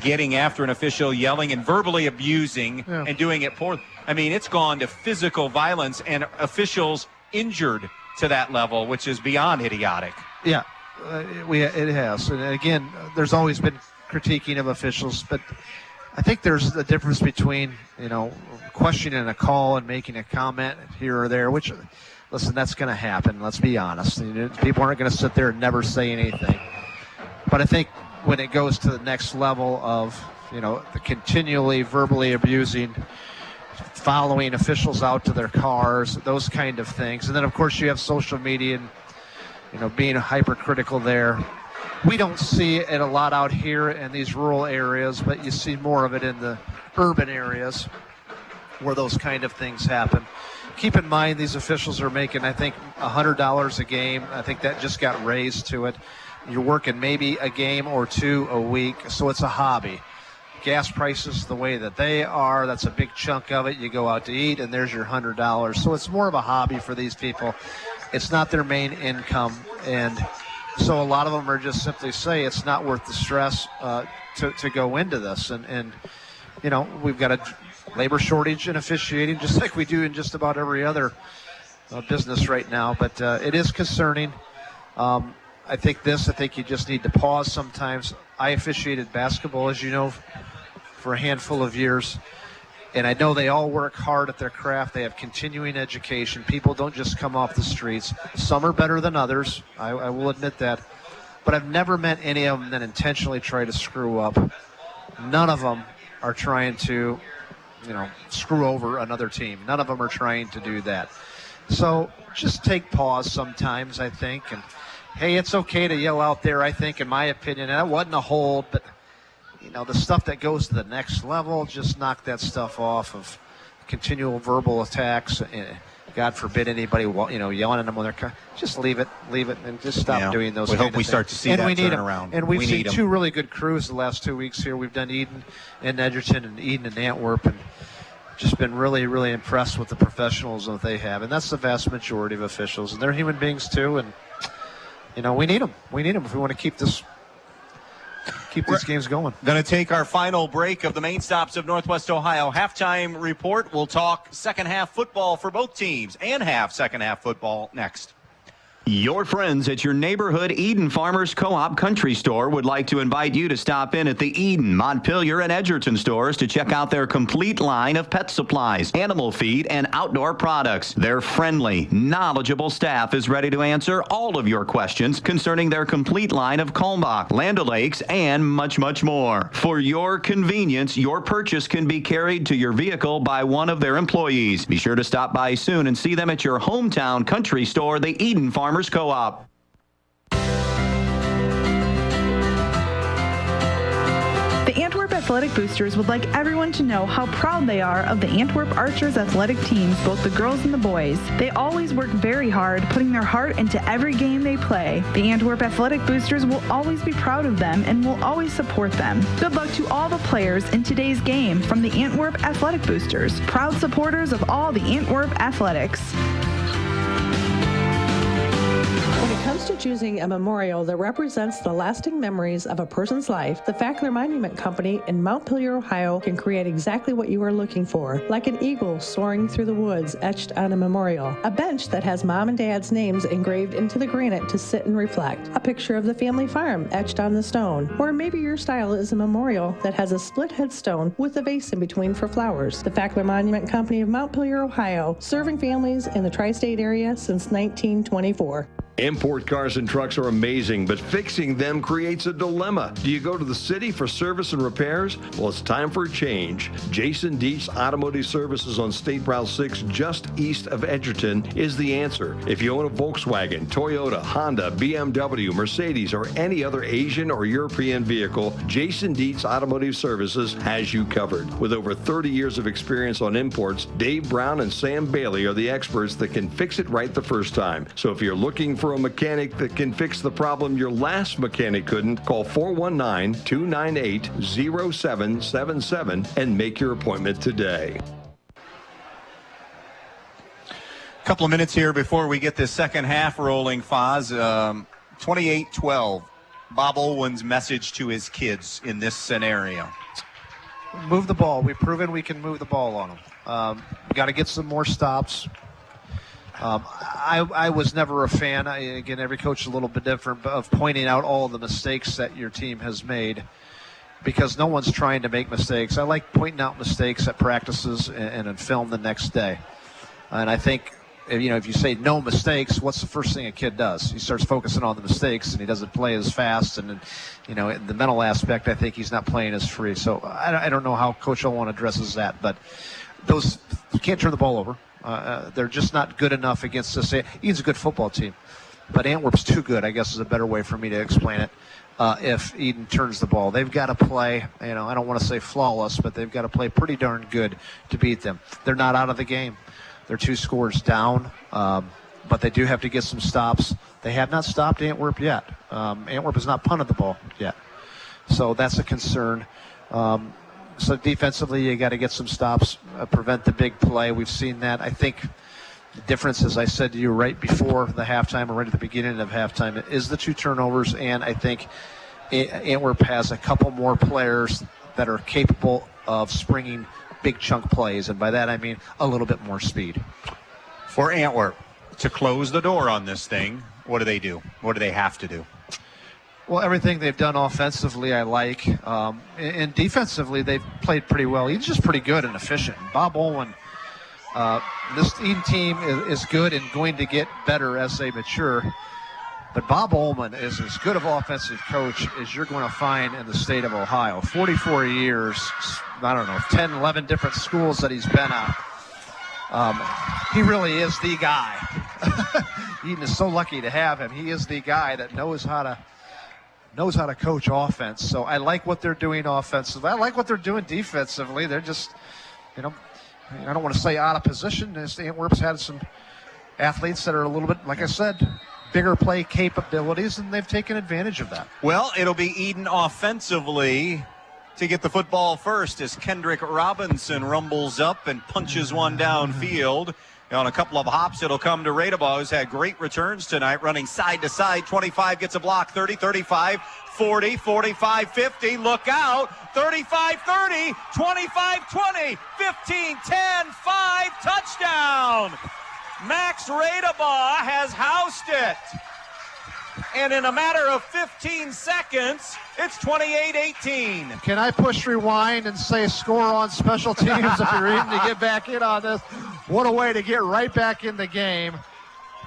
getting after an official, yelling and verbally abusing and doing it poorly. It's gone to physical violence and officials injured to that level, which is beyond idiotic. Yeah, it has. And again, there's always been critiquing of officials, but I think there's a difference between, questioning a call and making a comment here or there, which, listen, that's going to happen. Let's be honest. People aren't going to sit there and never say anything. But I think when it goes to the next level of, the continually verbally abusing, following officials out to their cars, those kind of things. And then, of course, you have social media and, being hypercritical there. We don't see it a lot out here in these rural areas, but you see more of it in the urban areas where those kind of things happen. Keep in mind, these officials are making, I think, $100 a game. I think that just got raised to it. You're working maybe a game or two a week, so it's a hobby. Gas prices the way that they are, that's a big chunk of it. You go out to eat, and there's your $100. So it's more of a hobby for these people. It's not their main income, and so a lot of them are just simply say it's not worth the stress to go into this. And we've got a labor shortage in officiating, just like we do in just about every other business right now. But it is concerning. I think you just need to pause sometimes. I officiated basketball, as you know, for a handful of years. And I know they all work hard at their craft. They have continuing education. People don't just come off the streets. Some are better than others. I will admit that. But I've never met any of them that intentionally try to screw up. None of them are trying to, screw over another team. None of them are trying to do that. So just take pause sometimes, I think. And, hey, it's okay to yell out there, I think, in my opinion. And that wasn't a hold, but the stuff that goes to the next level, just knock that stuff off of continual verbal attacks. God forbid anybody, yelling at them when they're just leave it, and just stop doing those. We kind hope of we things. start to see and that we need turn them. around. And we've seen them. two really good crews the last 2 weeks here. We've done Edon and Edgerton, and Edon and Antwerp, and just been really, really impressed with the professionals that they have. And that's the vast majority of officials, and they're human beings too. And we need them. We need them if we want to keep these games going. Going to take our final break of the main stops of Northwest Ohio halftime report. We'll talk second half football for both teams and second half football next. Your friends at your neighborhood Edon Farmers Co-op Country Store would like to invite you to stop in at the Edon, Montpelier, and Edgerton stores to check out their complete line of pet supplies, animal feed, and outdoor products. Their friendly, knowledgeable staff is ready to answer all of your questions concerning their complete line of Kalmbach, Land O'Lakes, and much, much more. For your convenience, your purchase can be carried to your vehicle by one of their employees. Be sure to stop by soon and see them at your hometown country store, the Edon Farmers Co-op. The Antwerp Athletic Boosters would like everyone to know how proud they are of the Antwerp Archers athletic teams, both the girls and the boys. They always work very hard, putting their heart into every game they play. The Antwerp Athletic Boosters will always be proud of them and will always support them. Good luck to all the players in today's game from the Antwerp Athletic Boosters, proud supporters of all the Antwerp athletics. When it comes to choosing a memorial that represents the lasting memories of a person's life, the Fackler Monument Company in Montpelier, Ohio can create exactly what you are looking for, like an eagle soaring through the woods etched on a memorial, a bench that has mom and dad's names engraved into the granite to sit and reflect, a picture of the family farm etched on the stone, or maybe your style is a memorial that has a split headstone with a vase in between for flowers. The Fackler Monument Company of Montpelier, Ohio, serving families in the tri-state area since 1924. Import cars and trucks are amazing, but fixing them creates a dilemma. Do you go to the city for service and repairs? Well, it's time for a change. Jason Dietz Automotive Services on State Route 6, just east of Edgerton, is the answer. If you own a Volkswagen, Toyota, Honda, BMW, Mercedes, or any other Asian or European vehicle, Jason Dietz Automotive Services has you covered. With over 30 years of experience on imports, Dave Brown and Sam Bailey are the experts that can fix it right the first time. So if you're looking for a mechanic that can fix the problem your last mechanic couldn't, call 419-298-0777 and make your appointment today. A couple of minutes here before we get this second half rolling, Foz. 28-12. Bob Olwyn's message to his kids in this scenario. Move the ball. We've proven we can move the ball on them. Got to get some more stops. I was never a fan, again, every coach is a little bit different, of pointing out all of the mistakes that your team has made, because no one's trying to make mistakes. I like pointing out mistakes at practices and in film the next day. And I think, if you say no mistakes, what's the first thing a kid does? He starts focusing on the mistakes, and he doesn't play as fast. And, the mental aspect, I think he's not playing as free. So I don't know how Coach Owen addresses that, but you can't turn the ball over. They're just not good enough against this. Eden's a good football team, but Antwerp's too good, I guess is a better way for me to explain it. If Edon turns the ball, they've got to play, I don't want to say flawless, but they've got to play pretty darn good to beat them. They're not out of the game. They're 2 scores down, but they do have to get some stops. They have not stopped Antwerp yet. Antwerp has not punted the ball yet. So that's a concern. So defensively, you got to get some stops, prevent the big play. We've seen that. I think the difference, as I said to you right before the halftime or right at the beginning of halftime, is the 2 turnovers. And I think Antwerp has a couple more players that are capable of springing big chunk plays. And by that, I mean a little bit more speed. For Antwerp to close the door on this thing, what do they do? What do they have to do? Well, everything they've done offensively, I like. And defensively, they've played pretty well. He's just pretty good and efficient. Bob Olwyn, this Edon team is good and going to get better as they mature. But Bob Olwyn is as good of an offensive coach as you're going to find in the state of Ohio. 44 years, 10, 11 different schools that he's been at. He really is the guy. Edon is so lucky to have him. He is the guy that knows how to coach offense. So I like what they're doing offensively. I like what they're doing defensively. They're just, I don't want to say out of position. Antwerp's had some athletes that are a little bit, like I said, bigger play capabilities, and they've taken advantage of that. Well, it'll be Edon offensively to get the football first as Kendrick Robinson rumbles up and punches one downfield. On a couple of hops, it'll come to Radebaugh, who's had great returns tonight, running side to side. 25 gets a block, 30, 35, 40, 45, 50. Look out. 35, 30, 25, 20, 15, 10, 5. Touchdown. Max Radebaugh has housed it. And in a matter of 15 seconds, it's 28-18. Can I push rewind and say score on special teams if you're even to get back in on this? What a way to get right back in the game.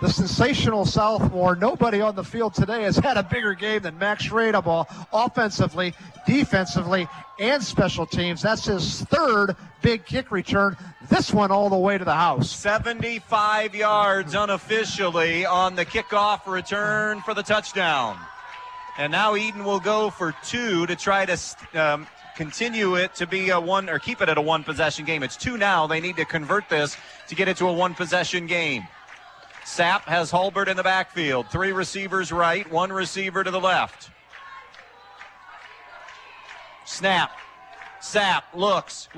The sensational sophomore, nobody on the field today has had a bigger game than Max Radebaugh, offensively, defensively, and special teams. That's his 3rd big kick return. This one all the way to the house. 75 yards unofficially on the kickoff return for the touchdown. And now Edon will go for 2 to try to continue it to be a 1 or keep it at a 1-possession game. It's 2 now. They need to convert this to get it to a 1-possession game. Sapp has Hulbert in the backfield. 3 receivers right, 1 receiver to the left. Snap. Sapp looks,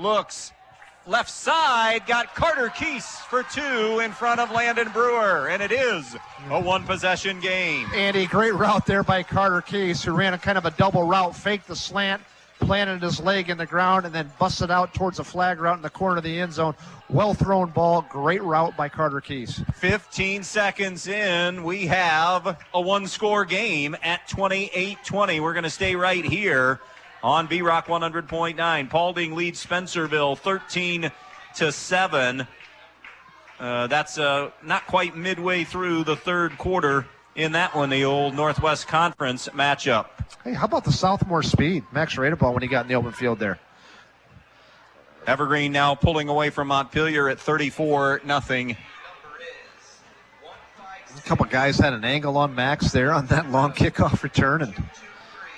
left side, got Carter Keese for 2 in front of Landon Brewer, and it is a one-possession game. Andy, great route there by Carter Keese, who ran a kind of a double route, faked the slant, planted his leg in the ground, and then busted out towards a flag route in the corner of the end zone. Well-thrown ball, great route by Carter Keese. 15 seconds in, we have a one-score game at 28-20. We're going to stay right here on B-Rock 100.9. Paulding leads Spencerville 13-7. That's not quite midway through the third quarter in that one, the old Northwest Conference matchup. Hey, how about the sophomore speed? Max Radeball when he got in the open field there. Evergreen now pulling away from Montpelier at 34-0. A couple guys had an angle on Max there on that long kickoff return and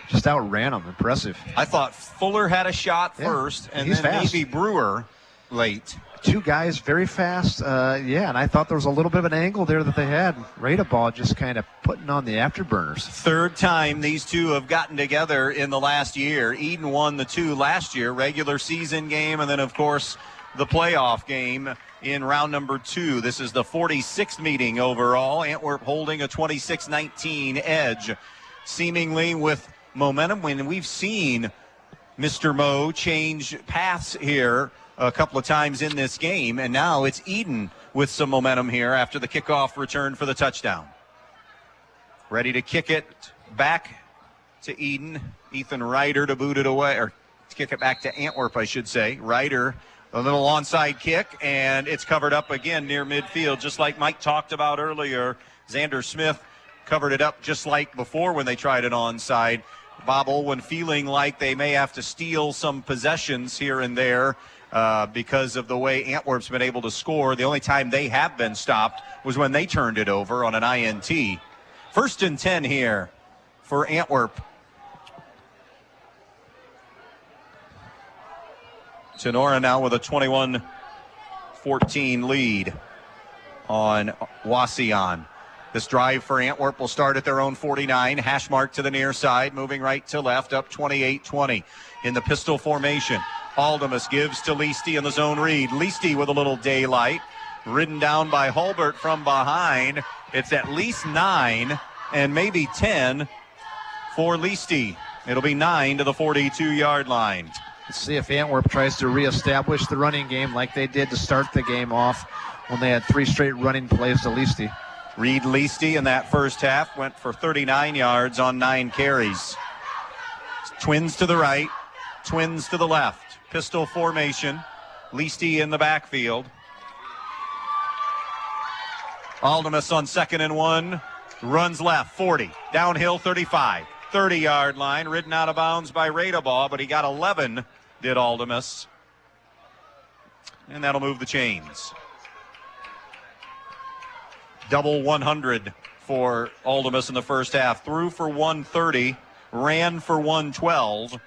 just outran him. Impressive. I thought Fuller had a shot first, and then fast. maybe Brewer late. Two guys very fast. And I thought there was a little bit of an angle there that they had. Radeball just kind of putting on the afterburners. Third time these two have gotten together in the last year. Edon won the 2 last year, regular season game, and then, of course, the playoff game in round number 2. This is the 46th meeting overall. Antwerp holding a 26-19 edge, seemingly with momentum. When we've seen Mr. Moe change paths here a couple of times in this game, and now it's Edon with some momentum here after the kickoff return for the touchdown. Ready to kick it back to Edon. Ethan Ryder to boot it away, or to kick it back to Antwerp, I should say. Ryder, a little onside kick, and it's covered up again near midfield, just like Mike talked about earlier. Xander Smith covered it up just like before when they tried it onside. Bob Olwyn feeling like they may have to steal some possessions here and there because of the way Antwerp's been able to score. The only time they have been stopped was when they turned it over on an INT. 1st and 10 here for Antwerp. Sonora now with a 21-14 lead on Wauseon. This drive for Antwerp will start at their own 49. Hash mark to the near side, moving right to left, up 28-20 in the pistol formation. Aldemus gives to Leasty in the zone read. Leasty with a little daylight. Ridden down by Hulbert from behind. It's at least 9 and maybe 10 for Leasty. It'll be 9 to the 42-yard line. Let's see if Antwerp tries to reestablish the running game like they did to start the game off when they had 3 straight running plays to Leasty. Reed Leasty in that first half went for 39 yards on 9 carries. Twins to the right, twins to the left. Pistol formation. Leasty in the backfield. Aldemus on 2nd and 1. Runs left, 40. Downhill, 35. 30-yard line. Ridden out of bounds by Radeball, but he got 11, did Aldemus. And that'll move the chains. Double 100 for Aldemus in the first half. Threw for 130, ran for 112.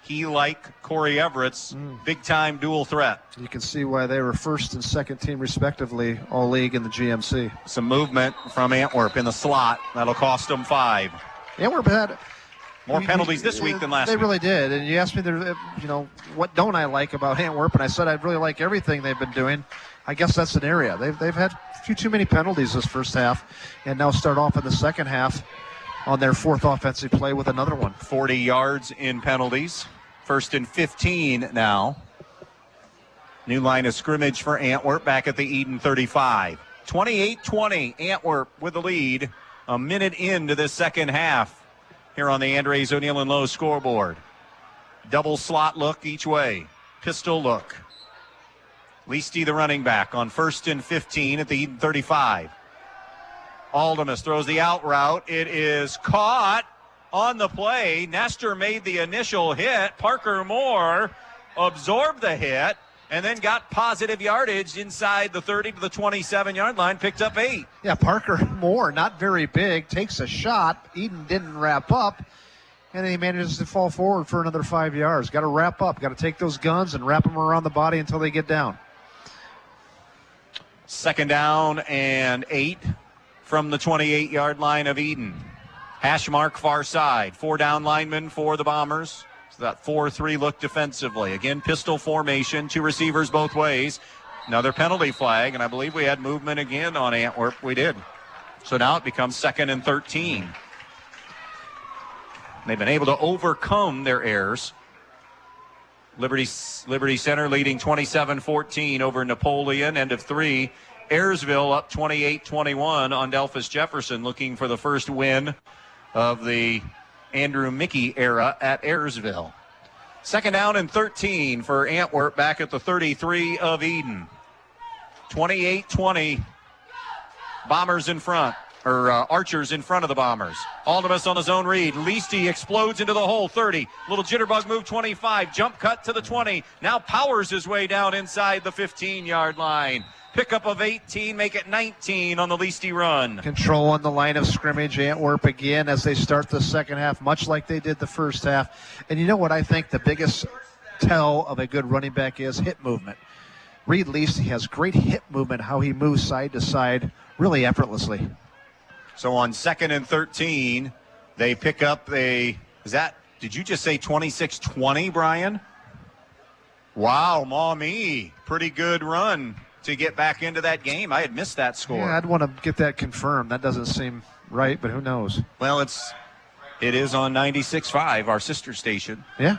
He, like Corey Everett's, big-time dual threat. You can see why they were 1st and 2nd team, respectively, all league in the GMC. Some movement from Antwerp in the slot. That'll cost them 5. Antwerp had more penalties this week than last week. They really did. And you asked me, what don't I like about Antwerp? And I said I really like everything they've been doing. I guess that's an area. They've had a few too many penalties this first half, and now start off in the second half on their 4th offensive play with another one. 40 yards in penalties. 1st and 15 now. New line of scrimmage for Antwerp back at the Edon 35. 28-20, Antwerp with the lead. A minute into this second half here on the Andres O'Neill and Lowe scoreboard. Double slot look each way. Pistol look. Leasty the running back on 1st and 15 at the Edon 35. Aldemus throws the out route. It is caught on the play. Nestor made the initial hit. Parker Moore absorbed the hit and then got positive yardage inside the 30 to the 27-yard line, picked up 8. Yeah, Parker Moore, not very big, takes a shot. Edon didn't wrap up, and then he manages to fall forward for another 5 yards. Got to wrap up. Got to take those guns and wrap them around the body until they get down. 2nd down and 8 from the 28-yard line of Edon. Hash mark far side. 4 down linemen for the Bombers. That 4-3 look defensively. Again, pistol formation, 2 receivers both ways. Another penalty flag, and I believe we had movement again on Antwerp. We did. So now it becomes 2nd and 13. They've been able to overcome their errors. Liberty Center leading 27-14 over Napoleon. End of 3. Ayersville up 28-21 on Delphus Jefferson, looking for the first win of the Andrew Mickey era at Ayersville. 2nd down and 13 for Antwerp back at the 33 of Edon. 28-20. Bombers in front, or Archers in front of the Bombers. Aldemus on his own read. Leasty explodes into the hole, 30. Little jitterbug move, 25. Jump cut to the 20. Now powers his way down inside the 15-yard line. Pickup of 18, make it 19 on the Leasty run. Control on the line of scrimmage, Antwerp again as they start the second half, much like they did the first half. And you know what I think the biggest tell of a good running back is? Hip movement. Reed Leasty has great hip movement, how he moves side to side, really effortlessly. So on 2nd and 13, they pick up did you just say 26-20, Brian? Wow, Maumee, pretty good run to get back into that game. I had missed that score. Yeah, I'd want to get that confirmed. That doesn't seem right, but who knows? Well, it is on 96.5, our sister station. Yeah,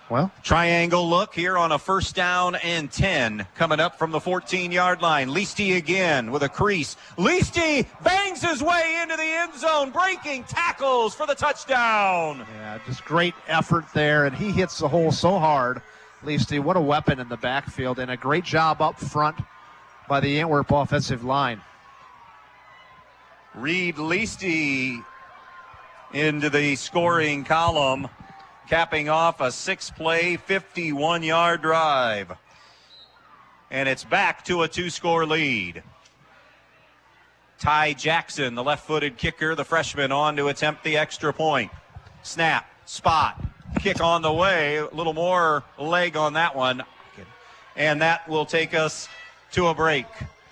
well. Triangle look here on a 1st down and 10 coming up from the 14-yard line. Leasty again with a crease. Leasty bangs his way into the end zone, breaking tackles for the touchdown. Yeah, just great effort there, and he hits the hole so hard. Leasty, what a weapon in the backfield, and a great job up front by the Antwerp offensive line. Reed Leasty into the scoring column, capping off a 6-play, 51-yard drive. And it's back to a 2-score lead. Ty Jackson, the left-footed kicker, the freshman, on to attempt the extra point. Snap, spot, kick on the way. A little more leg on that one. And that will take us to a break.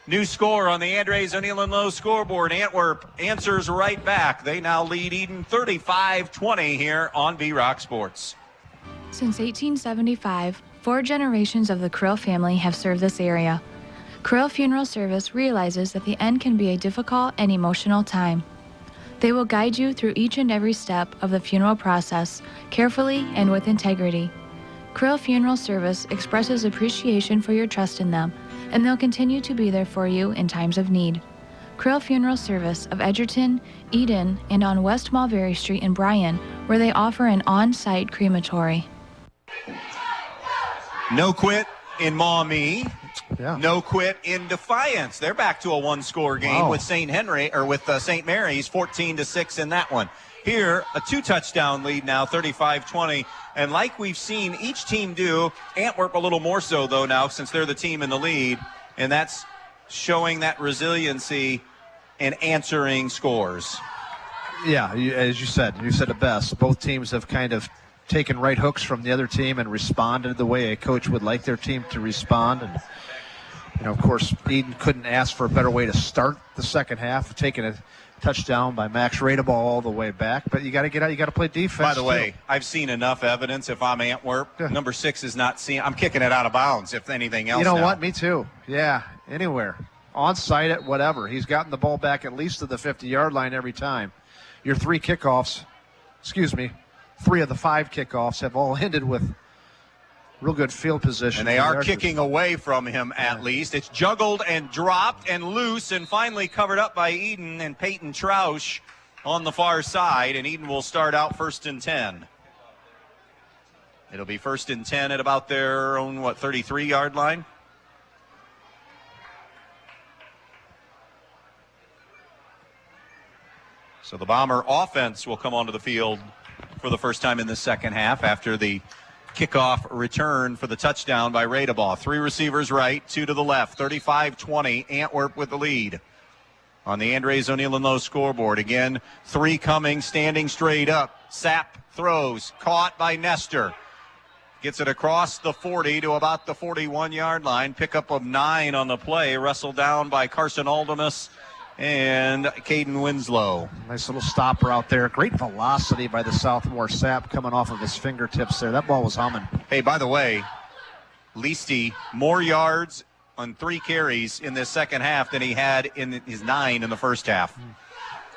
New score on the Andres O'Neill and Lowe scoreboard. Antwerp answers right back. They now lead Edon 35-20 here on B-Rock Sports. Since 1875, 4 generations of the Krill family have served this area. Krill Funeral Service realizes that the end can be a difficult and emotional time. They will guide you through each and every step of the funeral process, carefully and with integrity. Krill Funeral Service expresses appreciation for your trust in them, and they'll continue to be there for you in times of need. Krill Funeral Service of Edgerton, Edon, and on West Mulberry Street in Bryan, where they offer an on-site crematory. No quit in Maumee. Yeah. No quit in Defiance. They're back to a 1-score game with St. Mary's, 14-6 in that one. Here, a 2-touchdown lead now, 35-20. And like we've seen each team do, Antwerp a little more so, though, now, since they're the team in the lead. And that's showing that resiliency and answering scores. Yeah, as you said it best. Both teams have kind of taken right hooks from the other team and responded the way a coach would like their team to respond. And, of course, Edon couldn't ask for a better way to start the second half, taking a touchdown by Max Radeball all the way back. But you got to get out. You got to play defense. By the way, I've seen enough evidence. If I'm Antwerp, number 6 is not seen. I'm kicking it out of bounds. If anything else, you know what? Me too. Yeah, anywhere, onside it, whatever. He's gotten the ball back at least to the 50-yard line every time. Your 3 of the 5 kickoffs have all ended with real good field position. And they are kicking away from him at least. It's juggled and dropped and loose and finally covered up by Edon and Peyton Troush on the far side. And Edon will start out 1st and 10. It'll be 1st and 10 at about their own, 33-yard line? So the Bomber offense will come onto the field for the first time in the second half after the kickoff return for the touchdown by Radeball. 3 receivers right, 2 to the left. 35-20, Antwerp with the lead. On the Andres O'Neill and Lowe scoreboard, again, 3 coming, standing straight up. Sapp throws, caught by Nestor. Gets it across the 40 to about the 41-yard line. Pickup of 9 on the play, wrestled down by Carson Aldemus and Caden Winslow. Nice little stopper out there. Great velocity by the sophomore Sapp coming off of his fingertips there. That ball was humming. Hey, by the way, Leasty, more yards on 3 carries in this second half than he had in his 9 in the first half.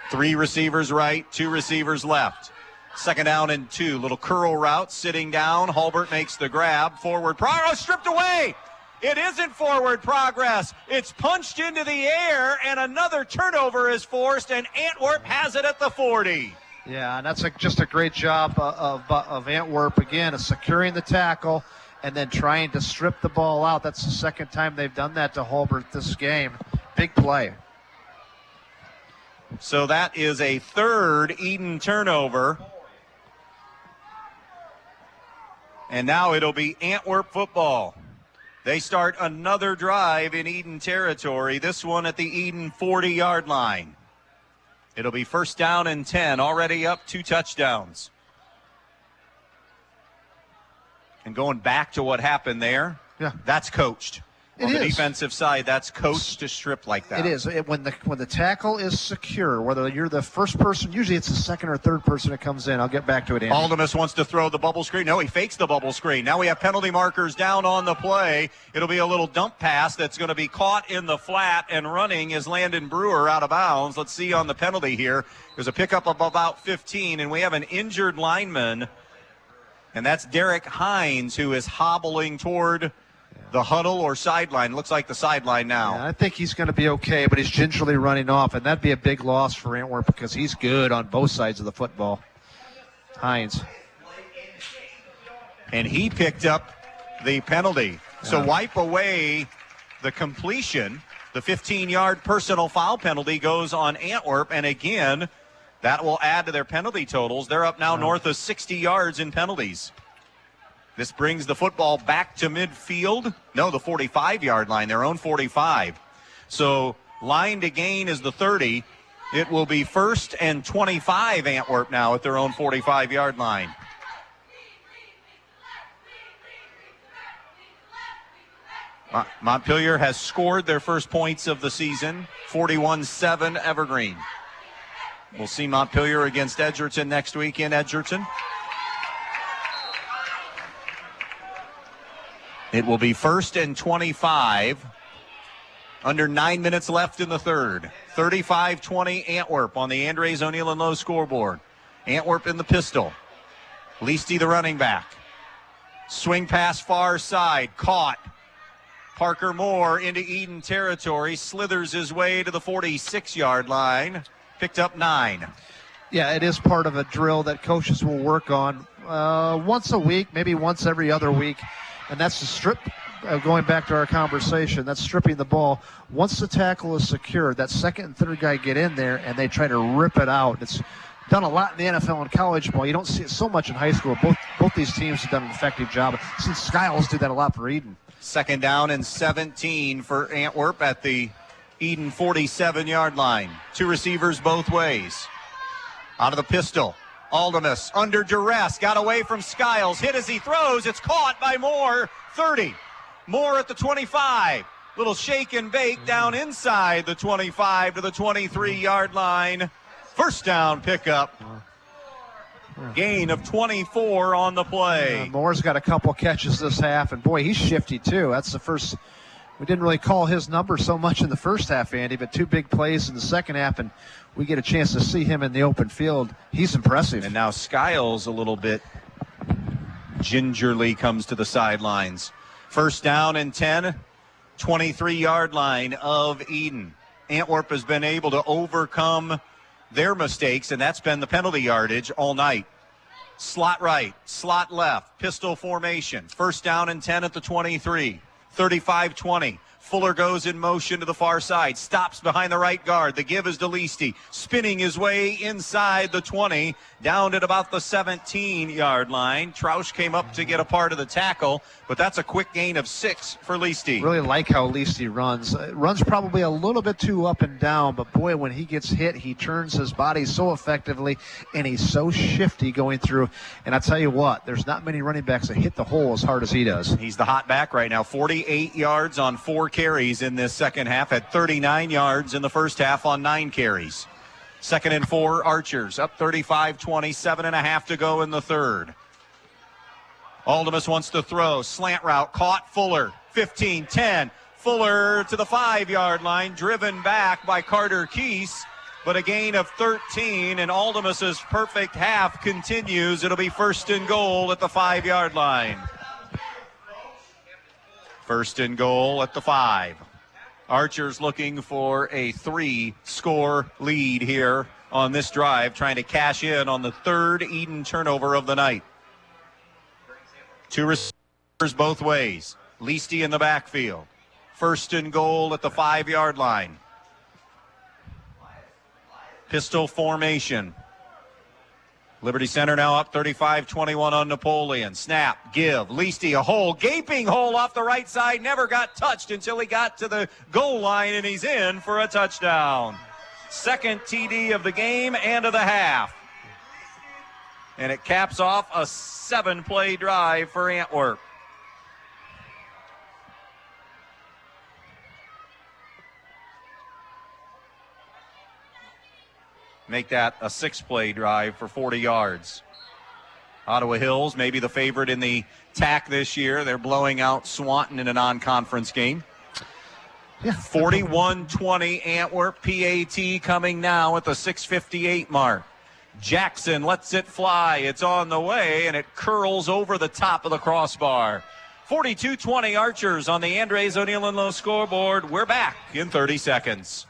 3 receivers right, 2 receivers left. Second down and 2. Little curl route, sitting down. Hulbert makes the grab. Forward progress, stripped away. It isn't forward progress. It's punched into the air, and another turnover is forced, and Antwerp has it at the 40. Yeah, and that's just a great job of Antwerp, again, of securing the tackle and then trying to strip the ball out. That's the second time they've done that to Hulbert this game. Big play. So that is a third Edon turnover. And now it'll be Antwerp football. They start another drive in Edon territory, this one at the Edon 40-yard line. It'll be first down and 10, already up 2 touchdowns. And going back to what happened there, that's coached. On the defensive side, that's coached to strip like that. It is. When the tackle is secure, whether you're the first person, usually it's the second or third person that comes in. I'll get back to it, Andy. Aldemus wants to throw the bubble screen. No, he fakes the bubble screen. Now we have penalty markers down on the play. It'll be a little dump pass that's going to be caught in the flat, and running is Landon Brewer out of bounds. Let's see on the penalty here. There's a pickup of about 15, and we have an injured lineman, and that's Derek Hines, who is hobbling toward the huddle or sideline. Looks like the sideline now. Yeah, I think he's going to be okay, but he's gingerly running off, and that'd be a big loss for Antwerp because he's good on both sides of the football. Hines. And he picked up the penalty. So wipe away the completion. The 15-yard personal foul penalty goes on Antwerp, and again, that will add to their penalty totals. They're up now north of 60 yards in penalties. This brings the football back to midfield. No, the 45-yard line, their own 45. So line to gain is the 30. It will be first and 25 Antwerp now at their own 45-yard line. Montpelier has scored their first points of the season, 41-7 Evergreen. We'll see Montpelier against Edgerton next week in Edgerton. It will be first and 25. Under 9 minutes left in the third. 35-20 Antwerp on the Andres O'Neill and Lowe scoreboard. Antwerp in the pistol. Leasty the running back. Swing pass far side. Caught. Parker Moore into Edon territory. Slithers his way to the 46-yard line. Picked up 9. Yeah, it is part of a drill that coaches will work on once a week, maybe once every other week. And that's the strip, going back to our conversation, that's stripping the ball. Once the tackle is secured, that second and third guy get in there and they try to rip it out. It's done a lot in the NFL and college ball. You don't see it so much in high school. Both these teams have done an effective job. I've seen Skiles do that a lot for Edon. Second down and 17 for Antwerp at the Edon 47-yard line. 2 receivers both ways. Out of the pistol. Aldemus under duress, got away from Skiles, hit as he throws, it's caught by Moore, 30. Moore at the 25. Little shake and bake down inside the 25 to the 23-yard line. First down pickup. Gain of 24 on the play. Moore's got a couple catches this half, and boy, he's shifty too. That's the first. We didn't really call his number so much in the first half, Andy, but 2 big plays in the second half, and we get a chance to see him in the open field. He's impressive. And now Skiles a little bit gingerly comes to the sidelines. First down and 10, 23-yard line of Edon. Antwerp has been able to overcome their mistakes, and that's been the penalty yardage all night. Slot right, slot left, pistol formation. First down and 10 at the 23. 35-20. Fuller goes in motion to the far side. Stops behind the right guard. The give is to Leasty. Spinning his way inside the 20. Down at about the 17-yard line. Trausch came up to get a part of the tackle, but that's a quick gain of 6 for Leasty. Really like how Leasty runs. Runs probably a little bit too up and down, but boy, when he gets hit, he turns his body so effectively, and he's so shifty going through. And I tell you what, there's not many running backs that hit the hole as hard as he does. He's the hot back right now. 48 yards on 4 carries in this second half, had 39 yards in the first half on 9 carries. 2nd and 4, Archers up 35-20, 7.5 to go in the third. Aldemus wants to throw, slant route, caught Fuller, 15-10. Fuller to the 5-yard line, driven back by Carter Keese, but a gain of 13, and Aldemus's perfect half continues. It'll be 1st and goal at the 5-yard line. 1st and goal at the 5. Archers looking for a 3-score lead here on this drive, trying to cash in on the 3rd Edon turnover of the night. 2 receivers both ways. Leasty in the backfield. 1st and goal at the 5-yard line. Pistol formation. Liberty Center now up 35-21 on Napoleon. Snap, give, Leasty a hole, gaping hole off the right side, never got touched until he got to the goal line, and he's in for a touchdown. 2nd TD of the game and of the half. And it caps off a 7-play drive for Antwerp. Make that a 6-play drive for 40 yards. Ottawa Hills, maybe the favorite in the TAC this year. They're blowing out Swanton in a non-conference game. Yeah. 41-20 Antwerp. PAT coming now at the 6:58 mark. Jackson lets it fly. It's on the way, and it curls over the top of the crossbar. 42-20 Archers on the Andres O'Neill and Lowe scoreboard. We're back in 30 seconds.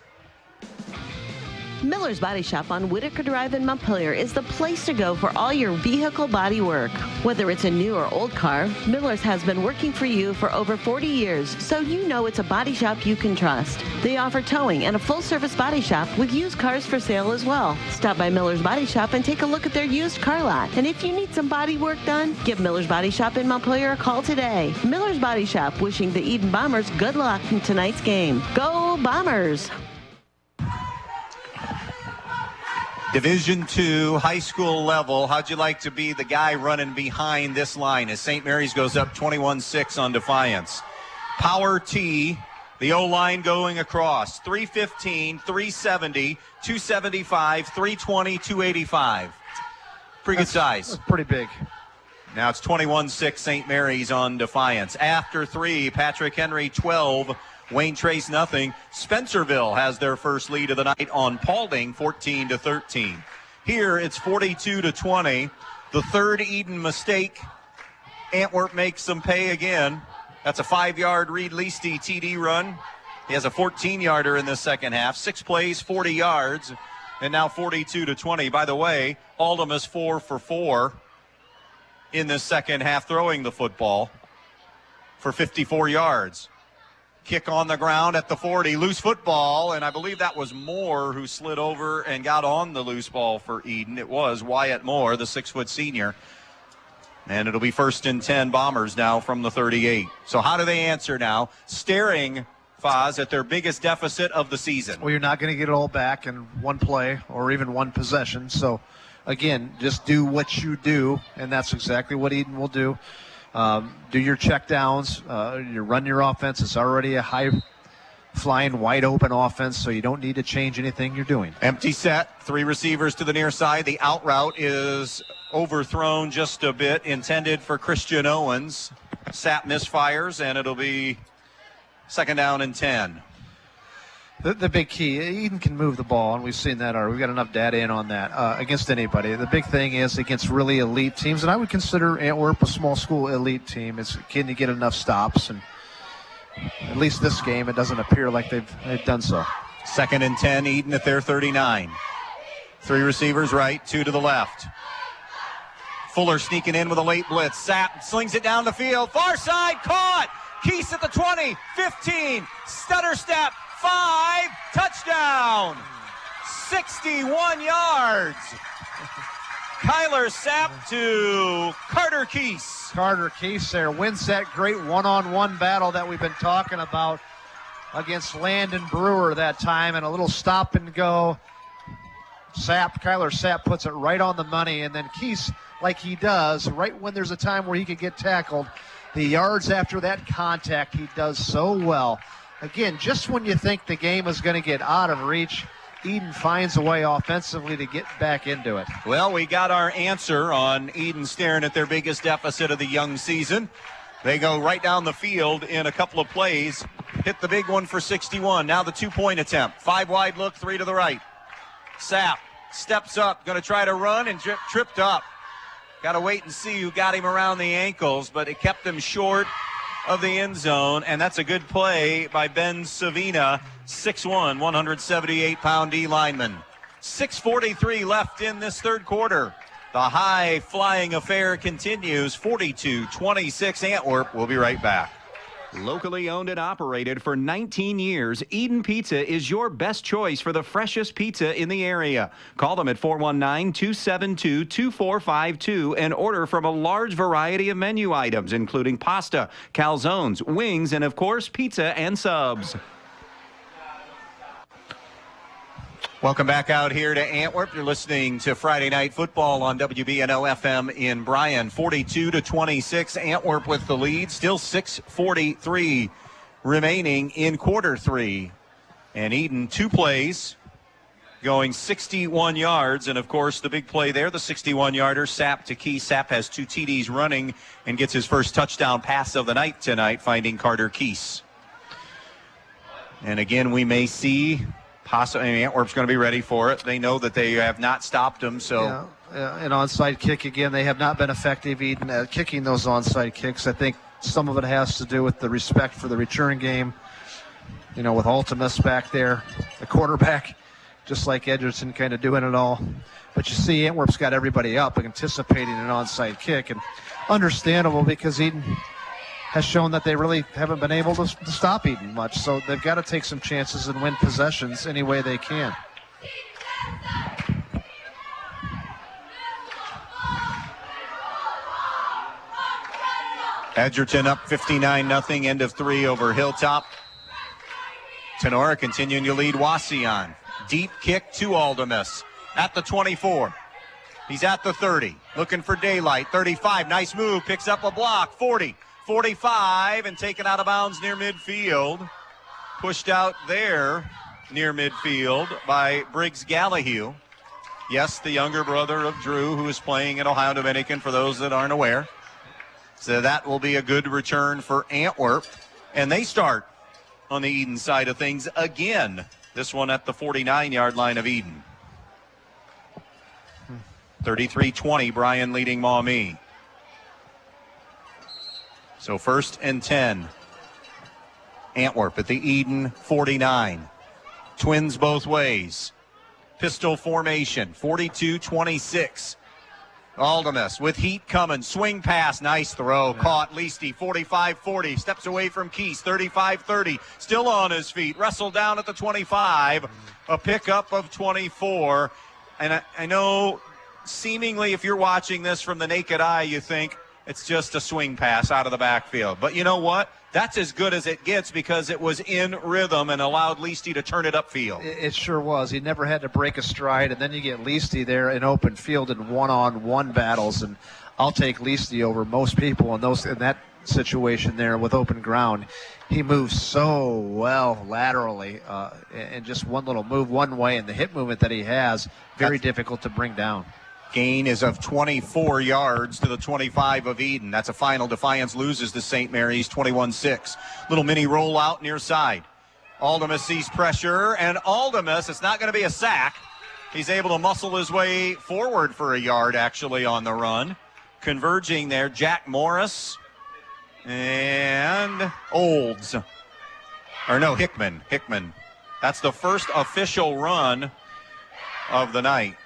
Miller's Body Shop on Whitaker Drive in Montpelier is the place to go for all your vehicle body work. Whether it's a new or old car, Miller's has been working for you for over 40 years, so you know it's a body shop you can trust. They offer towing and a full-service body shop with used cars for sale as well. Stop by Miller's Body Shop and take a look at their used car lot. And if you need some body work done, give Miller's Body Shop in Montpelier a call today. Miller's Body Shop wishing the Edon Bombers good luck in tonight's game. Go Bombers! Division II, high school level, how'd you like to be the guy running behind this line as St. Mary's goes up 21-6 on Defiance? Power T, the O-line going across, 315, 370, 275, 320, 285. Pretty good size. That's pretty big. Now it's 21-6 St. Mary's on Defiance. After 3, Patrick Henry 12, Wayne Trace nothing. Spencerville has their first lead of the night on Paulding, 14-13. Here it's 42-20. The 3rd Edon mistake. Antwerp makes them pay again. That's a 5-yard Reed Leasty TD run. He has a 14-yarder in the second half. 6 plays, 40 yards, and now 42-20. By the way, Aldemus 4 for 4 in this second half throwing the football for 54 yards. Kick on the ground at the 40, loose football, and I believe that was Moore who slid over and got on the loose ball for Edon. It was Wyatt Moore, the 6-foot senior. And it'll be 1st and 10 Bombers now from the 38. So how do they answer now? Staring, Foz, at their biggest deficit of the season. Well, you're not going to get it all back in one play or even one possession. So, again, just do what you do, and that's exactly what Edon will do. Do your check downs, you run your offense. It's already a high-flying, wide-open offense, so you don't need to change anything you're doing. Empty set, 3 receivers to the near side. The out route is overthrown just a bit, intended for Christian Owens. Sapp misfires, and it'll be 2nd down and 10. The big key, Edon can move the ball, and we've seen that already. We've got enough data in on that against anybody. The big thing is against really elite teams, and I would consider Antwerp a small school elite team. Is can you get enough stops? And at least this game, it doesn't appear like they've done so. 2nd and 10, Edon at their 39. 3 receivers right, 2 to the left. Fuller sneaking in with a late blitz. Sapp slings it down the field. Far side, caught! Keese at the 20, 15, stutter step. 5, touchdown, 61 yards. Kyler Sapp to Carter Keese. Carter Keese there wins that great one-on-one battle that we've been talking about against Landon Brewer that time, and a little stop and go. Kyler Sapp puts it right on the money, and then Keese, like he does, right when there's a time where he could get tackled, the yards after that contact, he does so well. again, just when you think the game is going to get out of reach, Edon finds a way offensively to get back into it. Well, we got our answer on Edon staring at their biggest deficit of the young season. They go right down the field in a couple of plays, hit the big one for 61. Now the 2-point attempt. 5 wide look, 3 to the right. Sapp steps up, going to try to run and tripped up. Got to wait and see who got him around the ankles, but it kept him short of the end zone, and that's a good play by Ben Savina, 6'1", 178-pound D lineman. 6:43 left in this third quarter. The high-flying affair continues, 42-26 Antwerp. We'll be right back. Locally owned and operated for 19 years, Edon Pizza is your best choice for the freshest pizza in the area. Call them at 419-272-2452 and order from a large variety of menu items, including pasta, calzones, wings, and, of course, pizza and subs. Welcome back out here to Antwerp. You're listening to Friday Night Football on WBNO FM in Bryan. 42-26, Antwerp with the lead. Still 6:43 remaining in quarter 3. And Edon, 2 plays, going 61 yards. And, of course, the big play there, the 61-yarder, Sapp to Keese. Sapp has 2 TDs running and gets his first touchdown pass of the night tonight, finding Carter Keese. And, again, we may see... Antwerp's going to be ready for it. They know that they have not stopped them. So, an onside kick again. They have not been effective, Edon, at kicking those onside kicks. I think some of it has to do with the respect for the return game. With Ultimus back there, the quarterback, just like Edgerton, kind of doing it all. But you see, Antwerp's got everybody up, anticipating an onside kick, and understandable because Edon has shown that they really haven't been able to stop Edon much. So they've got to take some chances and win possessions any way they can. Edgerton up 59-0, end of 3 over Hilltop. Tenora continuing to lead Wauseon. Deep kick to Aldemus at the 24. He's at the 30, looking for daylight. 35, nice move, picks up a block. 40. 45 and taken out of bounds near midfield. Pushed out there near midfield by Briggs Gallahue. Yes, the younger brother of Drew, who is playing at Ohio Dominican, for those that aren't aware. So that will be a good return for Antwerp. And they start on the Edon side of things again. This one at the 49-yard line of Edon. 33-20, Bryan leading Maumee. So 1st and 10. Antwerp at the Edon 49. Twins both ways. Pistol formation, 42-26. Aldemus with heat coming. Swing pass, nice throw. Caught Leasty, 45-40. Steps away from Keese, 35-30. Still on his feet. Wrestled down at the 25. A pickup of 24. And I know seemingly if you're watching this from the naked eye, you think, it's just a swing pass out of the backfield. But you know what? That's as good as it gets because it was in rhythm and allowed Leasty to turn it upfield. It sure was. He never had to break a stride, and then you get Leasty there in open field in one-on-one battles, and I'll take Leasty over most people in that situation there with open ground. He moves so well laterally, and just one little move one way, and the hip movement that he has, very difficult to bring down. Gain is of 24 yards to the 25 of Edon. That's a final. Defiance loses to St. Mary's 21-6. Little mini rollout near side. Aldemus sees pressure, and Aldemus, it's not going to be a sack. He's able to muscle his way forward for a yard, actually, on the run. Converging there, Jack Morris and Olds. Or no, Hickman. That's the first official run of the night.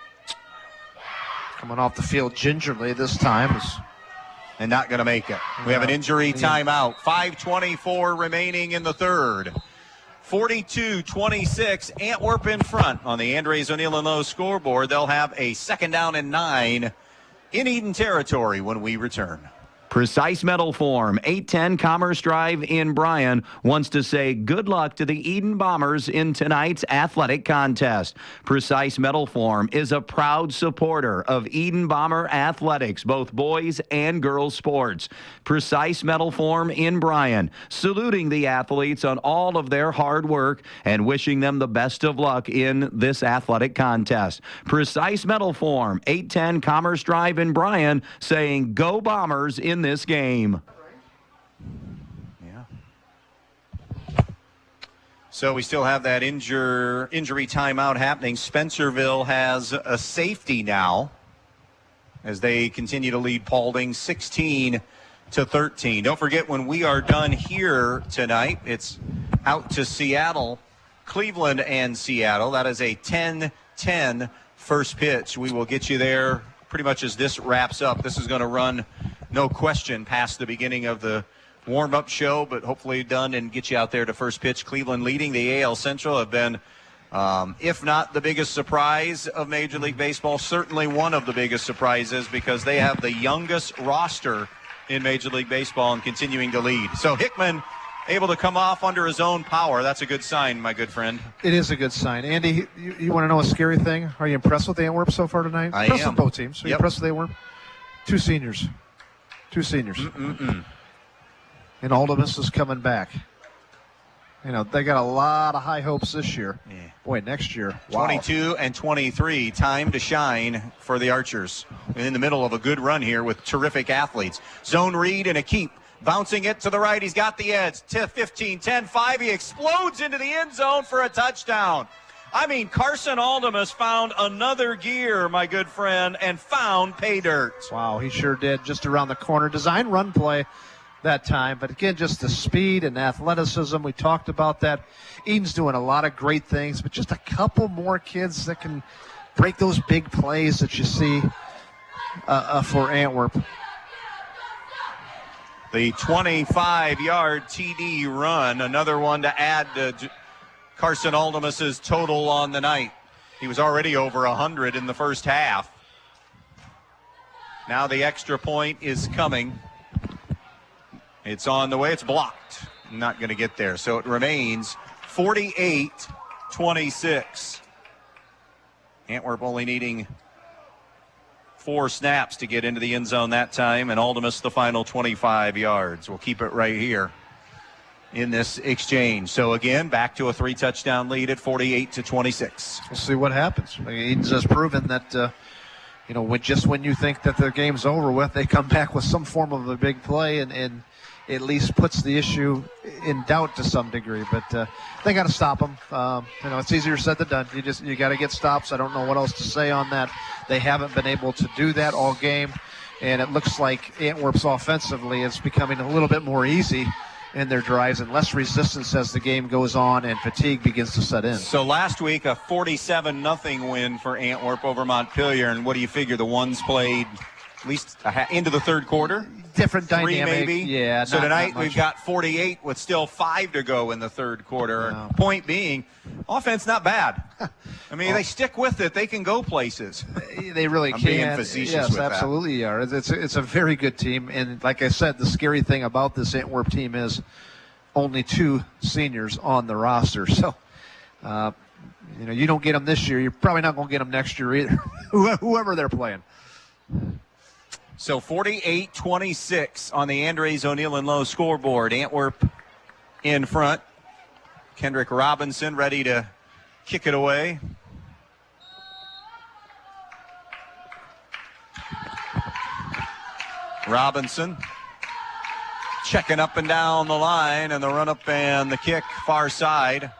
Coming off the field gingerly this time. And not going to make it. We have an injury timeout. 5:24 remaining in the third. 42-26, Antwerp in front on the Andres O'Neill and Lowe scoreboard. They'll have a 2nd down and 9 in Edon territory when we return. Precise Metal Form, 810 Commerce Drive in Bryan, wants to say good luck to the Edon Bombers in tonight's athletic contest. Precise Metal Form is a proud supporter of Edon Bomber athletics, both boys and girls sports. Precise Metal Form in Bryan, saluting the athletes on all of their hard work and wishing them the best of luck in this athletic contest. Precise Metal Form, 810 Commerce Drive in Bryan, saying go Bombers in this game. Yeah. So we still have that injury timeout happening. Spencerville has a safety now as they continue to lead Paulding 16-13. Don't forget, when we are done here tonight, it's out to Seattle, Cleveland and Seattle. That is a 10-10 first pitch. We will get you there pretty much as this wraps up. This is going to run, no question, past the beginning of the warm-up show, but hopefully done and get you out there to first pitch. Cleveland leading the AL Central, have been, if not the biggest surprise of Major League Baseball, certainly one of the biggest surprises, because they have the youngest roster in Major League Baseball and continuing to lead. So Hickman able to come off under his own power. That's a good sign, my good friend. It is a good sign. Andy, you want to know a scary thing? Are you impressed with Antwerp so far tonight? I impressed am. with both teams. Are you impressed with Antwerp? Two seniors. Mm-mm-mm. And Aldemus is coming back. You know, they got a lot of high hopes this year. Yeah. Boy, next year. Wow. 22 and 23, time to shine for the Archers. In the middle of a good run here with terrific athletes. Zone read and a keep. Bouncing it to the right. He's got the edge. 15, 10, 5. He explodes into the end zone for a touchdown. I mean, Carson Aldemus found another gear, my good friend, and found pay dirt. Wow, he sure did. Just around the corner. Design run play that time. But again, just the speed and athleticism. We talked about that. Edon's doing a lot of great things, but just a couple more kids that can break those big plays that you see for Antwerp. The 25-yard TD run, another one to add to Carson Aldemus's total on the night. He was already over 100 in the first half. Now the extra point is coming. It's on the way. It's blocked. Not going to get there. So it remains 48-26. Antwerp only needing 4 snaps to get into the end zone that time, and Aldemus the final 25 yards. We'll keep it right here in this exchange. So again, back to a 3-touchdown lead at 48-26. We'll see what happens. I mean, Edon's has proven that, when you think that the game's over with, they come back with some form of a big play and at least puts the issue in doubt to some degree. But they got to stop them. It's easier said than done. You got to get stops. I don't know what else to say on that. They haven't been able to do that all game, and it looks like Antwerp's offensively is becoming a little bit more easy in their drives and less resistance as the game goes on and fatigue begins to set in. So last week, a 47-0 win for Antwerp over Montpelier, and what do you figure, the ones played at least into the third quarter? Different dynamic. 3 maybe? Yeah. So tonight we've got 48 with still 5 to go in the third quarter. No. Point being, offense not bad. I mean, they stick with it. They can go places. They really I'm can. being facetious yes, with absolutely are. It's a very good team. And like I said, the scary thing about this Antwerp team is only 2 seniors on the roster. So, you don't get them this year. You're probably not going to get them next year either, whoever they're playing. So 48-26 on the Andres O'Neill and Lowe scoreboard. Antwerp in front. Kendrick Robinson ready to kick it away. Robinson checking up and down the line, and the run up and the kick far side.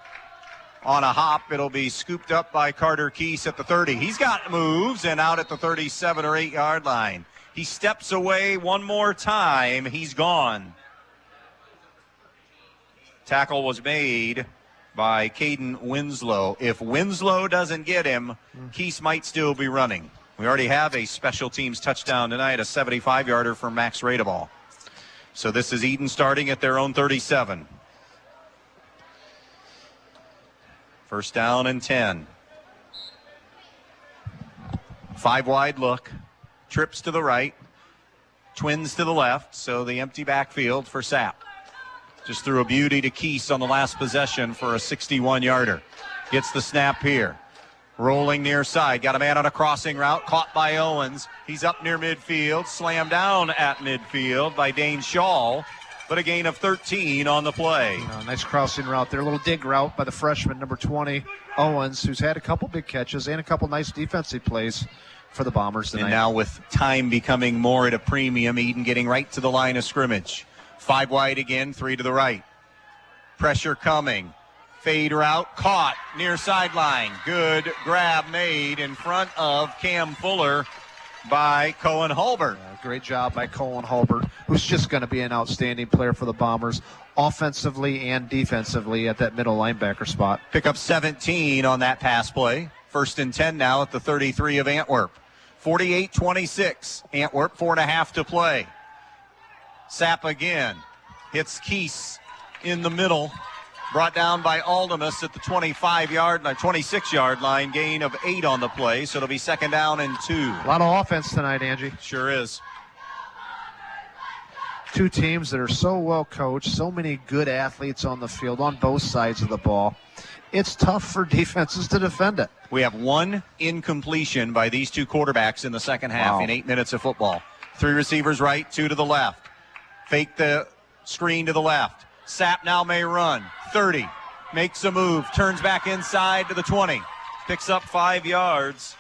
On a hop, it'll be scooped up by Carter Keese at the 30. He's got moves and out at the 37 or 8 yard line. He steps away one more time. He's gone. Tackle was made by Caden Winslow. If Winslow doesn't get him, Keese might still be running. We already have a special teams touchdown tonight, a 75-yarder for Max Radeball. So this is Edon starting at their own 37. First down and 10. 5 wide look. Trips to the right. Twins to the left, so the empty backfield for Sapp. Just threw a beauty to Keese on the last possession for a 61-yarder. Gets the snap here. Rolling near side. Got a man on a crossing route. Caught by Owens. He's up near midfield. Slammed down at midfield by Dane Shaw. But a gain of 13 on the play. Nice crossing route there. A little dig route by the freshman, number 20, Owens, who's had a couple big catches and a couple nice defensive plays for the Bombers tonight. And now with time becoming more at a premium, Edon getting right to the line of scrimmage. 5 wide again, 3 to the right. Pressure coming. Fade route, caught near sideline. Good grab made in front of Cam Fuller by Cohen Hulbert. Great job by Cohen Hulbert, who's just going to be an outstanding player for the Bombers, offensively and defensively at that middle linebacker spot. Pick up 17 on that pass play. 1st and 10 now at the 33 of Antwerp. 48-26. Antwerp, 4.5 to play. Sapp again. Hits Keese in the middle. Brought down by Aldemus at the 26-yard line. Gain of 8 on the play, so it'll be 2nd down and 2. A lot of offense tonight, Angie. Sure is. Two teams that are so well coached, so many good athletes on the field on both sides of the ball. It's tough for defenses to defend it. We have 1 incompletion by these two quarterbacks in the second half in 8 minutes of football. 3 receivers right, 2 to the left. Fake the screen to the left. Sapp now may run. 30. Makes a move. Turns back inside to the 20. Picks up 5 yards.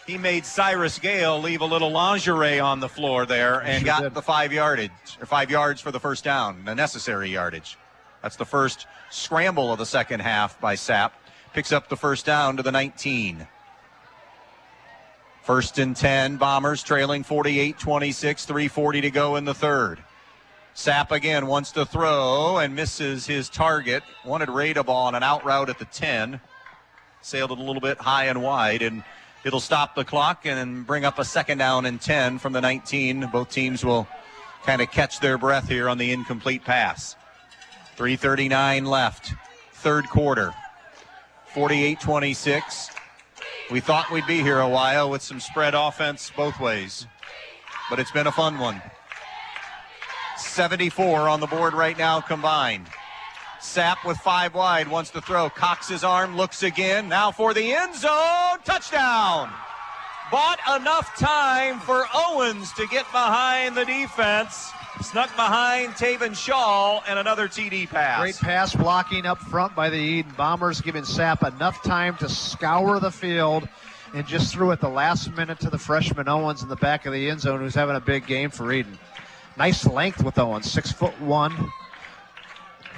He made Cyrus Gale leave a little lingerie on the floor there and got the 5 yards for the first down, the necessary yardage. That's the first scramble of the second half by Sapp. Picks up the first down to the 19. 1st and 10, Bombers trailing 48-26, 3:40 to go in the third. Sapp again wants to throw and misses his target. Wanted Ray to ball on an out route at the 10. Sailed it a little bit high and wide, and it'll stop the clock and bring up a 2nd down and 10 from the 19. Both teams will kind of catch their breath here on the incomplete pass. 3:39 left, third quarter. 48-26. We thought we'd be here a while with some spread offense both ways, but it's been a fun one. 74 on the board right now combined. Sapp with 5 wide, wants to throw. Cocks his arm, looks again. Now for the end zone. Touchdown! Bought enough time for Owens to get behind the defense. Snuck behind Taven Shaw and another TD pass. Great pass blocking up front by the Edon Bombers, giving Sapp enough time to scour the field and just threw it the last minute to the freshman Owens in the back of the end zone, who's having a big game for Edon. Nice length with Owens, 6'1".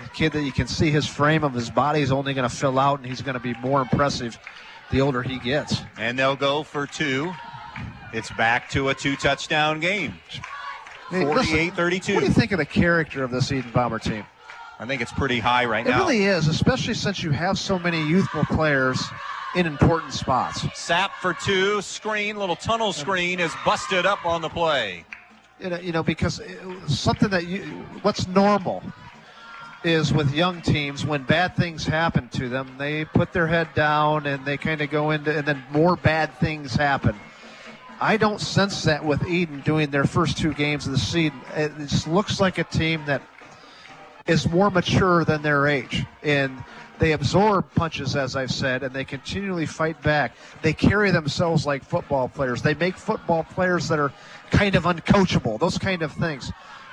A kid that you can see his frame of his body is only going to fill out, and he's going to be more impressive the older he gets. And they'll go for 2. It's back to a 2-touchdown game. 48-32. What do you think of the character of this Edon Bomber team? I think it's pretty high right now. It really is, especially since you have so many youthful players in important spots. Sapp for 2, screen, little tunnel screen is busted up on the play. You know, because something that what's normal is with young teams, when bad things happen to them, they put their head down and they kind of go into, and then more bad things happen. I don't sense that with Edon doing their first 2 games of the season. It just looks like a team that is more mature than their age. And they absorb punches, as I've said, and they continually fight back. They carry themselves like football players. They make football players that are kind of uncoachable, those kind of things.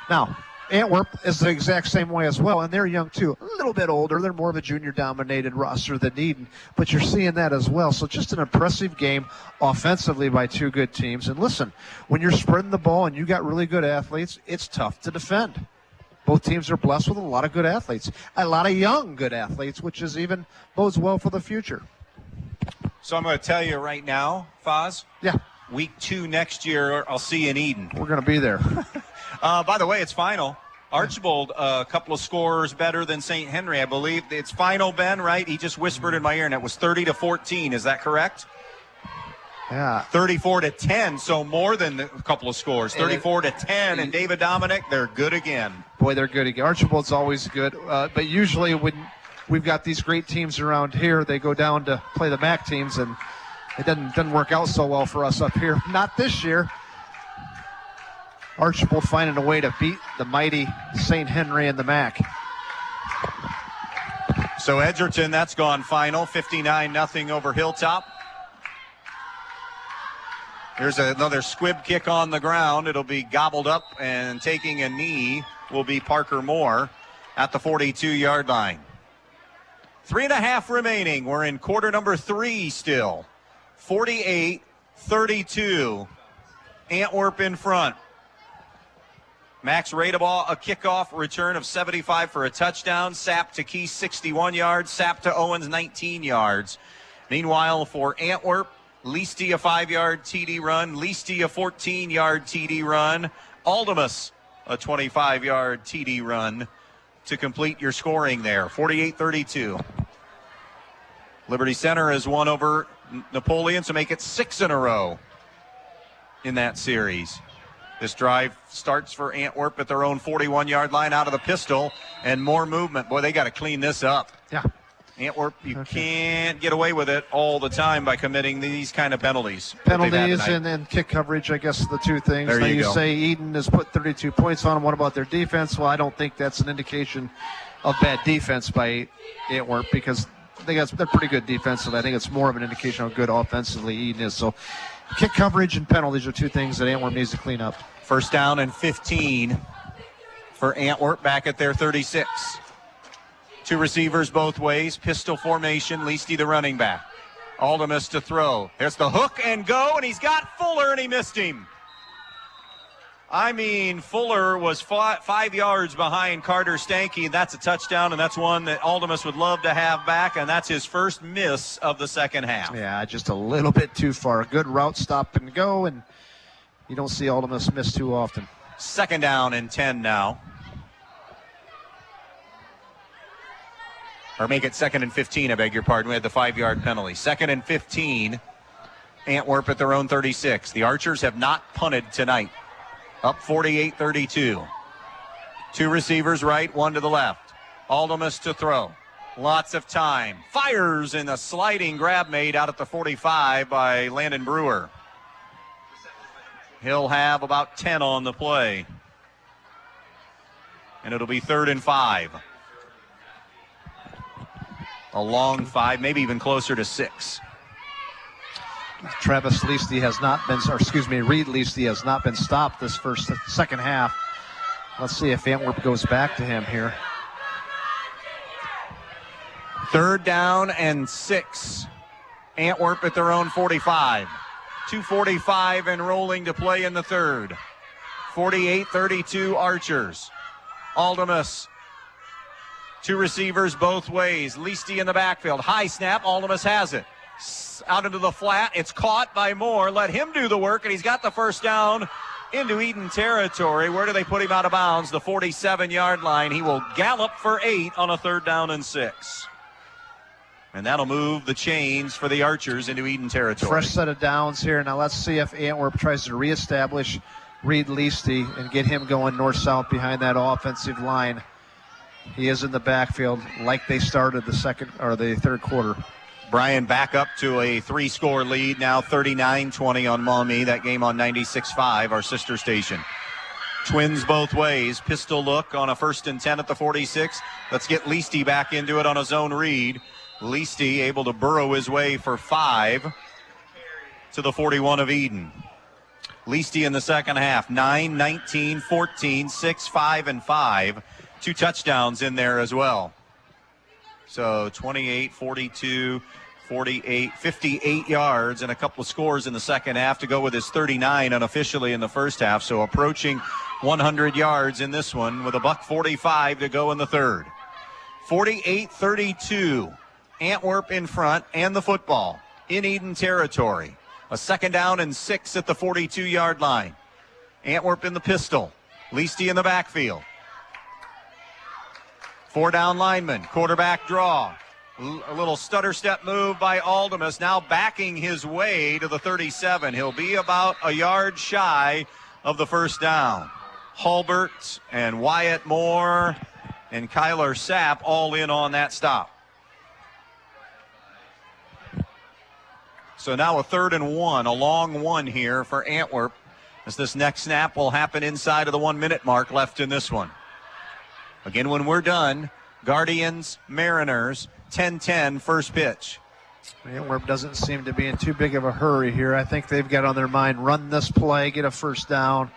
Now, Antwerp is the exact same way as well, and they're young too. A little bit older. They're more of a junior-dominated roster than Edon, but you're seeing that as well. So just an impressive game offensively by 2 good teams. And listen, when you're spreading the ball and you got really good athletes, it's tough to defend. Both teams are blessed with a lot of good athletes, a lot of young good athletes, which is even bodes well for the future. So I'm going to tell you right now, Foz. Yeah. Week 2 next year, I'll see you in Edon. We're going to be there. By the way, it's final. Archibald, a couple of scores better than St. Henry, I believe. It's final, Ben, right? He just whispered in my ear, and it was 30-14. Is that correct? Yeah. 34-10, so more than a couple of scores. 34-10, and David Dominic, they're good again. Boy, they're good again. Archibald's always good, but usually when we've got these great teams around here, they go down to play the MAC teams, and it doesn't work out so well for us up here. Not this year. Archibald finding a way to beat the mighty St. Henry in the MAC. So Edgerton, that's gone final, 59-0 over Hilltop. Here's another squib kick on the ground. It'll be gobbled up, and taking a knee will be Parker Moore at the 42-yard line. 3.5 remaining. We're in quarter number 3 still. 48-32. Antwerp in front. Max Radeball, a kickoff return of 75 for a touchdown. Sapp to Key, 61 yards. Sapp to Owens, 19 yards. Meanwhile, for Antwerp, Leasty a 5-yard TD run. Leasty a 14-yard TD run. Aldemus a 25-yard TD run to complete your scoring there. 48-32. Liberty Center has won over Napoleon to make it 6 in a row in that series. This drive starts for Antwerp at their own 41-yard line out of the pistol, and more movement. Boy, they got to clean this up. Yeah. Antwerp, you can't get away with it all the time by committing these kind of penalties. Penalties and kick coverage, I guess, the two things. There now you go. Say Edon has put 32 points on them. What about their defense? Well, I don't think that's an indication of bad defense by Antwerp, because they're pretty good defensively. I think it's more of an indication of how good offensively Edon is. So kick coverage and penalties are two things that Antwerp needs to clean up. First down and 15 for Antwerp back at their 36. Two receivers both ways. Pistol formation. Leasty the running back. Aldemus to throw. There's the hook and go, and he's got Fuller, and he missed him. I mean, Fuller was 5 yards behind Carter Stanky. That's a touchdown, and that's one that Aldemus would love to have back, and that's his first miss of the second half. Yeah, just a little bit too far. A good route, stop and go, and you don't see Aldemus miss too often. Second down and 10 now. Or make it second and 15, I beg your pardon. We had the 5-yard penalty. Second and 15, Antwerp at their own 36. The Archers have not punted tonight. Up 48-32. Two receivers right, one to the left. Aldemus to throw. Lots of time. Fires in a sliding grab made out at the 45 by Landon Brewer. He'll have about 10 on the play. And it'll be 3rd and 5. A long 5, maybe even closer to 6. Reed Leasty has not been stopped this second half. Let's see if Antwerp goes back to him here. 3rd down and 6. Antwerp at their own 45. 2:45 and rolling to play in the third. 48-32 Archers. Aldemus. Two receivers both ways. Leasty in the backfield. High snap. Aldemus has it. Out into the flat. It's caught by Moore. Let him do the work, and he's got the first down into Edon territory. Where do they put him out of bounds? The 47-yard line. He will gallop for 8 on a 3rd down and 6. And that'll move the chains for the Archers into Edon territory. Fresh set of downs here. Now let's see if Antwerp tries to reestablish Reed Leasty and get him going north-south behind that offensive line. He is in the backfield like they started the third quarter. Brian back up to a 3-score lead now, 39-20 on Maumee. That game on 96.5, our sister station. Twins both ways. Pistol look on a 1st and 10 at the 46. Let's get Leasty back into it on a zone read. Leasty able to burrow his way for 5 to the 41 of Edon. Leasty in the second half, 9, 19, 14, 6, 5, and 5. 2 touchdowns in there as well. So 28, 42, 48, 58 yards and a couple of scores in the second half to go with his 39 unofficially in the first half. So approaching 100 yards in this one with $1:45 to go in the third. 48-32. Antwerp in front and the football in Edon territory. A 2nd down and 6 at the 42-yard line. Antwerp in the pistol. Leasty in the backfield. 4-down lineman, quarterback draw. A little stutter step move by Aldemus, now backing his way to the 37. He'll be about a yard shy of the first down. Hulbert and Wyatt Moore and Kyler Sapp all in on that stop. So now a 3rd and 1, a long one here for Antwerp as this next snap will happen inside of the 1 minute mark left in this one. Again, when we're done, Guardians, Mariners, 10-10 first pitch. Antwerp doesn't seem to be in too big of a hurry here. I think they've got on their mind, run this play, get a first down,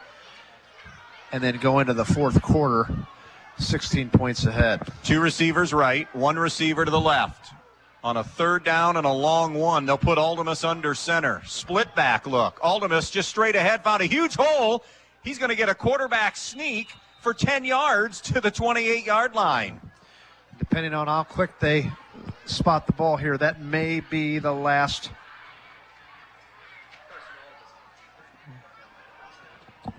and then go into the fourth quarter 16 points ahead. 2 receivers right, 1 receiver to the left. On a third down and a long one, they'll put Aldemus under center. Split back look. Aldemus just straight ahead, found a huge hole. He's going to get a quarterback sneak for 10 yards to the 28-yard line. Depending on how quick they spot the ball here, that may be the last.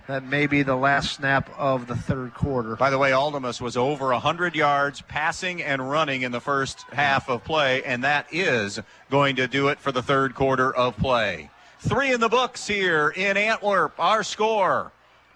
That may be the last snap of the third quarter. By the way, Aldemus was over 100 yards passing and running in the first half of play, and that is going to do it for the third quarter of play. 3 in the books here in Antwerp. Our score,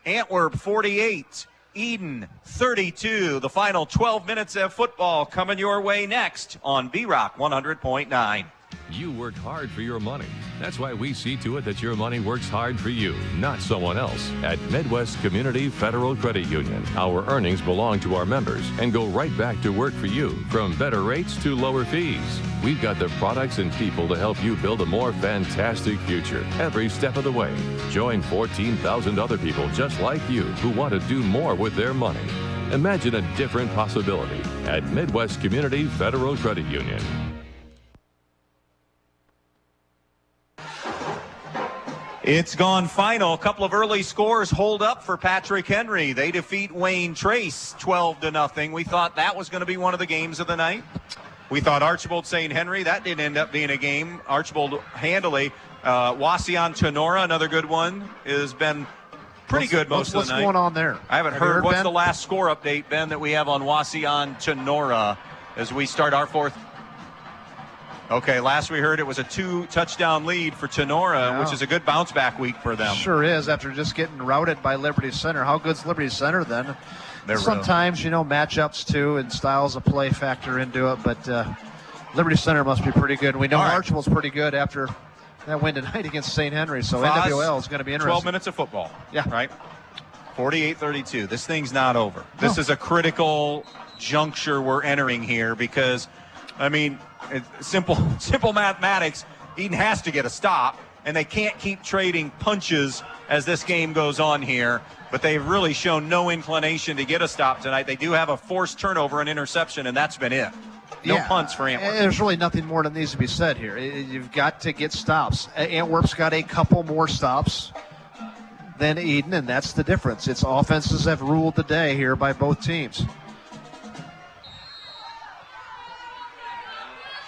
Antwerp 48, Edon 32. The final 12 minutes of football coming your way next on B-Rock 100.9. You work hard for your money. That's why we see to it that your money works hard for you, not someone else. At Midwest Community Federal Credit Union, our earnings belong to our members and go right back to work for you, from better rates to lower fees. We've got the products and people to help you build a more fantastic future every step of the way. Join 14,000 other people just like you who want to do more with their money. Imagine a different possibility at Midwest Community Federal Credit Union. It's gone final. A couple of early scores hold up for Patrick Henry. They defeat Wayne Trace 12-0. We thought that was going to be one of the games of the night. We thought Archibald St. Henry, that didn't end up being a game. Archibald handily. Wasion Tenora, another good one, has been pretty good most of the night. What's going on there? I haven't heard. What's Ben? The last score update, Ben, that we have on Wasion Tenora as we start our fourth? Okay, last we heard it was a 2-touchdown lead for Tenora, which is a good bounce-back week for them. Sure is, after just getting routed by Liberty Center. How good's Liberty Center then? Sometimes, matchups too and styles of play factor into it, but Liberty Center must be pretty good. We know Archibald's pretty good after that win tonight against St. Henry, so NWL is going to be interesting. 12 minutes of football. Yeah. Right? 48-32. This thing's not over. This is a critical juncture we're entering here because, simple mathematics, Edon has to get a stop, and they can't keep trading punches as this game goes on here, but they've really shown no inclination to get a stop tonight. They do have a forced turnover and interception, and that's been it. No punts for Antwerp. There's really nothing more that needs to be said here. You've got to get stops. Antwerp's got a couple more stops than Edon, and that's the difference. Its offenses have ruled the day here by both teams.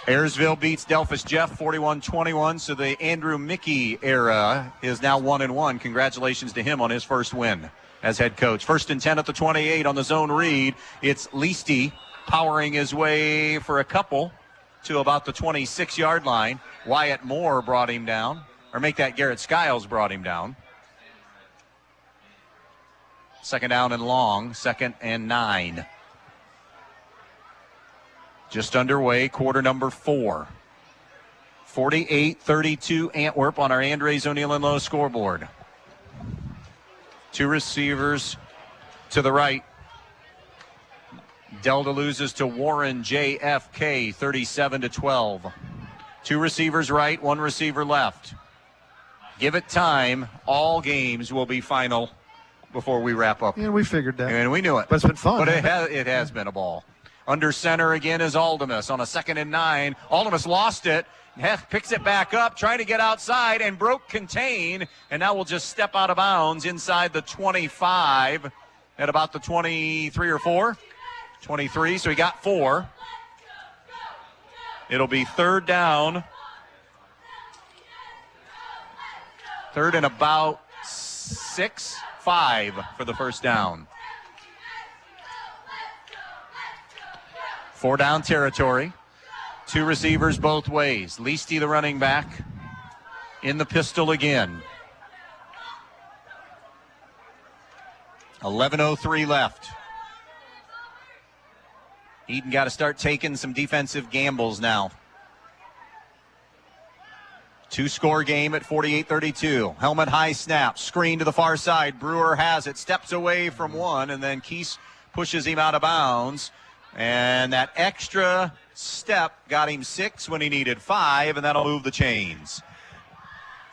Ayersville beats Delphus Jeff 41-21, so the Andrew Mickey era is now 1-1. Congratulations to him on his first win as head coach. 1st and 10 at the 28 on the zone read. It's Leasty powering his way for a couple to about the 26-yard line. Wyatt Moore brought him down, or make that Garrett Skiles brought him down. 2nd down and long, 2nd and 9. Just underway, quarter number 4. 48-32 Antwerp on our Andres O'Neill and Lowe scoreboard. 2 receivers to the right. Delta loses to Warren JFK 37-12. 2 receivers right, 1 receiver left. Give it time. All games will be final before we wrap up. Yeah, we figured that. And we knew it. But it's been fun. But it has been a ball. Under center again is Aldemus on a 2nd and 9. Aldemus lost it. Picks it back up, trying to get outside, and broke contain. And now we'll just step out of bounds inside the 25 at about the 23 or 4. 23, so he got 4. It'll be 3rd down. 3rd and about 6, 5 for the first down. 4 down territory. 2 receivers both ways. Leasty, the running back, in the pistol again. 11:03 left. Edon got to start taking some defensive gambles now. Two-score game at 48-32. Helmet high snap, screen to the far side. Brewer has it, steps away from one, and then Keese pushes him out of bounds. And that extra step got him 6 when he needed 5, and that'll move the chains.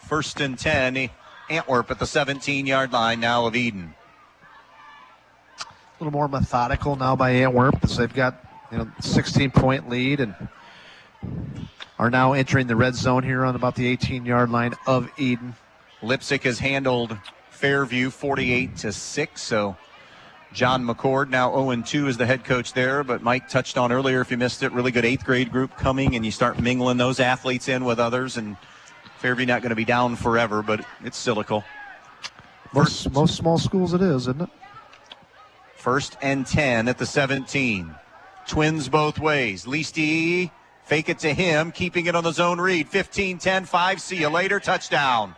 1st and 10, Antwerp at the 17-yard line now of Edon. A little more methodical now by Antwerp as they've got 16-point lead and are now entering the red zone here on about the 18-yard line of Edon. Lipsick has handled Fairview 48-6, so John McCord now 0-2 as the head coach there, but Mike touched on earlier, if you missed it, really good 8th grade group coming, and you start mingling those athletes in with others, and Fairview not going to be down forever, but it's cyclical. Most small schools it is, isn't it? 1st and 10 at the 17. Twins both ways. Leasty, fake it to him, keeping it on the zone read. 15-10, 5, see you later, touchdown.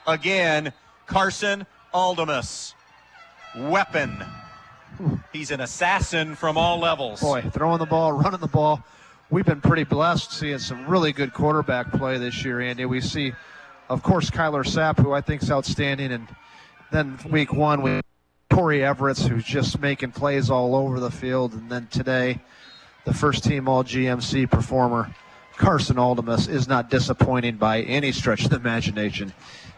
Again, Carson Aldemus. Weapon. He's an assassin from all levels. Boy, throwing the ball, running the ball. We've been pretty blessed seeing some really good quarterback play this year, Andy. We see, of course, Kyler Sapp, who I think is outstanding, and then week 1 we Corey Everett's, who's just making plays all over the field. And then today, the first-team All-GMC performer, Carson Aldemus, is not disappointing by any stretch of the imagination.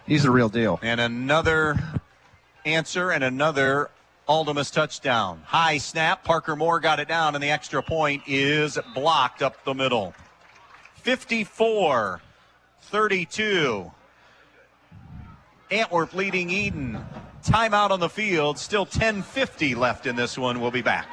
He's the real deal. And another answer and another Aldemus touchdown. High snap. Parker Moore got it down, and the extra point is blocked up the middle. 54-32. Antwerp leading Edon. Timeout on the field. Still 10:50 left in this one. We'll be back.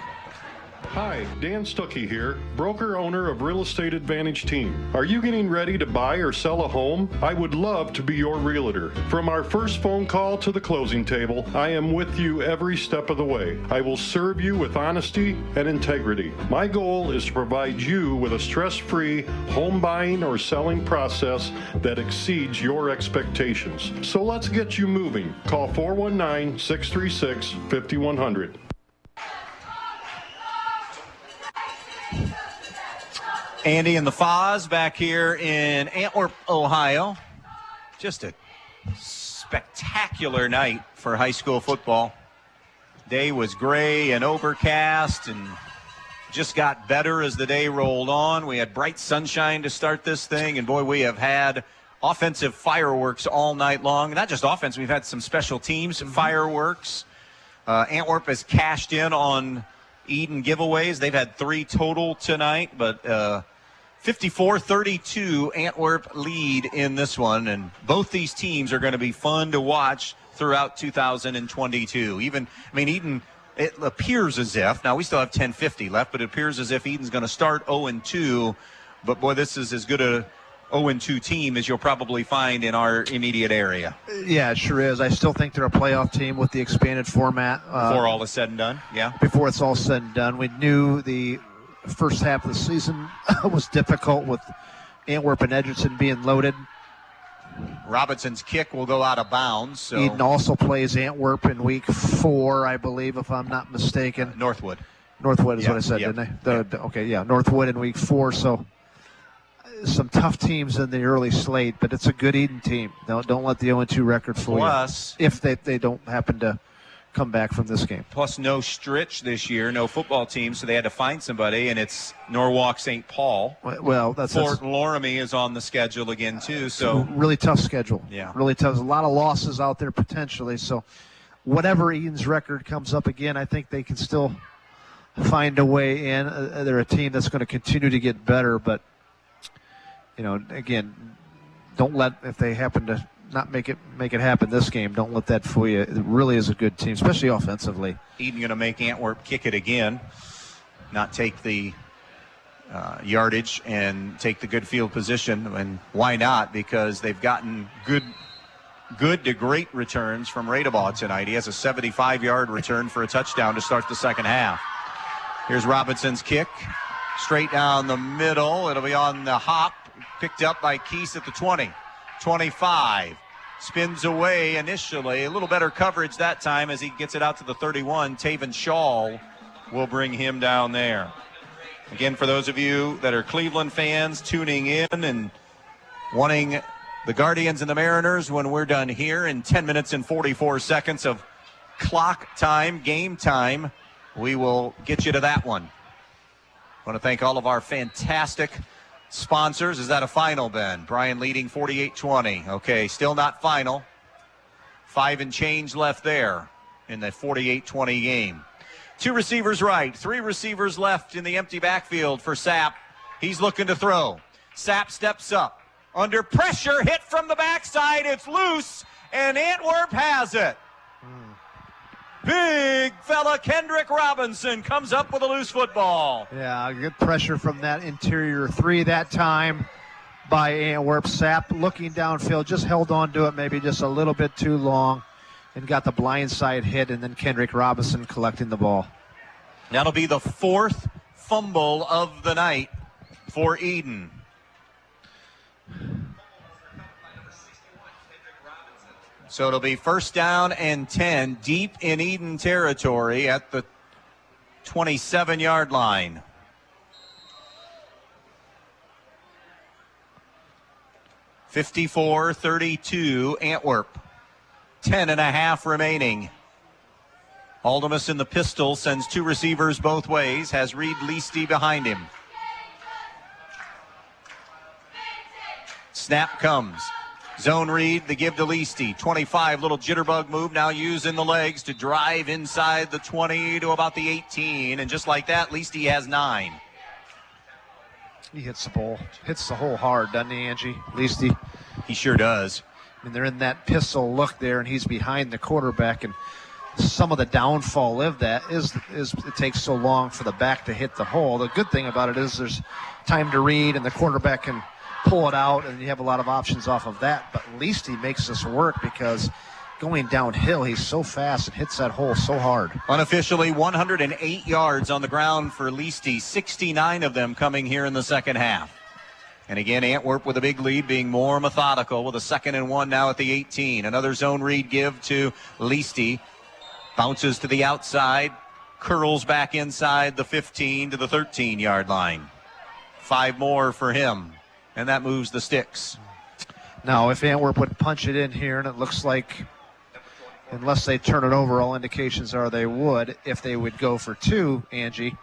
Hi, Dan Stuckey here, broker owner of Real Estate Advantage Team. Are you getting ready to buy or sell a home? I would love to be your realtor. From our first phone call to the closing table, I am with you every step of the way. I will serve you with honesty and integrity. My goal is to provide you with a stress-free home buying or selling process that exceeds your expectations. So let's get you moving. Call 419-636-5100. Andy and the Foz back here in Antwerp, Ohio. Just a spectacular night for high school football. Day was gray and overcast and just got better as the day rolled on. We had bright sunshine to start this thing, and boy, we have had offensive fireworks all night long. Not just offense, we've had some special teams fireworks. Antwerp has cashed in on Edon giveaways. They've had 3 total tonight, but 54-32 Antwerp lead in this one, and both these teams are going to be fun to watch throughout 2022. Edon, it appears as if, now we still have 10:50 left, but it appears as if Edon's going to start 0-2, but boy, this is as good a 0-2 team as you'll probably find in our immediate area. Yeah, it sure is. I still think they're a playoff team with the expanded format. Before all is said and done, yeah. Before it's all said and done. We knew the first half of the season was difficult with Antwerp and Edgerton being loaded. Robinson's kick will go out of bounds. So Edon also plays Antwerp in week 4, I believe, if I'm not mistaken. Northwood is what I said, didn't I? Okay, Northwood in week 4. So some tough teams in the early slate, but it's a good Edon team. Don't let the 0-2 record fool you. If they don't happen to come back from this game. Plus no Stritch this year, no football team, so they had to find somebody, and it's Norwalk St. Paul. Well, Fort Loramie is on the schedule again too. So really tough schedule. Yeah, really tough. There's a lot of losses out there potentially. So whatever Edon's record comes up again, I think they can still find a way in. They're a team that's going to continue to get better, but again, don't let, if they happen to not make it happen this game, don't let that fool you. It really is a good team, especially offensively. Edon going to make Antwerp kick it again, not take the yardage and take the good field position. And why not? Because they've gotten good to great returns from Radebaugh tonight. He has a 75-yard return for a touchdown to start the second half. Here's Robinson's kick, straight down the middle. It'll be on the hop, picked up by Keese at the 20, 25. Spins away initially. A little better coverage that time as he gets it out to the 31. Taven Shaw will bring him down there. Again, for those of you that are Cleveland fans tuning in and wanting The Guardians and the Mariners, when we're done here in 10 minutes and 44 seconds of clock time, game time, we will get you to that one. I want to thank all of our fantastic sponsors. Is that a final, Ben? Brian leading 48-20. Okay, still not final. 5 and change left there in the 48-20 game. 2 receivers right, 3 receivers left in the empty backfield for Sapp. He's looking to throw. Sapp steps up. Under pressure, hit from the backside. It's loose, and Antwerp has it. Big fella Kendrick Robinson comes up with a loose football. Yeah, good pressure from that interior 3 that time by Antwerp. Sapp looking downfield, just held on to it maybe just a little bit too long and got the blind side hit, and then Kendrick Robinson collecting the ball. That'll be the 4th fumble of the night for Edon. So it'll be 1st down and 10 deep in Edon territory at the 27-yard line. (54-32) Antwerp. 10.5 remaining. Aldemus in the pistol, sends 2 receivers both ways, has Reed Leasty behind him. Snap comes. Zone read, the give to Leasty. 25, little jitterbug move, now using the legs to drive inside the 20 to about the 18. And just like that, Leasty has 9. He hits the ball, hits the hole hard, doesn't he, Angie? Leasty. He sure does. I mean, they're in that pistol look there, and he's behind the quarterback. And some of the downfall of that is it takes so long for the back to hit the hole. The good thing about it is there's time to read, and the quarterback can pull it out, and you have a lot of options off of that. But Leasty makes this work because going downhill, he's so fast and hits that hole so hard. Unofficially, 108 yards on the ground for Leasty, 69 of them coming here in the second half. And again, Antwerp with a big lead, being more methodical with a 2nd and 1 now at the 18. Another zone read give to Leasty. Bounces to the outside, curls back inside the 15 to the 13-yard line. 5 more for him, and that moves the sticks. Now, if Antwerp would punch it in here, and it looks like, unless they turn it over, all indications are they would. If they would go for 2, Angie,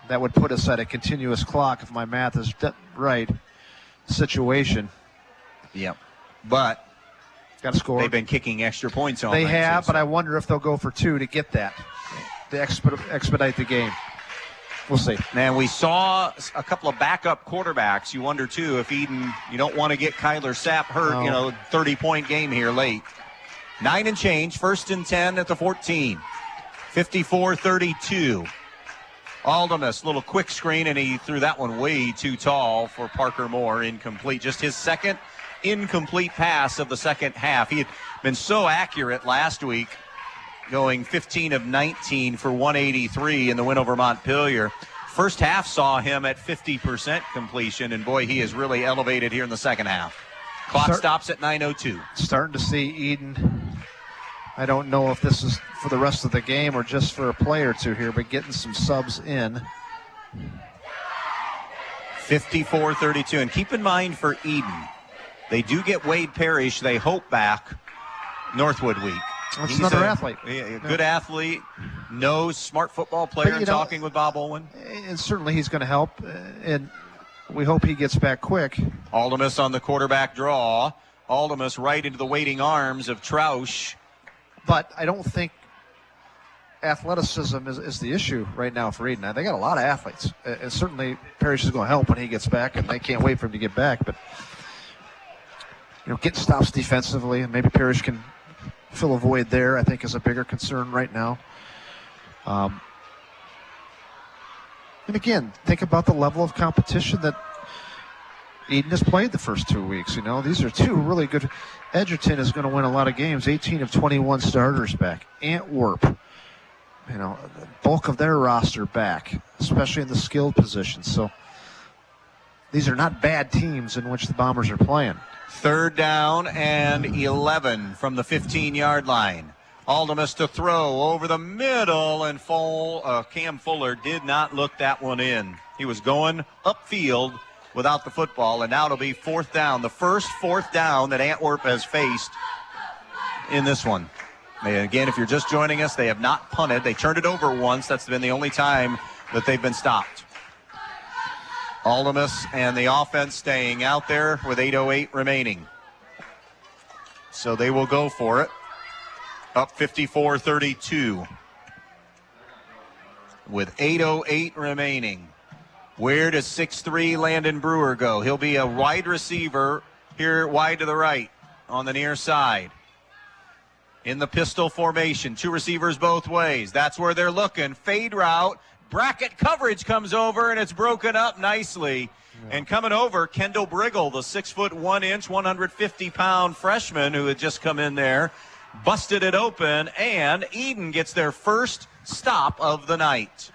that would put us at a continuous clock, if my math is right, situation. Yep. But got to score. They've been kicking extra points on. They have, but I wonder if they'll go for 2 to get that, to expedite the game. We'll see. Man, we saw a couple of backup quarterbacks. You wonder, too, if Edon, you don't want to get Kyler Sapp hurt, 30-point game here late. 9 and change, 1st and 10 at the 14. 54-32. Aldemus, little quick screen, and he threw that one way too tall for Parker Moore, incomplete. Just his 2nd incomplete pass of the second half. He had been so accurate last week, going 15 of 19 for 183 in the win over Montpelier. First half saw him at 50% completion, and boy, he is really elevated here in the second half. Clock stops at 9:02. Starting to see Edon. I don't know if this is for the rest of the game or just for a play or 2 here, but getting some subs in. 54-32. And keep in mind for Edon, they do get Wade Parrish, they hope, back Northwood week. He's another athlete. A good athlete, knows, smart football player, and talking with Bob Olin. And certainly he's going to help, and we hope he gets back quick. Aldemus on the quarterback draw. Aldemus right into the waiting arms of Trausch. But I don't think athleticism is the issue right now for Edon. They got a lot of athletes. And certainly Parrish is going to help when he gets back, and they can't wait for him to get back. But, getting stops defensively, and maybe Parrish can fill a void there, I think, is a bigger concern right now. And again, think about the level of competition that Edon has played the first 2 weeks. These are 2 really good. Edgerton is going to win a lot of games. 18 of 21 starters back. Antwerp, the bulk of their roster back, especially in the skilled positions. So these are not bad teams in which the Bombers are playing. 3rd down and 11 from the 15-yard line. Aldemus to throw over the middle, and Cam Fuller did not look that one in. He was going upfield without the football, and now it'll be fourth down. The first fourth down that Antwerp has faced in this one. Again, if you're just joining us, they have not punted. They turned it over once. That's been the only time that they've been stopped. Aldemus and the offense staying out there with 8:08 remaining. So they will go for it. Up 54-32. With 8:08 remaining. Where does 6'3" Landon Brewer go? He'll be a wide receiver here wide to the right on the near side. In the pistol formation, 2 receivers both ways. That's where they're looking. Fade route. Bracket coverage comes over, and it's broken up nicely. Yeah. And coming over, Kendall Brigle, the 6'1", 150-pound freshman who had just come in there, busted it open, and Edon gets their first stop of the night.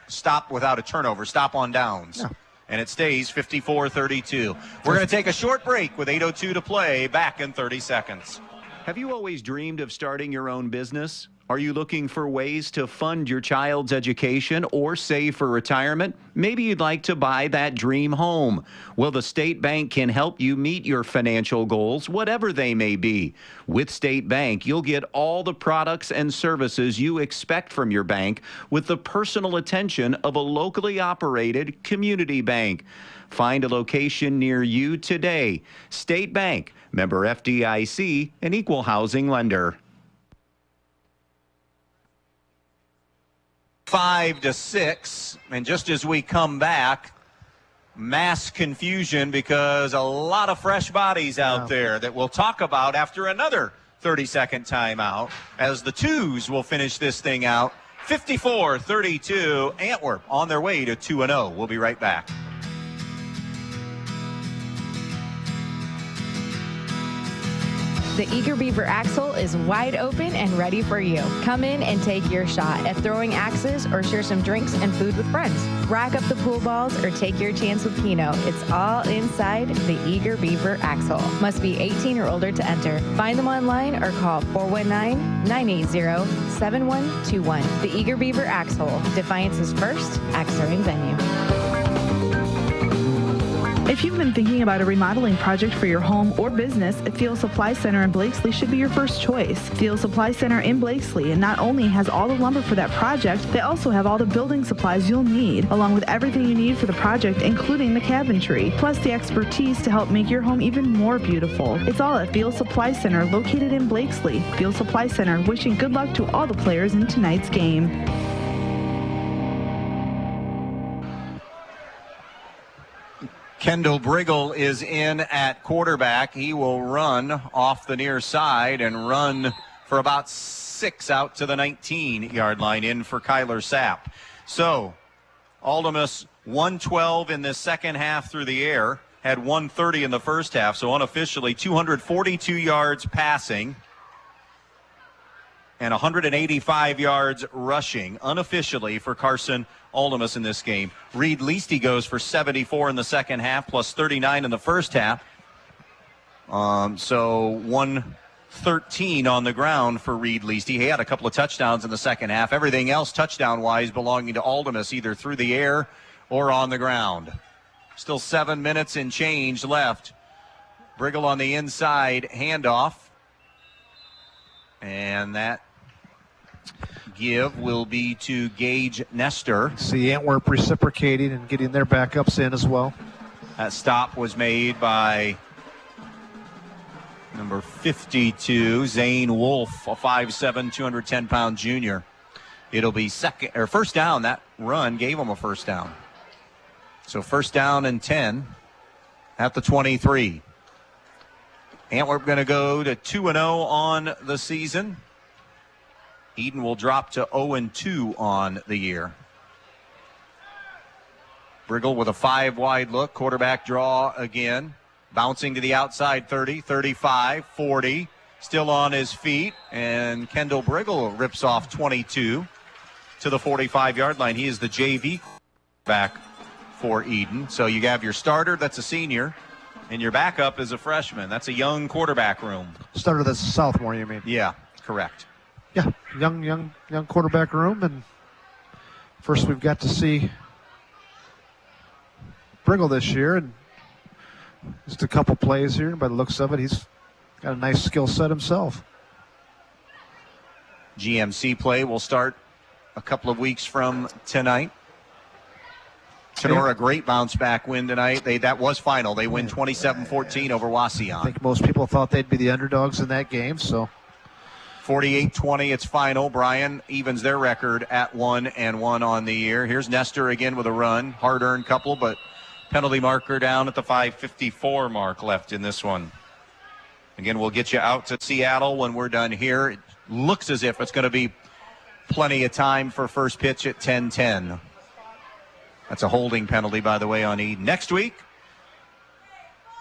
Stop without a turnover, stop on downs. Yeah. And it stays 54-32. We're going to take a short break with 8:02 to play, back in 30 seconds. Have you always dreamed of starting your own business? Are you looking for ways to fund your child's education or save for retirement? Maybe you'd like to buy that dream home. Well, the State Bank can help you meet your financial goals, whatever they may be. With State Bank, you'll get all the products and services you expect from your bank with the personal attention of a locally operated community bank. Find a location near you today. State Bank, member FDIC, an equal housing lender. 5-6, and just as we come back, mass confusion because a lot of fresh bodies out there that we'll talk about after another 30-second timeout as the twos will finish this thing out. 54-32, Antwerp on their way to 2-0. We'll be right back. The Eager Beaver Axle is wide open and ready for you. Come in and take your shot at throwing axes or share some drinks and food with friends. Rack up the pool balls or take your chance with Keno. It's all inside the Eager Beaver Axle. Must be 18 or older to enter. Find them online or call 419-980-7121. The Eager Beaver Axle, Defiance's first axe-throwing venue. If you've been thinking about a remodeling project for your home or business, Field Supply Center in Blakesley should be your first choice. Field Supply Center in Blakesley not only has all the lumber for that project, they also have all the building supplies you'll need, along with everything you need for the project, including the cabinetry, plus the expertise to help make your home even more beautiful. It's all at Field Supply Center, located in Blakesley. Field Supply Center, wishing good luck to all the players in tonight's game. Kendall Brigle is in at quarterback. He will run off the near side and run for about 6 out to the 19-yard line in for Kyler Sapp. So, Aldemus 112 in the second half through the air, had 130 in the first half, so unofficially 242 yards passing and 185 yards rushing unofficially for Carson Aldemus in this game. Reed Leasty goes for 74 in the second half, plus 39 in the first half. So 113 on the ground for Reed Leasty. He had a couple of touchdowns in the second half. Everything else touchdown-wise belonging to Aldemus, either through the air or on the ground. Still 7 minutes and change left. Brigle on the inside handoff. And that give will be to Gage Nestor. See Antwerp reciprocating and getting their backups in as well. That stop was made by number 52, Zane Wolf, a 5'7", 210-pound junior. It'll be first down. That run gave him a first down. So first down and 10 at the 23. Antwerp going to go to 2-0 on the season. Edon will drop to 0-2 on the year. Brigle with a 5-wide look. Quarterback draw again. Bouncing to the outside 30, 35, 40. Still on his feet. And Kendall Brigle rips off 22 to the 45-yard line. He is the JV back for Edon. So you have your starter, that's a senior. And your backup is a freshman. That's a young quarterback room. Starter that's a sophomore, you mean? Yeah, correct. Yeah, young quarterback room. And first we've got to see Brigle this year, and just a couple plays here. By the looks of it, he's got a nice skill set himself. GMC play will start a couple of weeks from tonight. Sonora, great bounce back win tonight. That was final. They win 27-14 over Wauseon. I think most people thought they'd be the underdogs in that game, so 48-20, it's final. Bryan evens their record at 1-1 on the year. Here's Nestor again with a run. Hard-earned couple, but penalty marker down at the 5:54 mark left in this one. Again, we'll get you out to Seattle when we're done here. It looks as if it's going to be plenty of time for first pitch at 10:10. That's a holding penalty, by the way, on Edon. Next week,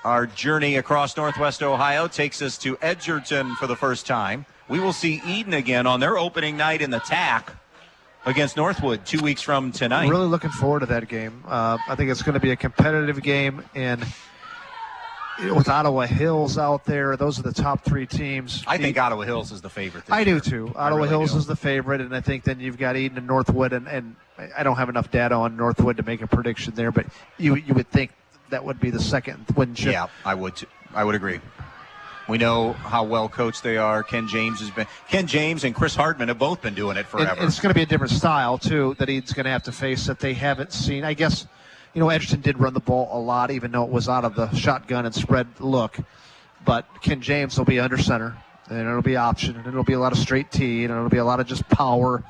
our journey across Northwest Ohio takes us to Edgerton for the first time. We will see Edon again on their opening night in the TAC against Northwood 2 weeks from tonight. Really looking forward to that game. I think it's going to be a competitive game, and with Ottawa Hills out there, those are the top three teams. I think Ottawa Hills is the favorite this I year. do too. Ottawa Hills is the favorite, and I think then you've got Edon and Northwood, and I don't have enough data on Northwood to make a prediction there, but you would think that would be the second, wouldn't you? Yeah, I would agree. We know how well coached they are. Ken James and Chris Hardman have both been doing it forever. And it's going to be a different style too that Edon's going to have to face that they haven't seen. I guess, Edgerton did run the ball a lot, even though it was out of the shotgun and spread look. But Ken James will be under center, and it'll be option, and it'll be a lot of straight T, and it'll be a lot of just power,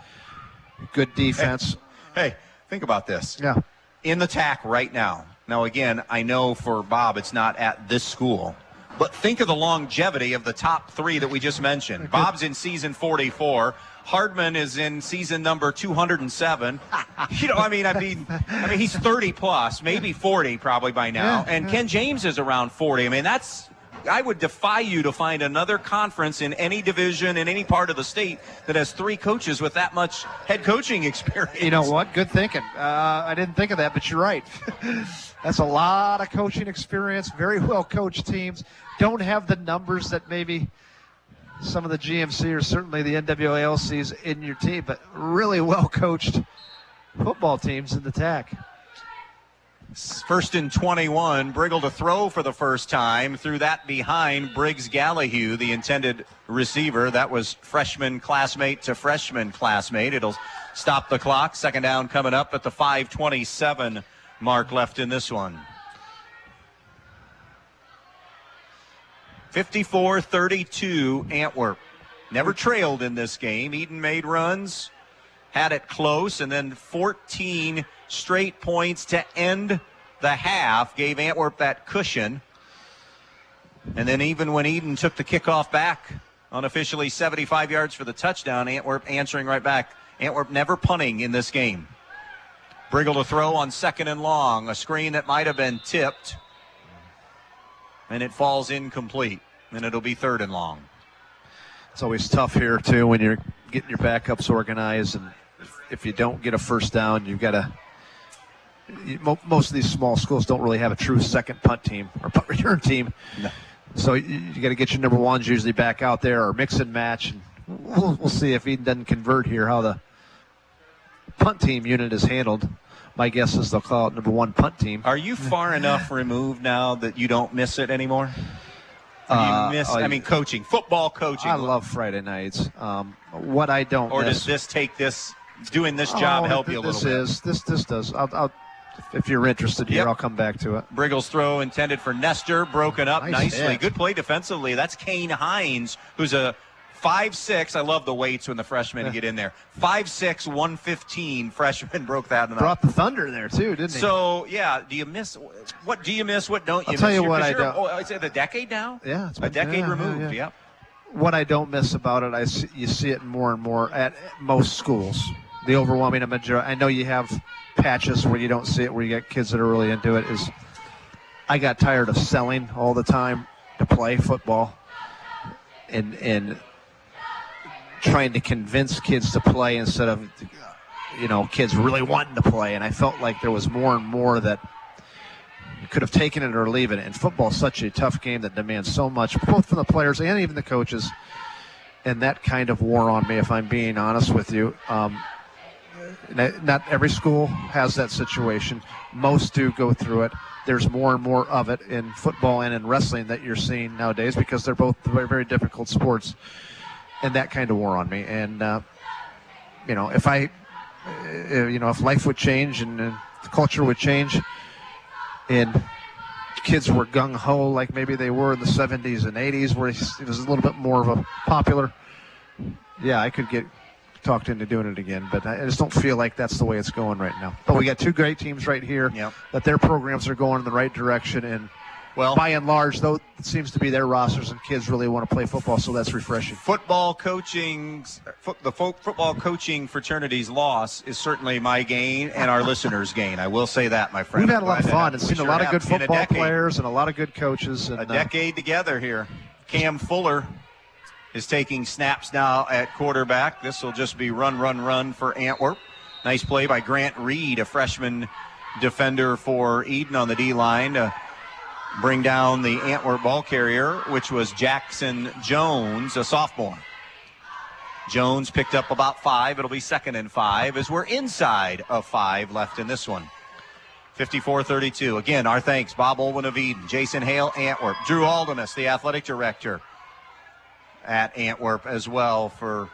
good defense. Hey, think about this. Yeah. In the TAC right now. Now, again, I know for Bob it's not at this school, but think of the longevity of the top three that we just mentioned. Bob's in season 44. Hardman is in season number 207. He's 30 plus, maybe 40 probably by now. And Ken James is around 40. I would defy you to find another conference in any division in any part of the state that has three coaches with that much head coaching experience. You know what? Good thinking. I didn't think of that, but you're right. That's a lot of coaching experience. Very well coached teams. Don't have the numbers that maybe some of the GMC or certainly the NWALC's in your team, but really well coached football teams in the TAC. First and 21, Brigle to throw for the first time. Threw that behind Briggs Gallahue, the intended receiver. That was freshman classmate to freshman classmate. It'll stop the clock. Second down coming up at the 5:27 mark left in this one. 54-32 Antwerp. Never trailed in this game. Edon made runs, had it close, and then 14 straight points to end the half gave Antwerp that cushion. And then even when Edon took the kickoff back, unofficially 75 yards for the touchdown, Antwerp answering right back. Antwerp never punting in this game. Brigle to throw on second and long, a screen that might have been tipped, and it falls incomplete, and it'll be third and long. It's always tough here too when you're getting your backups organized, and if you don't get a first down, you've got to. Most of these small schools don't really have a true second punt team or punt return team. No. So you got to get your number ones usually back out there or mix and match. And we'll see if Edon doesn't convert here, how the punt team unit is handled. My guess is they'll call it number one punt team. Are you far enough removed now that you don't miss it anymore? Coaching, football coaching. I love Friday nights. What I don't Or miss, does doing this job help you a little bit? This does. I'll if you're interested here, I'll come back to it. Brigle's throw intended for Nestor, broken up Nice nicely. hit. Good play defensively. That's Kane Hines, who's a 5'6". I love the weights when the freshmen get in there. 5'6", 115 freshman broke that. Brought the thunder there too, didn't he? So do you miss? What do you miss? What don't you I'll miss? tell you what I don't. Oh, is it a decade now? Yeah, it's a decade removed. Yeah. What I don't miss about it, you see it more and more at most schools. The overwhelming majority. I know you have patches where you don't see it, where you get kids that are really into it. I got tired of selling all the time to play football, and trying to convince kids to play instead of kids really wanting to play. And I felt like there was more and more that you could have taken it or leave it. And football is such a tough game that demands so much, both from the players and even the coaches. And that kind of wore on me, if I'm being honest with you. Not every school has that situation. Most do go through it. There's more and more of it in football and in wrestling that you're seeing nowadays because they're both very, very difficult sports. And that kind of wore on me. And, if if life would change and the culture would change and kids were gung-ho like maybe they were in the 70s and 80s where it was a little bit more of a popular, I could get talked into doing it again, but I just don't feel like that's the way it's going right now. But we got two great teams right here that their programs are going in the right direction, and by and large, though, it seems to be their rosters and kids really want to play football, so that's refreshing. Football coaching fraternity's loss is certainly my gain and our listeners' gain. I will say that, my friend. We've had a lot of fun and seen a lot of good football players and a lot of good coaches. And, a decade together here. Cam Fuller is taking snaps now at quarterback. This will just be run for Antwerp. Nice play by Grant Reed, a freshman defender for Edon on the D-line to bring down the Antwerp ball carrier, which was Jackson Jones, a sophomore. Jones picked up about 5. It'll be 2nd and 5 as we're inside of 5 left in this one. 54-32. Again, our thanks. Bob Olwin of Edon, Jason Hale, Antwerp, Drew Aldenus, the athletic director at Antwerp as well, for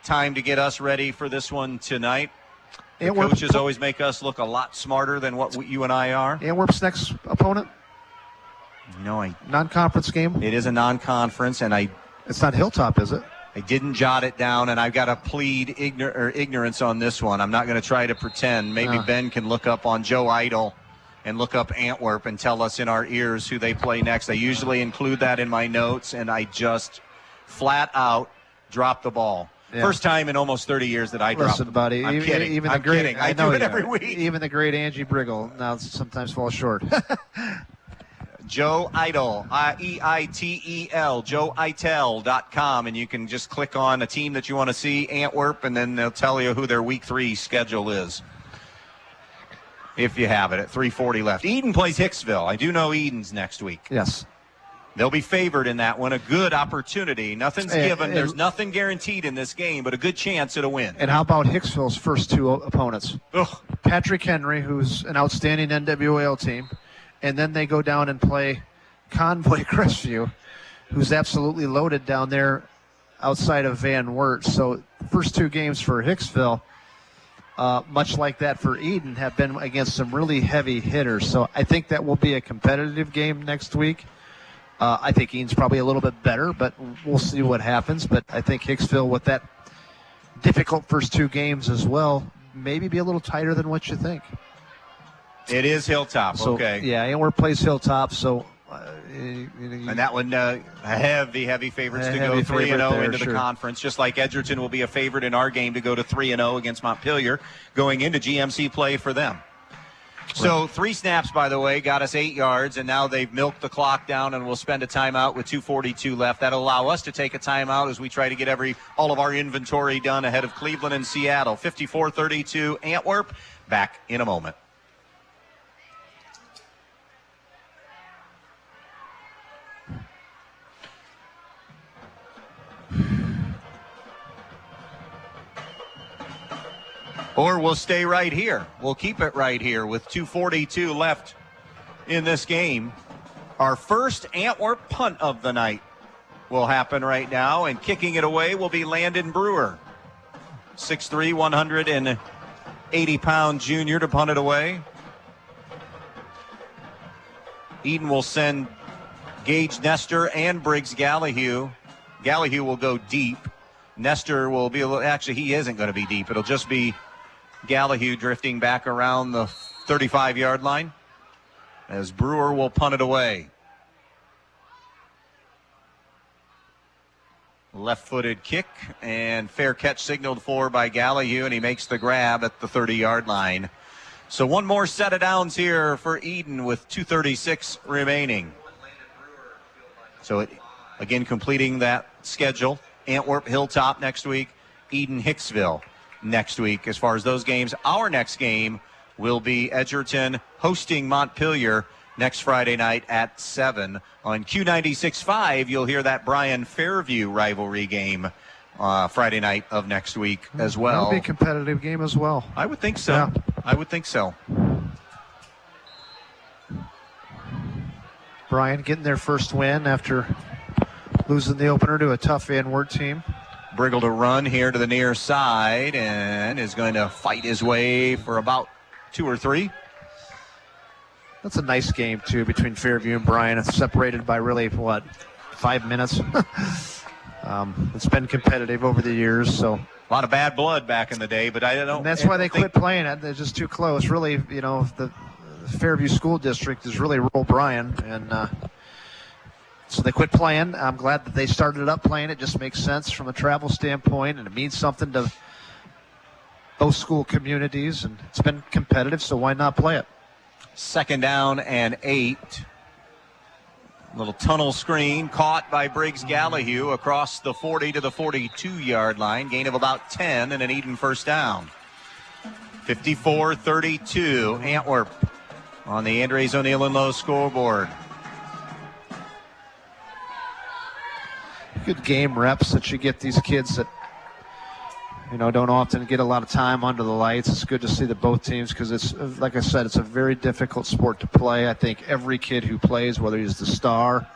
time to get us ready for this one tonight. The coaches always make us look a lot smarter than what you and I are. Antwerp's next opponent? Non-conference game? It is a non-conference, and it's not Hilltop, is it? I didn't jot it down, and I've got to plead ignorance on this one. I'm not going to try to pretend. Maybe Ben can look up on Joe Idle and look up Antwerp and tell us in our ears who they play next. I usually include that in my notes, and I just flat out drop the ball. Yeah. First time in almost 30 years that I dropped the ball. Buddy, I'm kidding. I'm kidding. I do it every week. Even the great Angie Brigle now sometimes falls short. Joe Idle, I-E-I-T-E-L, joeitel.com, and you can just click on a team that you want to see, Antwerp, and then they'll tell you who their Week 3 schedule is, if you have it, at 3:40 left. Edon plays Hicksville. I do know Edon's next week. Yes. They'll be favored in that one. A good opportunity. Nothing's given. There's nothing guaranteed in this game, but a good chance at a win. And how about Hicksville's first 2 opponents? Patrick Henry, who's an outstanding NWAL team, and then they go down and play Convoy Crestview, who's absolutely loaded down there outside of Van Wert. So first 2 games for Hicksville, much like that for Edon, have been against some really heavy hitters. So I think that will be a competitive game next week. I think Edon's probably a little bit better, but we'll see what happens. But I think Hicksville, with that difficult first 2 games as well, maybe be a little tighter than what you think. It is Hilltop, okay. Yeah, Antwerp plays Hilltop, so... and that one, heavy favorites to go 3-0 into the conference, just like Edgerton will be a favorite in our game to go to 3-0 against Montpelier going into GMC play for them. So 3 snaps, by the way, got us 8 yards, and now they've milked the clock down, and we'll spend a timeout with 2:42 left. That'll allow us to take a timeout as we try to get all of our inventory done ahead of Cleveland and Seattle. 54-32 Antwerp. Back in a moment. Or we'll stay right here. We'll keep it right here with 2:42 left in this game. Our first Antwerp punt of the night will happen right now, and kicking it away will be Landon Brewer. 6'3", 180-pound junior to punt it away. Edon will send Gage Nestor and Briggs Gallahue. Gallahue will go deep. Nestor will be actually, he isn't going to be deep. It'll just be Gallahue drifting back around the 35-yard line as Brewer will punt it away. Left-footed kick, and fair catch signaled for by Gallahue, and he makes the grab at the 30-yard line. So one more set of downs here for Edon with 2:36 remaining. So again, completing that schedule. Antwerp Hilltop next week, Edon Hicksville next week. As far as those games, our next game will be Edgerton hosting Montpelier next Friday night at 7 on Q96.5. You'll hear that Bryan Fairview rivalry game Friday night of next week as well. That'll be a competitive game as well. I would think so. Yeah. I would think so. Bryan getting their first win after losing the opener to a tough Antwerp team. Brigle to run here to the near side and is going to fight his way for about 2 or 3. That's a nice game, too, between Fairview and Bryan. It's separated by really, 5 minutes? It's been competitive over the years, so. A lot of bad blood back in the day, but I don't. And that's why they quit playing it. They're just too close. Really, the Fairview School District is really rural Bryan, and so they quit playing. I'm glad that they started up playing. It just makes sense from a travel standpoint, and it means something to both school communities, and it's been competitive, so why not play it? 2nd down and 8. Little tunnel screen caught by Briggs Gallahue across the 40 to the 42-yard line. Gain of about 10 and an Edon first down. 54-32, Antwerp on the Andres O'Neill and Lowe scoreboard. Good game reps that you get these kids that, don't often get a lot of time under the lights. It's good to see that both teams, because it's, like I said, it's a very difficult sport to play. I think every kid who plays, whether he's the star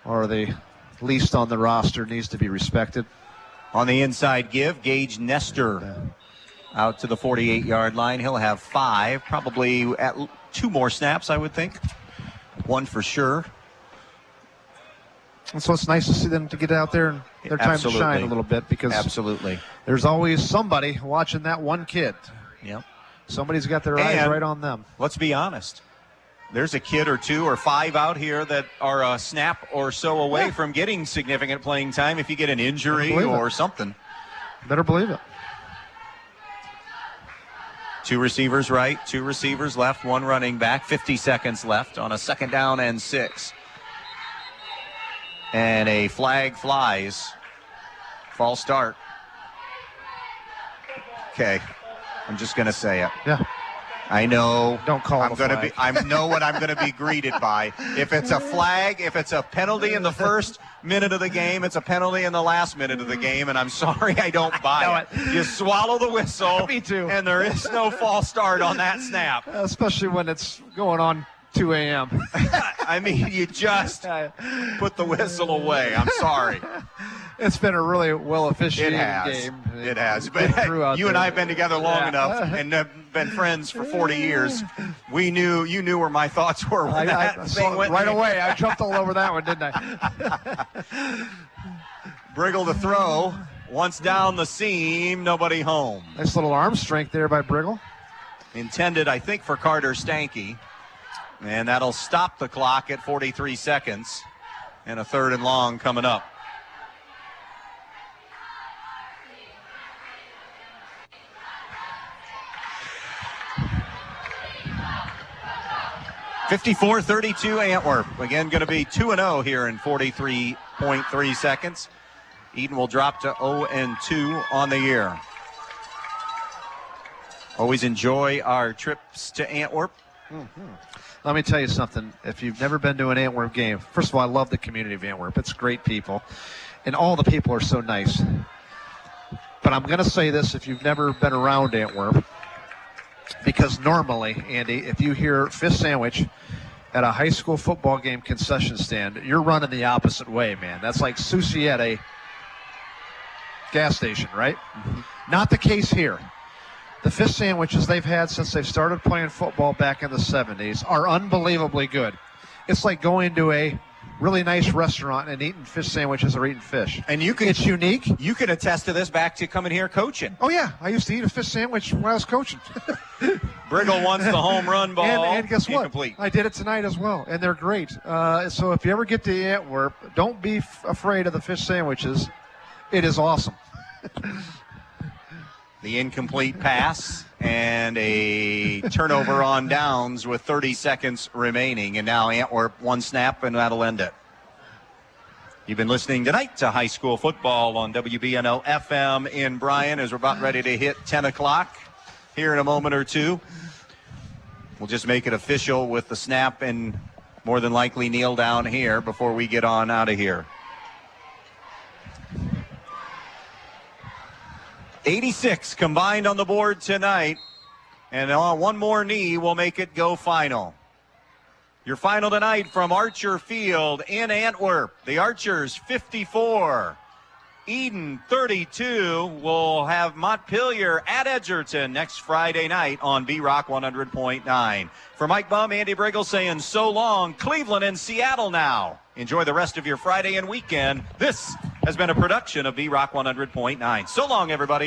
or the least on the roster, needs to be respected. On the inside give, Gage Nestor out to the 48-yard line. He'll have 5, probably at 2 more snaps, I would think. 1 for sure. And so it's nice to see them to get out there and their time to shine a little bit, because there's always somebody watching that one kid. Yep. Somebody's got their eyes right on them. Let's be honest. There's a kid or 2 or 5 out here that are a snap or so away from getting significant playing time if you get an injury or something. Better believe it. 2 receivers right, 2 receivers left, 1 running back. 50 seconds left on a 2nd down and 6. And a flag flies. False start. Okay. I'm just going to say it. Yeah. I know. Don't call it a flag. I know what I'm going to be greeted by. If it's a flag, if it's a penalty in the first minute of the game, it's a penalty in the last minute of the game, and I'm sorry I don't buy it. You swallow the whistle. Me too. And there is no false start on that snap. Especially when it's going on 2 a.m. I mean, you just put the whistle away. I'm sorry. It's been a really well officiated game. It has. But you and I have been together long enough and have been friends for 40 years. You knew where my thoughts were when that thing went right away. I jumped all over that one, didn't I? Brigle to throw. Once down the seam, nobody home. Nice little arm strength there by Brigle. Intended, I think, for Carter Stanky. And that'll stop the clock at 43 seconds. And a 3rd and long coming up. (54-32) Antwerp. Again, going to be 2-0 here in 43.3 seconds. Edon will drop to 0-2 on the year. Always enjoy our trips to Antwerp. Mm-hmm. Let me tell you something. If you've never been to an Antwerp game, first of all, I love the community of Antwerp. It's great people, and all the people are so nice. But I'm going to say this, if you've never been around Antwerp, because normally, Andy, if you hear fish sandwich at a high school football game concession stand, you're running the opposite way, man. That's like sushi at a gas station, right? Mm-hmm. Not the case here. The fish sandwiches they've had since they've started playing football back in the 70s are unbelievably good. It's like going to a really nice restaurant and eating fish sandwiches or eating fish. And it's unique. You can attest to this back to coming here coaching. Oh, yeah. I used to eat a fish sandwich when I was coaching. Brigle wants the home run ball. And guess what? Incomplete. I did it tonight as well, and they're great. So if you ever get to Antwerp, don't be afraid of the fish sandwiches. It is awesome. The incomplete pass and a turnover on downs with 30 seconds remaining. And now Antwerp, 1 snap, and that'll end it. You've been listening tonight to high school football on WBNO FM in Bryan as we're about ready to hit 10 o'clock here in a moment or two. We'll just make it official with the snap and more than likely kneel down here before we get on out of here. 86 combined on the board tonight. And one more knee will make it go final. Your final tonight from Archer Field in Antwerp. The Archers 54. Edon 32. Will have Montpelier at Edgerton next Friday night on B-Rock 100.9. For Mike Bumb, Andy Brigle saying so long. Cleveland and Seattle now. Enjoy the rest of your Friday and weekend. This has been a production of B-Rock 100.9. So long, everybody.